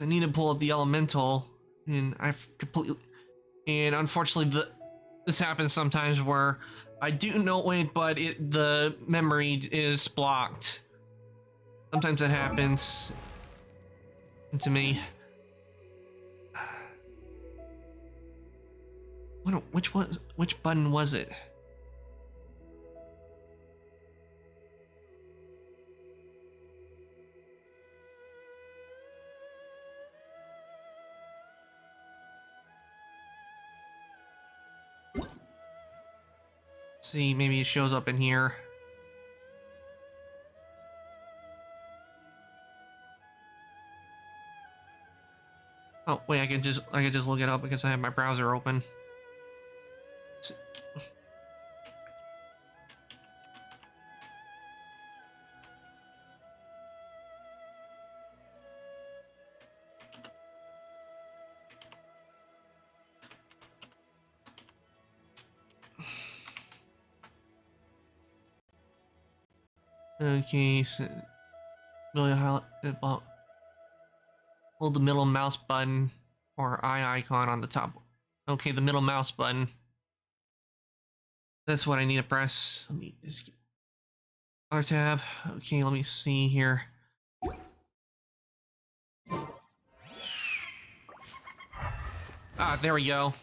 I need to pull up the elemental, and I've completely. And unfortunately, this happens sometimes where I do know it, but the memory is blocked. Sometimes that happens to me. Which button was it? See, maybe it shows up in here. Oh wait, I could just look it up because I have my browser open. Okay, so really highlight about hold the middle mouse button or eye icon on the top. Okay, the middle mouse button. That's what I need to press. Let me just get other tab. Okay, let me see here. Ah, there we go.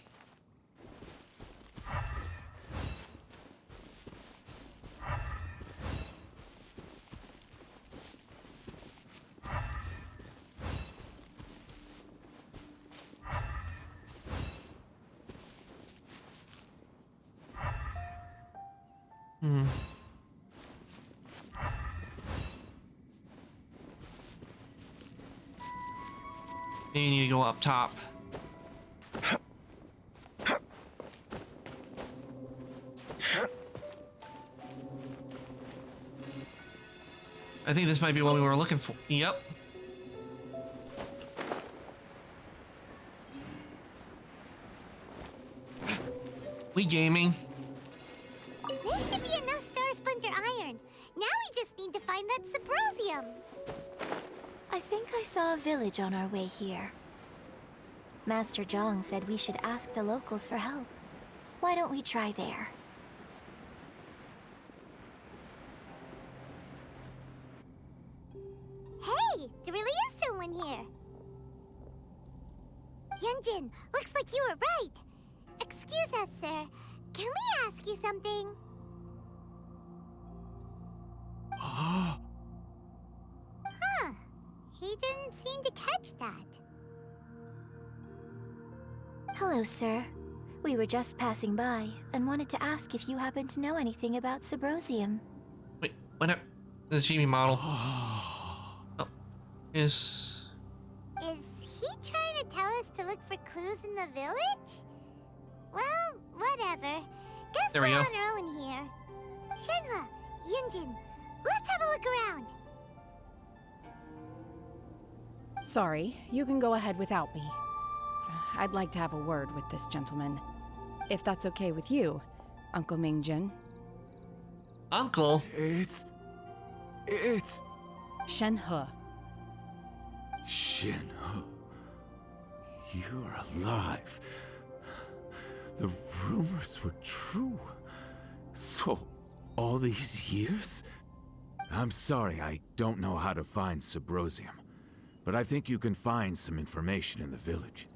You need to go up top. I think this might be what we were looking for. Yep. We gaming. This should be enough Star Splinter iron. Now we just need to find that Subrosium. I think I saw a village on our way here. Master Zhang said we should ask the locals for help. Why don't we try there? Hey, there really is someone here. Yunjin, looks like you were right. Excuse us, sir. Can we ask you something? Huh. He didn't seem to catch that. Hello, sir. We were just passing by and wanted to ask if you happen to know anything about Subrosium. Wait, what? The Chibi model. Oh, is he trying to tell us to look for clues in the village? Well, whatever. Guess there we're we go. on our own here. Shenhua, Yunjin, let's have a look around. Sorry, you can go ahead without me. I'd like to have a word with this gentleman. If that's okay with you, Uncle Mingjin. Uncle? It's... Shenhe. Shenhe. You're alive. The rumors were true. So, all these years? I'm sorry, I don't know how to find Subrosium. But I think you can find some information in the village.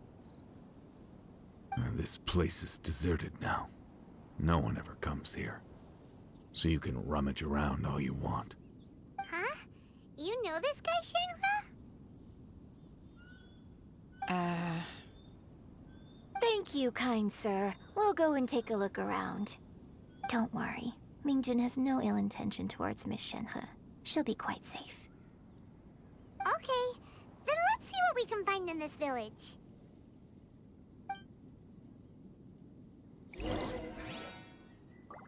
This place is deserted now. No one ever comes here. So you can rummage around all you want. Huh? You know this guy, Shenhua? Thank you, kind sir. We'll go and take a look around. Don't worry. Mingjin has no ill intention towards Miss Shenhe. She'll be quite safe. Okay, then let's see what we can find in this village.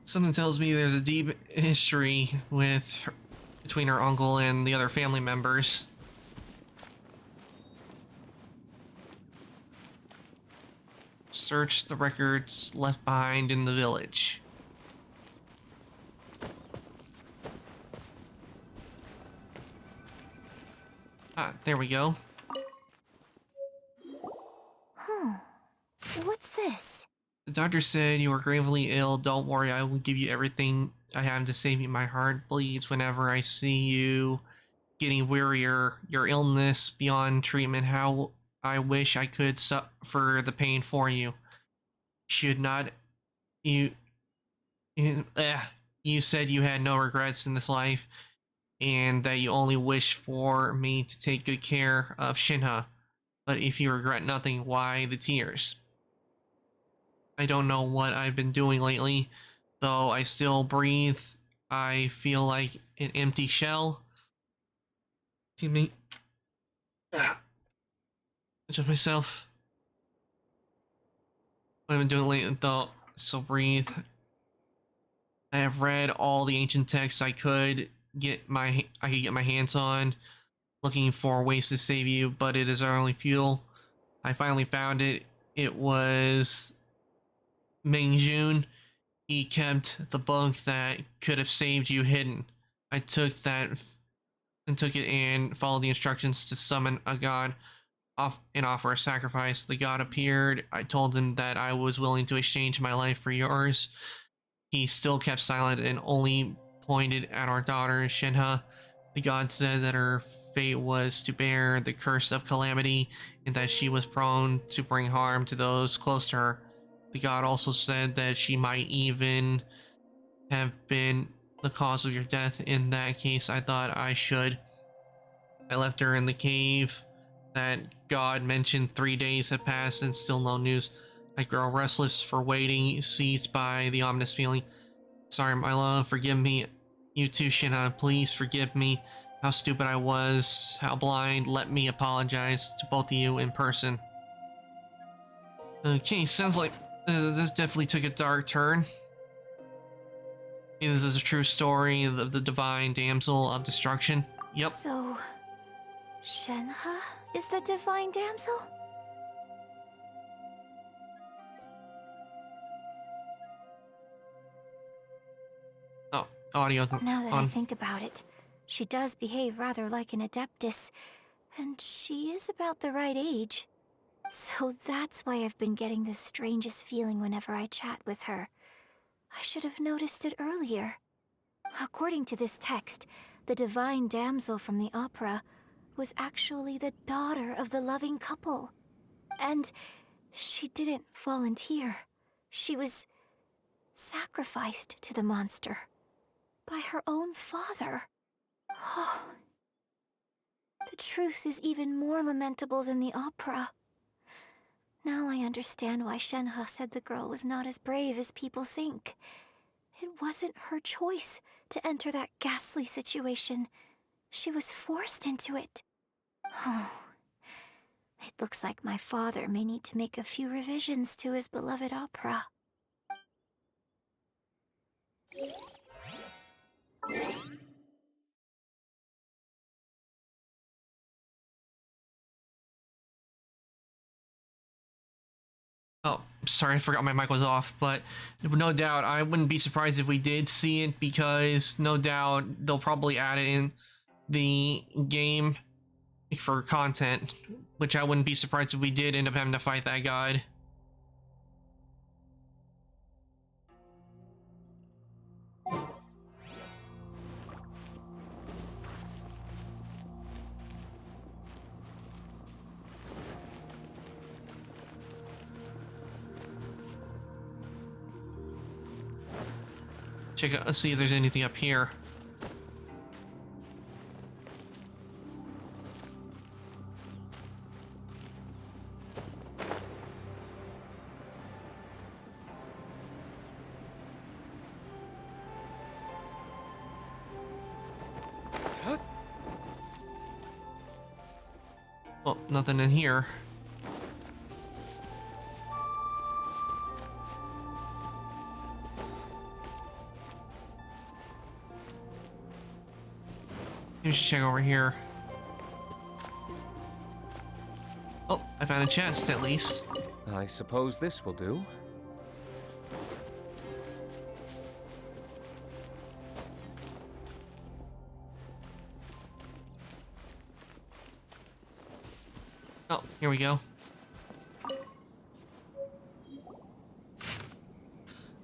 Something tells me there's a deep history with between her uncle and the other family members. Search the records left behind in the village. Ah, there we go. Huh. What's this? The doctor said you are gravely ill. Don't worry, I will give you everything I have to save you. My heart bleeds whenever I see you getting wearier. Your illness beyond treatment. How I wish I could suffer the pain for you. Should not you? You said you had no regrets in this life, and that you only wish for me to take good care of Shinha. But if you regret nothing, why the tears? I don't know what I've been doing lately, though I still breathe. I feel like an empty shell. Excuse me. Adjust myself. What I've been doing lately, though, so breathe. I have read all the ancient texts I could get my hands on, looking for ways to save you, but it is our only fuel. I finally found it. It was Mingjun. He kept the book that could have saved you hidden. I took it and followed the instructions to summon a god and offer a sacrifice. The god appeared. I told him that I was willing to exchange my life for yours. He still kept silent and only pointed at our daughter, Shinha. The god said that her fate was to bear the curse of calamity and that she was prone to bring harm to those close to her. The god also said that she might even have been the cause of your death. In that case, I thought I should. I left her in the cave that God mentioned. 3 days have passed and still no news. I grow restless for waiting, seized by the ominous feeling. Sorry, my love, forgive me. You too, Shinha, please forgive me. How stupid I was, how blind. Let me apologize to both of you in person. Okay, sounds like this definitely took a dark turn. This is a true story of the divine damsel of destruction. Yep. So, Shenhe is the divine damsel? Oh, audio Now that I on. think about it, she does behave rather like an Adeptus, and she is about the right age. So that's why I've been getting the strangest feeling whenever I chat with her. I should have noticed it earlier. According to this text, the divine damsel from the opera was actually the daughter of the loving couple. And she didn't volunteer. She was sacrificed to the monster by her own father. Oh, the truth is even more lamentable than the opera. Now I understand why Shenhe said the girl was not as brave as people think. It wasn't her choice to enter that ghastly situation. She was forced into it. Oh, it looks like my father may need to make a few revisions to his beloved opera. Oh, sorry, I forgot my mic was off, but no doubt, I wouldn't be surprised if we did see it, because no doubt they'll probably add it in the game for content, which I wouldn't be surprised if we did end up having to fight that god. Check out, let's see if there's anything up here. Well, nothing in here. me just check over here. Oh, I found a chest at least. I suppose this will do. Oh, here we go.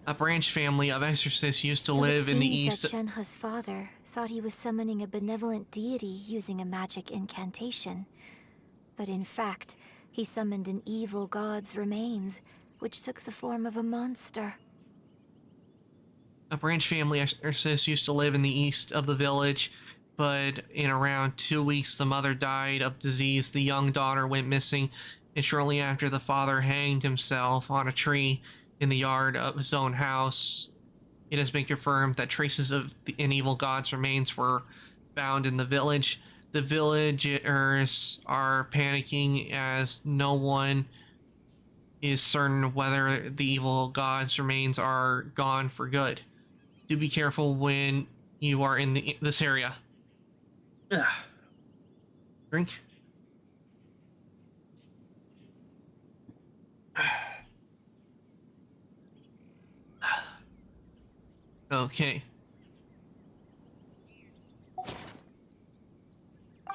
A branch family of exorcists used to live in the east. That Shenhe's father thought he was summoning a benevolent deity using a magic incantation. But in fact, he summoned an evil god's remains, which took the form of a monster. A branch family of exorcists used to live in the east of the village, but in around 2 weeks the mother died of disease, the young daughter went missing, and shortly after the father hanged himself on a tree in the yard of his own house. It has been confirmed that traces of an evil god's remains were found in the village. The villagers are panicking as no one is certain whether the evil god's remains are gone for good. Do be careful when you are in this area. Ugh. Drink. Okay.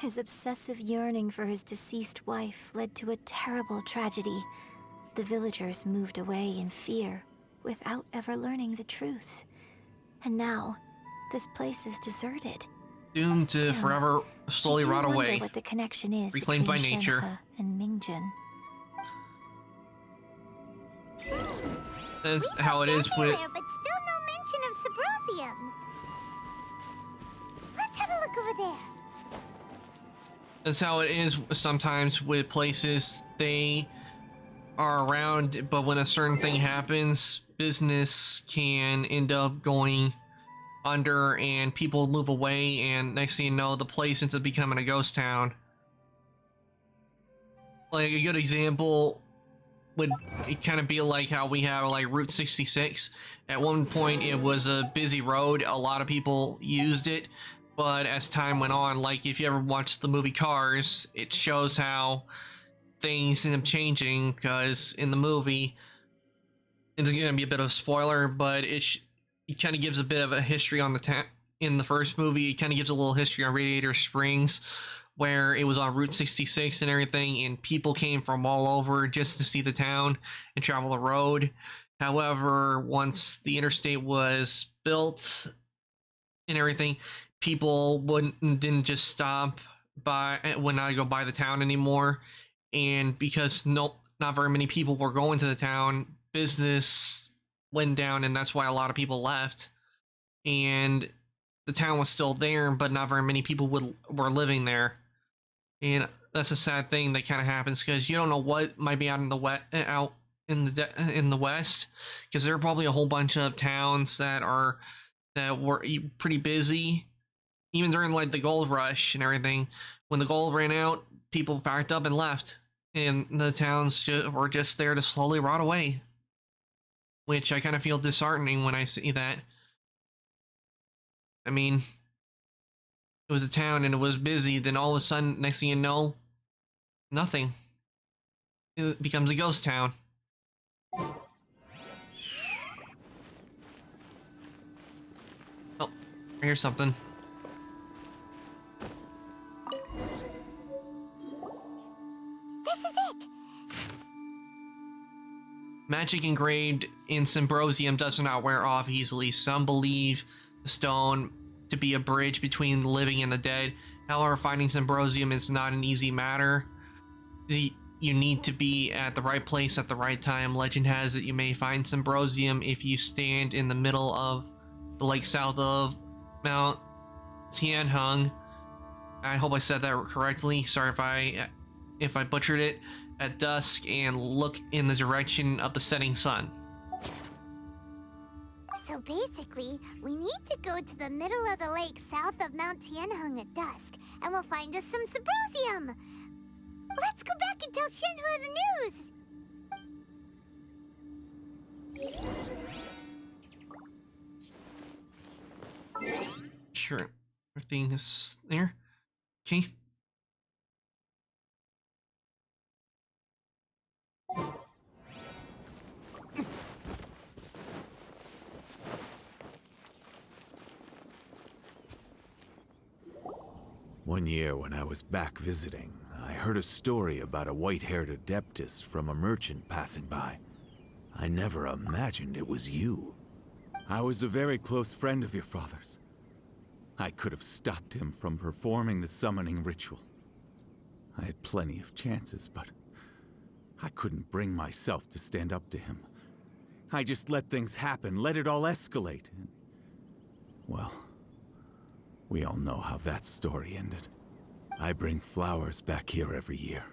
His obsessive yearning for his deceased wife led to a terrible tragedy. The villagers moved away in fear, without ever learning the truth. And now, this place is deserted. Doomed to forever slowly rot away. I wonder what the connection is Reclaimed by between nature. Shenhe and Mingjin. That's how it is with. But still no mention of Subrosium. Let's have a look over there. That's how it is sometimes with places. They are around, but when a certain thing happens, business can end up going under and people move away, and next thing you know, the place ends up becoming a ghost town. Like a good example would kind of be like how we have like Route 66. At one point it was a busy road, a lot of people used it, but as time went on, like if you ever watched the movie Cars, it shows how things end up changing, because in the movie, it's gonna be a bit of a spoiler, but it kind of gives a bit of a history on the town. In the first movie, it kind of gives a little history on Radiator Springs, where it was on Route 66 and everything, and people came from all over just to see the town and travel the road. However, once the interstate was built and everything, people didn't just stop would not go by the town anymore. And because not very many people were going to the town, business went down, and that's why a lot of people left. And the town was still there, but not very many people were living there. And that's a sad thing that kind of happens, because you don't know what might be out in the west, because there are probably a whole bunch of towns that were pretty busy, even during like the gold rush and everything. When the gold ran out, people packed up and left, and the towns were just there to slowly rot away, which I kind of feel disheartening when I see that. I mean, it was a town and it was busy, then all of a sudden, next thing you know, nothing. It becomes a ghost town. Oh, here's something. This is it! Magic engraved in Symbrosium does not wear off easily. Some believe the stone to be a bridge between the living and the dead. However, finding Symbrosium is not an easy matter. You need to be at the right place at the right time. Legend has it you may find Symbrosium if you stand in the middle of the lake south of Mount Tianheng. I hope I said that correctly. Sorry if I butchered it. At dusk, and look in the direction of the setting sun. So basically, we need to go to the middle of the lake south of Mount Tianheng at dusk, and we'll find us some Symbrosium. Let's go back and tell Shenhe the news. Sure. Everything is there. Okay. One year when I was back visiting, I heard a story about a white-haired adeptus from a merchant passing by. I never imagined it was you. I was a very close friend of your father's. I could have stopped him from performing the summoning ritual. I had plenty of chances, but I couldn't bring myself to stand up to him. I just let things happen, let it all escalate. And, well, we all know how that story ended. I bring flowers back here every year.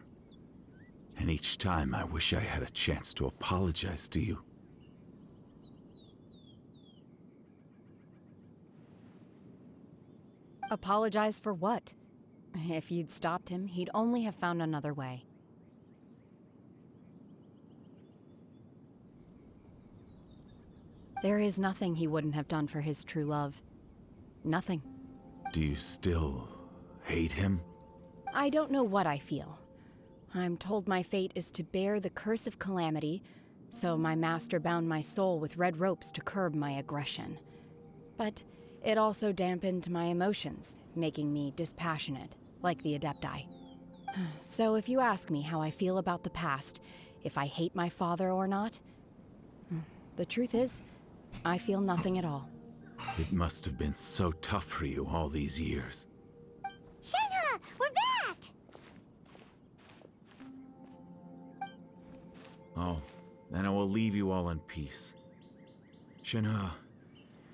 And each time I wish I had a chance to apologize to you. Apologize for what? If you'd stopped him, he'd only have found another way. There is nothing he wouldn't have done for his true love. Nothing. Do you still hate him? I don't know what I feel. I'm told my fate is to bear the curse of calamity, so my master bound my soul with red ropes to curb my aggression. But it also dampened my emotions, making me dispassionate, like the Adepti. So if you ask me how I feel about the past, if I hate my father or not, the truth is, I feel nothing at all. It must have been so tough for you all these years. Shenhe, we're back! Oh, then I will leave you all in peace. Shenhe,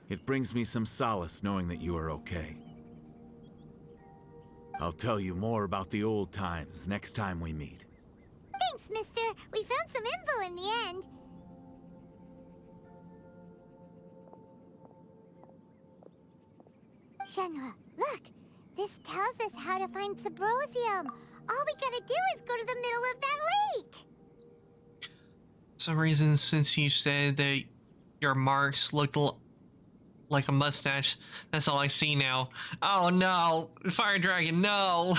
it brings me some solace knowing that you are okay. I'll tell you more about the old times next time we meet. Thanks, mister. We found some info in the end. Shenhe, look! This tells us how to find Subrosium. All we gotta do is go to the middle of that lake. For some reason, since you said that your marks looked like a mustache, that's all I see now. Oh no! Fire Dragon, no!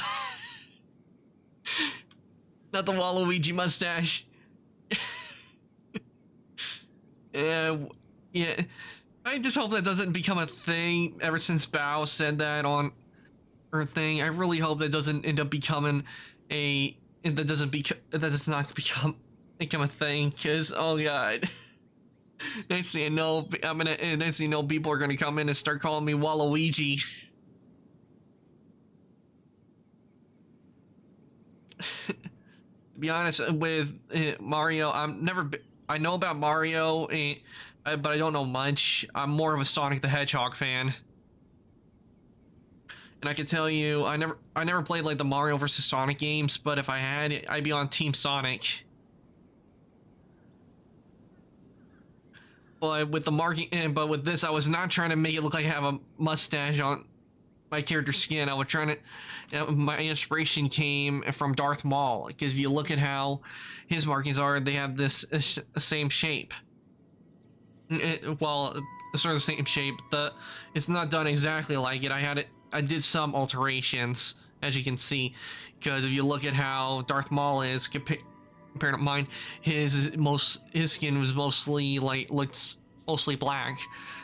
Not the Waluigi mustache. Yeah. I just hope that doesn't become a thing ever since Bao said that on her thing. I really hope that doesn't end up becoming that does not become a thing, because oh god. Next thing you know, people are gonna come in and start calling me Waluigi. To be honest with Mario, I know about Mario, but I don't know much. I'm more of a Sonic the Hedgehog fan. And I can tell you, I never played like the Mario vs. Sonic games, but if I had, I'd be on Team Sonic. But with the marking, but with this, I was not trying to make it look like I have a mustache on my character's skin. I was trying to, my inspiration came from Darth Maul, because if you look at how his markings are, they have this same shape. Well, sort of the same shape. It's not done exactly like it. I did some alterations, as you can see, because if you look at how Darth Maul is compared to mine, his skin was mostly looks mostly black.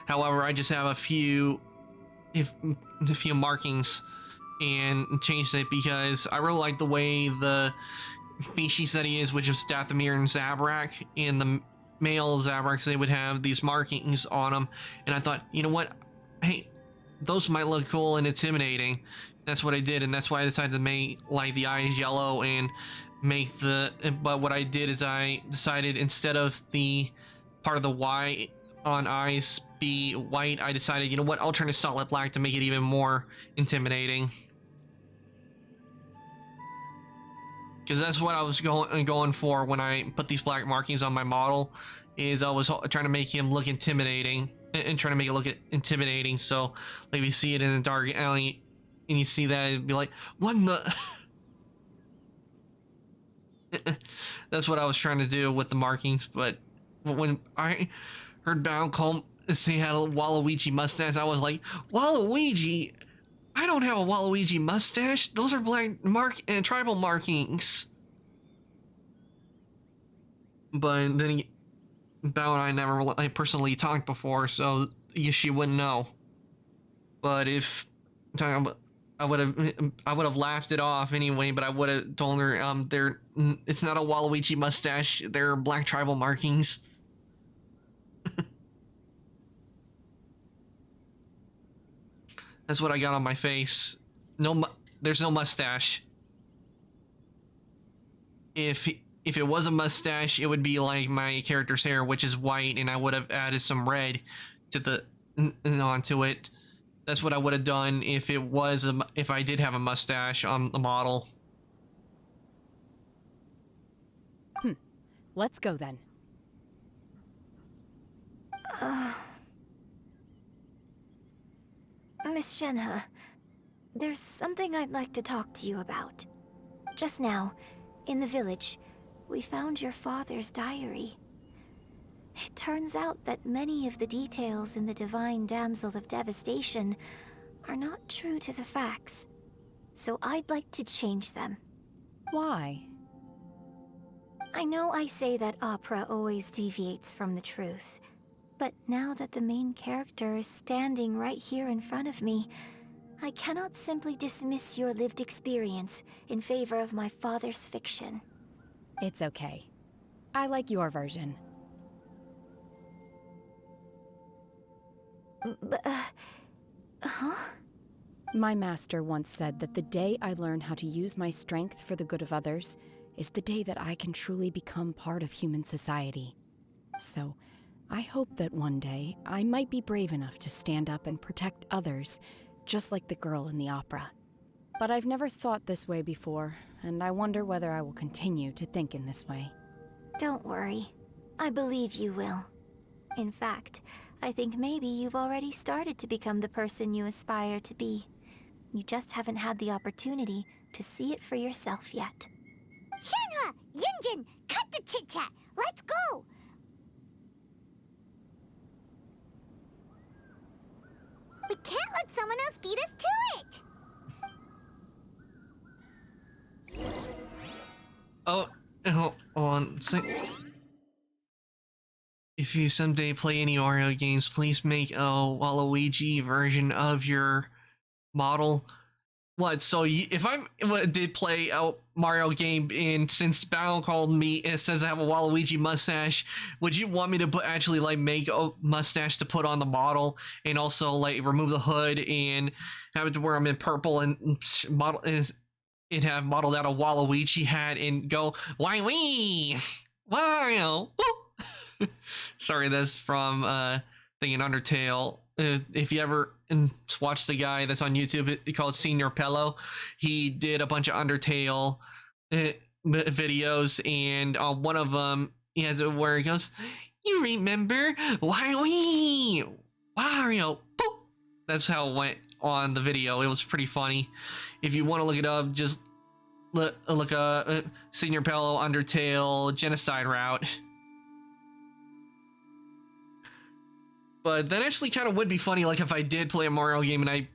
However, I just have a few markings and changed it because I really like the way the species that he is, which is Dathomir and Zabrak. In the male Zabraks, they would have these markings on them, and I thought, you know what, hey, those might look cool and intimidating. That's what I did, and that's why I decided to make like the eyes yellow and make but what I did is I decided, instead of the part of the Y on eyes be white, I decided, you know what, I'll turn it solid black to make it even more intimidating. Because that's what I was going for when I put these black markings on my model, is I was trying to make him look intimidating and trying to make it look intimidating. So like if you see it in a dark alley and you see that, it'd be like, what in the that's what I was trying to do with the markings. But when I heard Bao say he had a Waluigi mustache, I was like, Waluigi? I don't have a Waluigi mustache. Those are black tribal markings. But then Bao and I never personally talked before, so she wouldn't know. But if I would have laughed it off anyway. But I would have told her, it's not a Waluigi mustache. They're black tribal markings. That's what I got on my face. There's no mustache. If it was a mustache, it would be like my character's hair, which is white, and I would have added some red to onto it. That's what I would have done if if I did have a mustache on the model. Let's go then. Miss Shenhe, there's something I'd like to talk to you about. Just now, in the village, we found your father's diary. It turns out that many of the details in the Divine Damsel of Devastation are not true to the facts. So I'd like to change them. Why? I know I say that opera always deviates from the truth, but now that the main character is standing right here in front of me, I cannot simply dismiss your lived experience in favor of my father's fiction. It's okay. I like your version. But, huh? My master once said that the day I learn how to use my strength for the good of others is the day that I can truly become part of human society. So, I hope that one day I might be brave enough to stand up and protect others, just like the girl in the opera. But I've never thought this way before, and I wonder whether I will continue to think in this way. Don't worry. I believe you will. In fact, I think maybe you've already started to become the person you aspire to be. You just haven't had the opportunity to see it for yourself yet. Shenhe! Yunjin! Cut the chit-chat! Let's go! We can't let someone else beat us to it! Oh, hold on. If you someday play any Mario games, please make a Waluigi version of your model. What? So if I did play a Mario game, and since Battle called me and it says I have a Waluigi mustache, would you want me to actually like make a mustache to put on the model, and also like remove the hood and have it to where I'm in purple and model is it have modeled out a Waluigi hat and go why Wario? Sorry, that's from thinking Undertale. If you ever watch the guy that's on YouTube, he called Senior Pello. He did a bunch of Undertale videos, and on one of them, he has it where he goes, "You remember Wario? Wario!" Boop. That's how it went on the video. It was pretty funny. If you want to look it up, just look Senior Pello Undertale Genocide Route. But that actually kind of would be funny, like if I did play a Mario game and I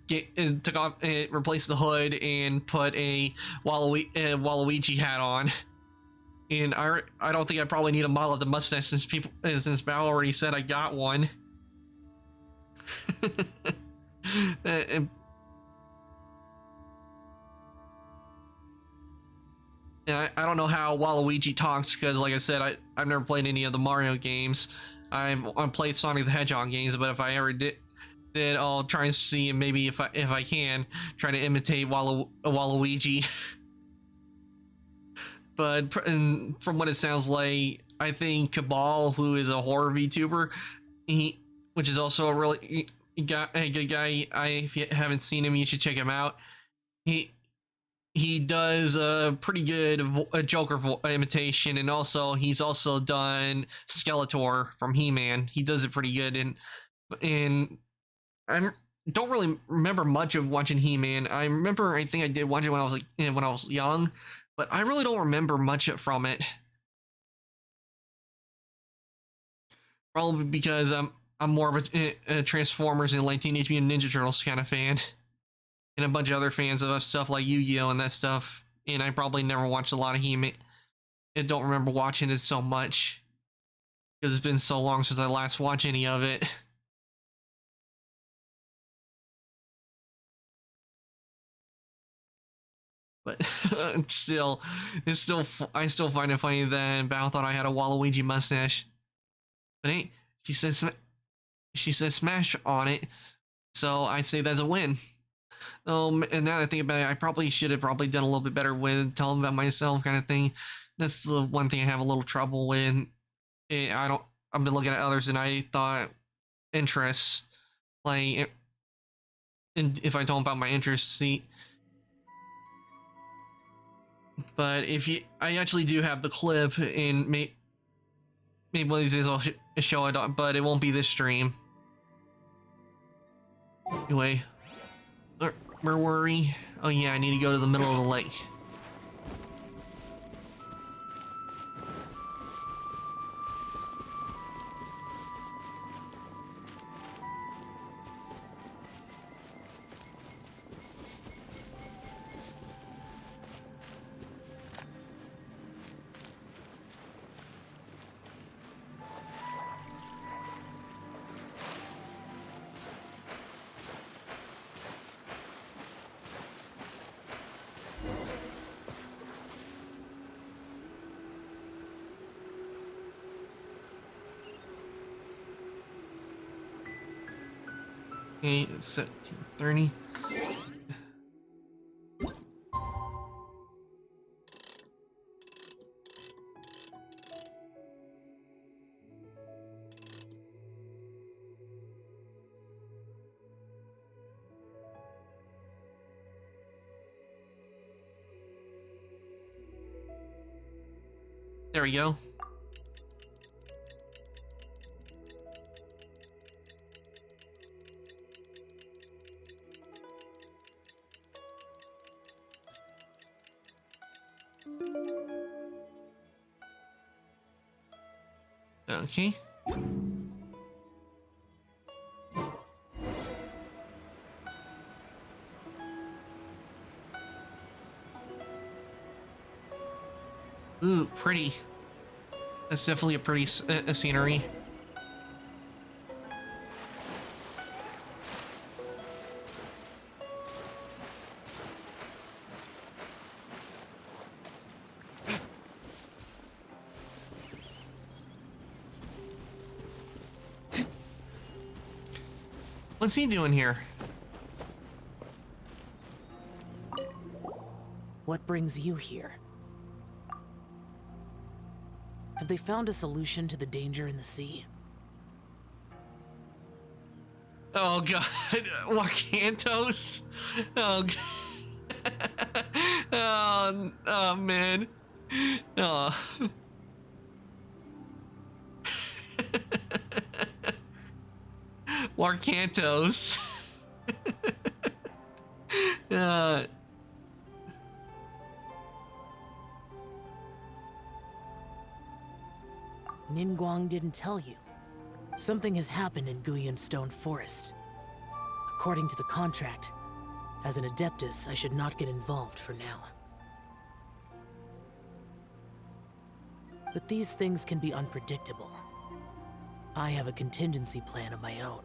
took off, replaced the hood and put a Waluigi hat on. And I don't think I probably need a model of the mustache since Bao already said I got one. And I don't know how Waluigi talks because, like I said, I've never played any of the Mario games. I've played Sonic the Hedgehog games, but if I ever did I'll try and see maybe if I can try to imitate Waluigi. But from what it sounds like, I think Cabal, who is a horror VTuber, which is also a really a good guy. If you haven't seen him, you should check him out. He does a pretty good Joker imitation, and also he's also done Skeletor from He-Man. He does it pretty good, and I don't really remember much of watching He-Man. I think I did watch it when I was young, but I really don't remember much from it. Probably because I'm more of a Transformers and like Teenage Mutant Ninja Turtles kind of fan. and a bunch of other fans of stuff like Yu-Gi-Oh and that stuff. And I probably never watched a lot of He-Man. I don't remember watching it so much because it's been so long since I last watched any of it. But I still find it funny that Bao thought I had a Waluigi mustache. But hey, she says smash on it, so I say that's a win. And now that I think about it, I probably should have probably done a little bit better with telling about myself kind of thing. That's the one thing I have a little trouble with. I've been looking at others and I thought interests, like, and if I told about my interests, see. But I actually do have the clip, and maybe one of these days I'll show it, but it won't be this stream. Anyway, where were we? Oh yeah, I need to go to the middle of the lake. Okay, it's 17:30. There we go. Okay. Ooh, pretty. That's definitely a pretty scenery. What's he doing here? What brings you here? Have they found a solution to the danger in the sea? Oh god, Wakantos? Oh god. Oh man. Oh. Warcantos. Ningguang didn't tell you. Something has happened in Guyan Stone Forest. According to the contract, as an Adeptus, I should not get involved for now. But these things can be unpredictable. I have a contingency plan of my own.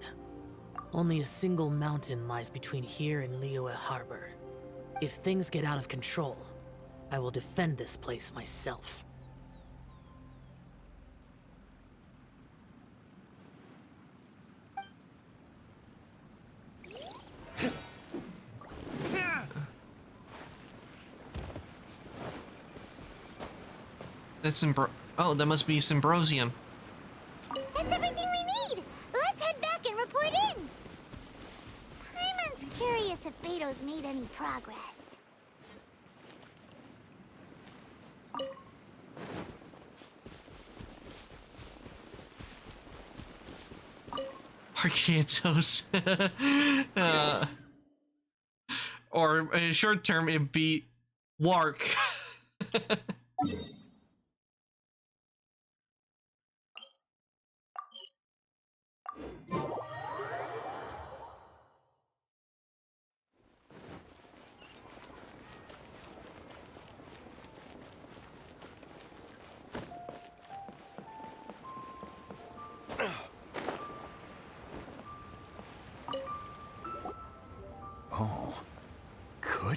Only a single mountain lies between here and Liyue Harbor. If things get out of control, I will defend this place myself. That's oh, that must be Symbrosium. That's everything we need! Let's head back and report in! Paimon's curious if Beto's made any progress. Arcantos. Or in short term, it'd be Wark.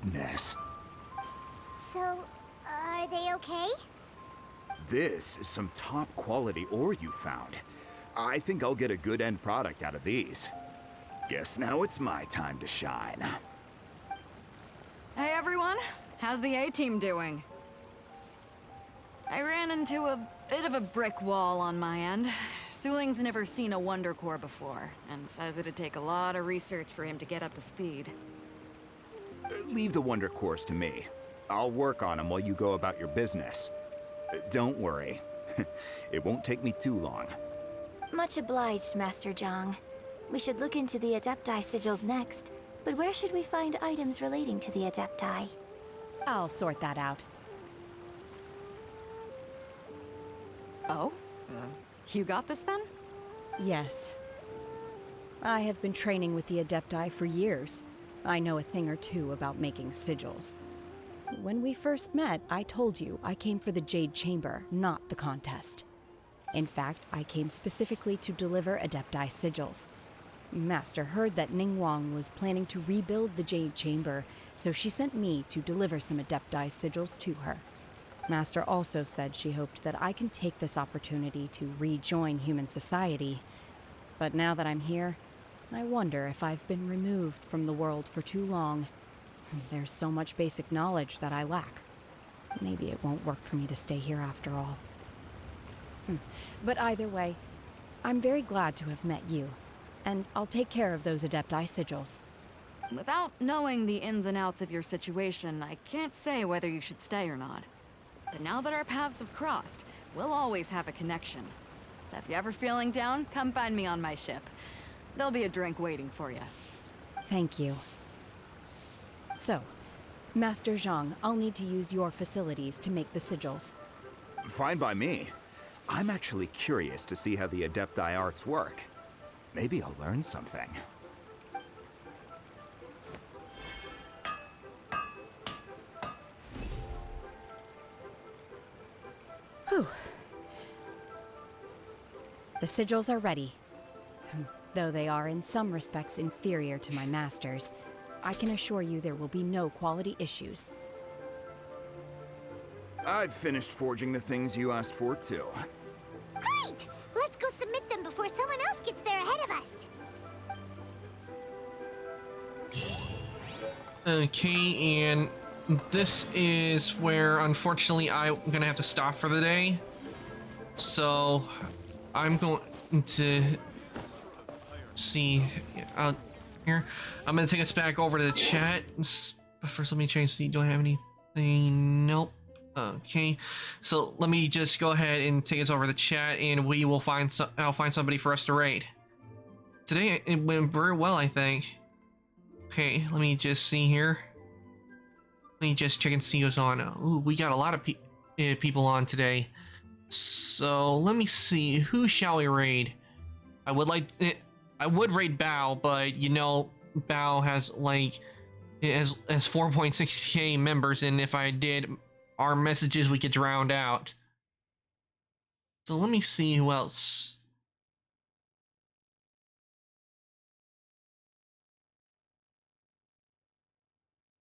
goodness. So, are they okay? This is some top quality ore you found. I think I'll get a good end product out of these. Guess now it's my time to shine. Hey everyone, how's the A-team doing? I ran into a bit of a brick wall on my end. Suling's never seen a Wonder Core before, and says it'd take a lot of research for him to get up to speed. Leave the Wonder Cores to me. I'll work on them while you go about your business. Don't worry. It won't take me too long. Much obliged, Master Zhang. We should look into the Adepti sigils next. But where should we find items relating to the Adepti? I'll sort that out. Oh? You got this then? Yes. I have been training with the Adepti for years. I know a thing or two about making sigils. When we first met, I told you I came for the Jade Chamber, not the contest. In fact, I came specifically to deliver Adepti sigils. Master heard that Ningguang was planning to rebuild the Jade Chamber, so she sent me to deliver some Adepti sigils to her. Master also said she hoped that I can take this opportunity to rejoin human society. But now that I'm here, I wonder if I've been removed from the world for too long. There's so much basic knowledge that I lack. Maybe it won't work for me to stay here after all. But either way, I'm very glad to have met you, and I'll take care of those Adepti sigils. Without knowing the ins and outs of your situation, I can't say whether you should stay or not. But now that our paths have crossed, we'll always have a connection. So if you're ever feeling down, come find me on my ship. There'll be a drink waiting for you. Thank you. So, Master Zhang, I'll need to use your facilities to make the sigils. Fine by me. I'm actually curious to see how the Adepti arts work. Maybe I'll learn something. Whew. The sigils are ready. Though they are in some respects inferior to my master's, I can assure you there will be no quality issues. I've finished forging the things you asked for, too. Great! Let's go submit them before someone else gets there ahead of us. Okay, and this is where, unfortunately, I'm gonna have to stop for the day. So, I'm going to see out here. I'm gonna take us back over to the chat. But first, let me change. See, do I have anything? Nope. Okay, so let me just go ahead and take us over the chat, and we will find I'll find somebody for us to raid. Today it went very well, I think. Okay, let me just see here. Let me just check and see who's on. Ooh, we got a lot of people on today. So let me see, who shall we raid? I would raid Bao, but you know, Bao has like it has 4.6k members, and if I did, our messages would get drowned out. So let me see who else.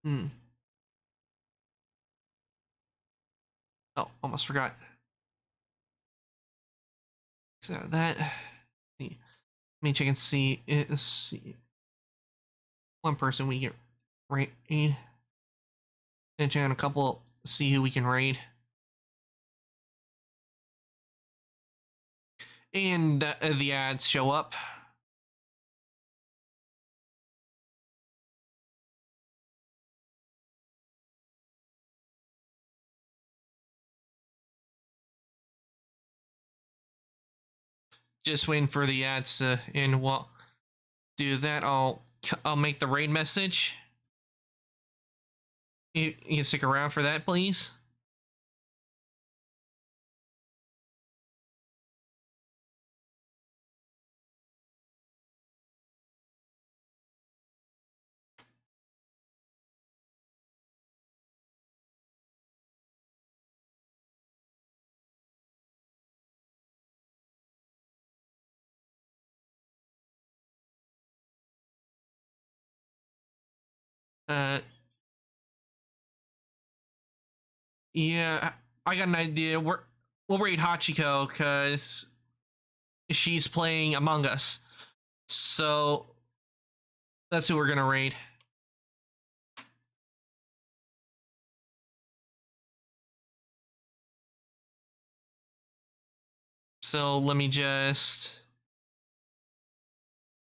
Oh, almost forgot. So that. Let me check and see. Let's see. One person we get raid. And check on a couple. See who we can raid. And the ads show up. Just waiting for the ads to end. Well, do that. I'll make the raid message. You can stick around for that, please. Yeah, I got an idea. We'll raid Hachiko because she's playing Among Us. So that's who we're gonna raid. So let me just...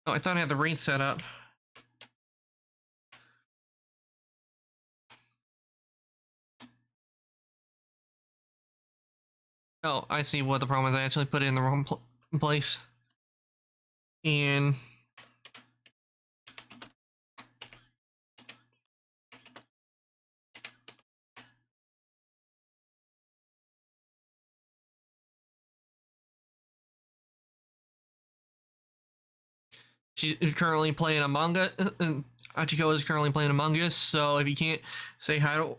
Oh, I thought I had the raid set up. Oh, I see what the problem is. I actually put it in the wrong place. And... she's currently playing Among Us. Hachiko is currently playing Among Us, so if you can't say hi to...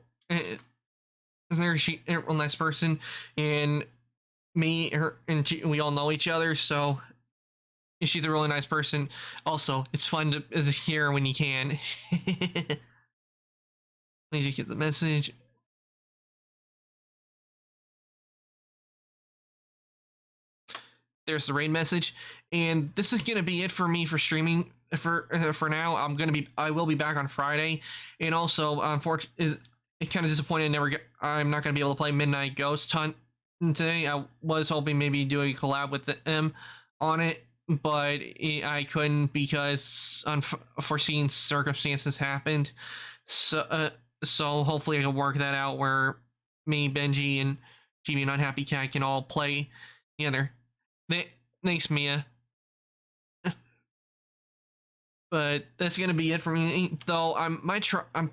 She's a real nice person, and me, her, and we all know each other, so she's a really nice person. Also, it's fun to hear when you can. Let me get the message. There's the raid message, and this is gonna be it for me for streaming for now. I will be back on Friday, and also unfortunately, it kind of disappointed. I'm not gonna be able to play Midnight Ghost Hunt today. I was hoping maybe do a collab with them on it, but I couldn't because unforeseen circumstances happened. So hopefully I can work that out where me, Benji, and GB and Unhappy Cat can all play together. Thanks, Mia. But that's gonna be it for me. Though I'm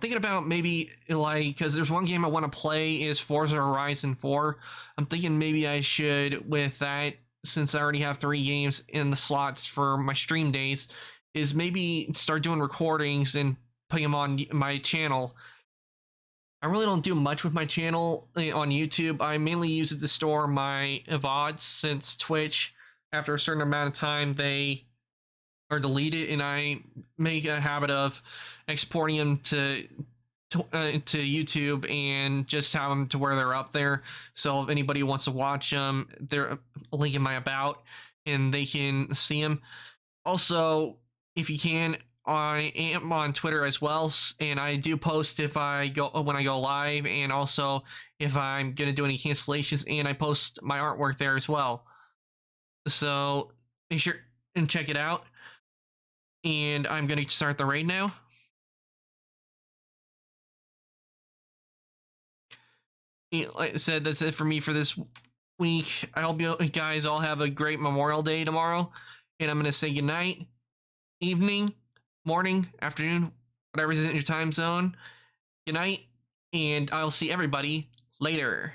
thinking about maybe like, because there's one game I want to play is Forza Horizon 4. I'm thinking maybe I should, with that, since I already have 3 games in the slots for my stream days, is maybe start doing recordings and putting them on my channel. I really don't do much with my channel on YouTube. I mainly use it to store my VODs, since Twitch, after a certain amount of time, they are deleted, and I make a habit of exporting them to YouTube and just have them to where they're up there. So if anybody wants to watch them, they're a link in my about, and they can see them. Also, if you can, I am on Twitter as well, and I do post when I go live, and also if I'm gonna do any cancellations, and I post my artwork there as well. So make sure and check it out. And I'm gonna start the raid now. Like I said, that's it for me for this week. I hope you guys all have a great Memorial Day tomorrow, and I'm gonna say goodnight, evening, morning, afternoon, whatever's in your time zone. Good night, and I'll see everybody later.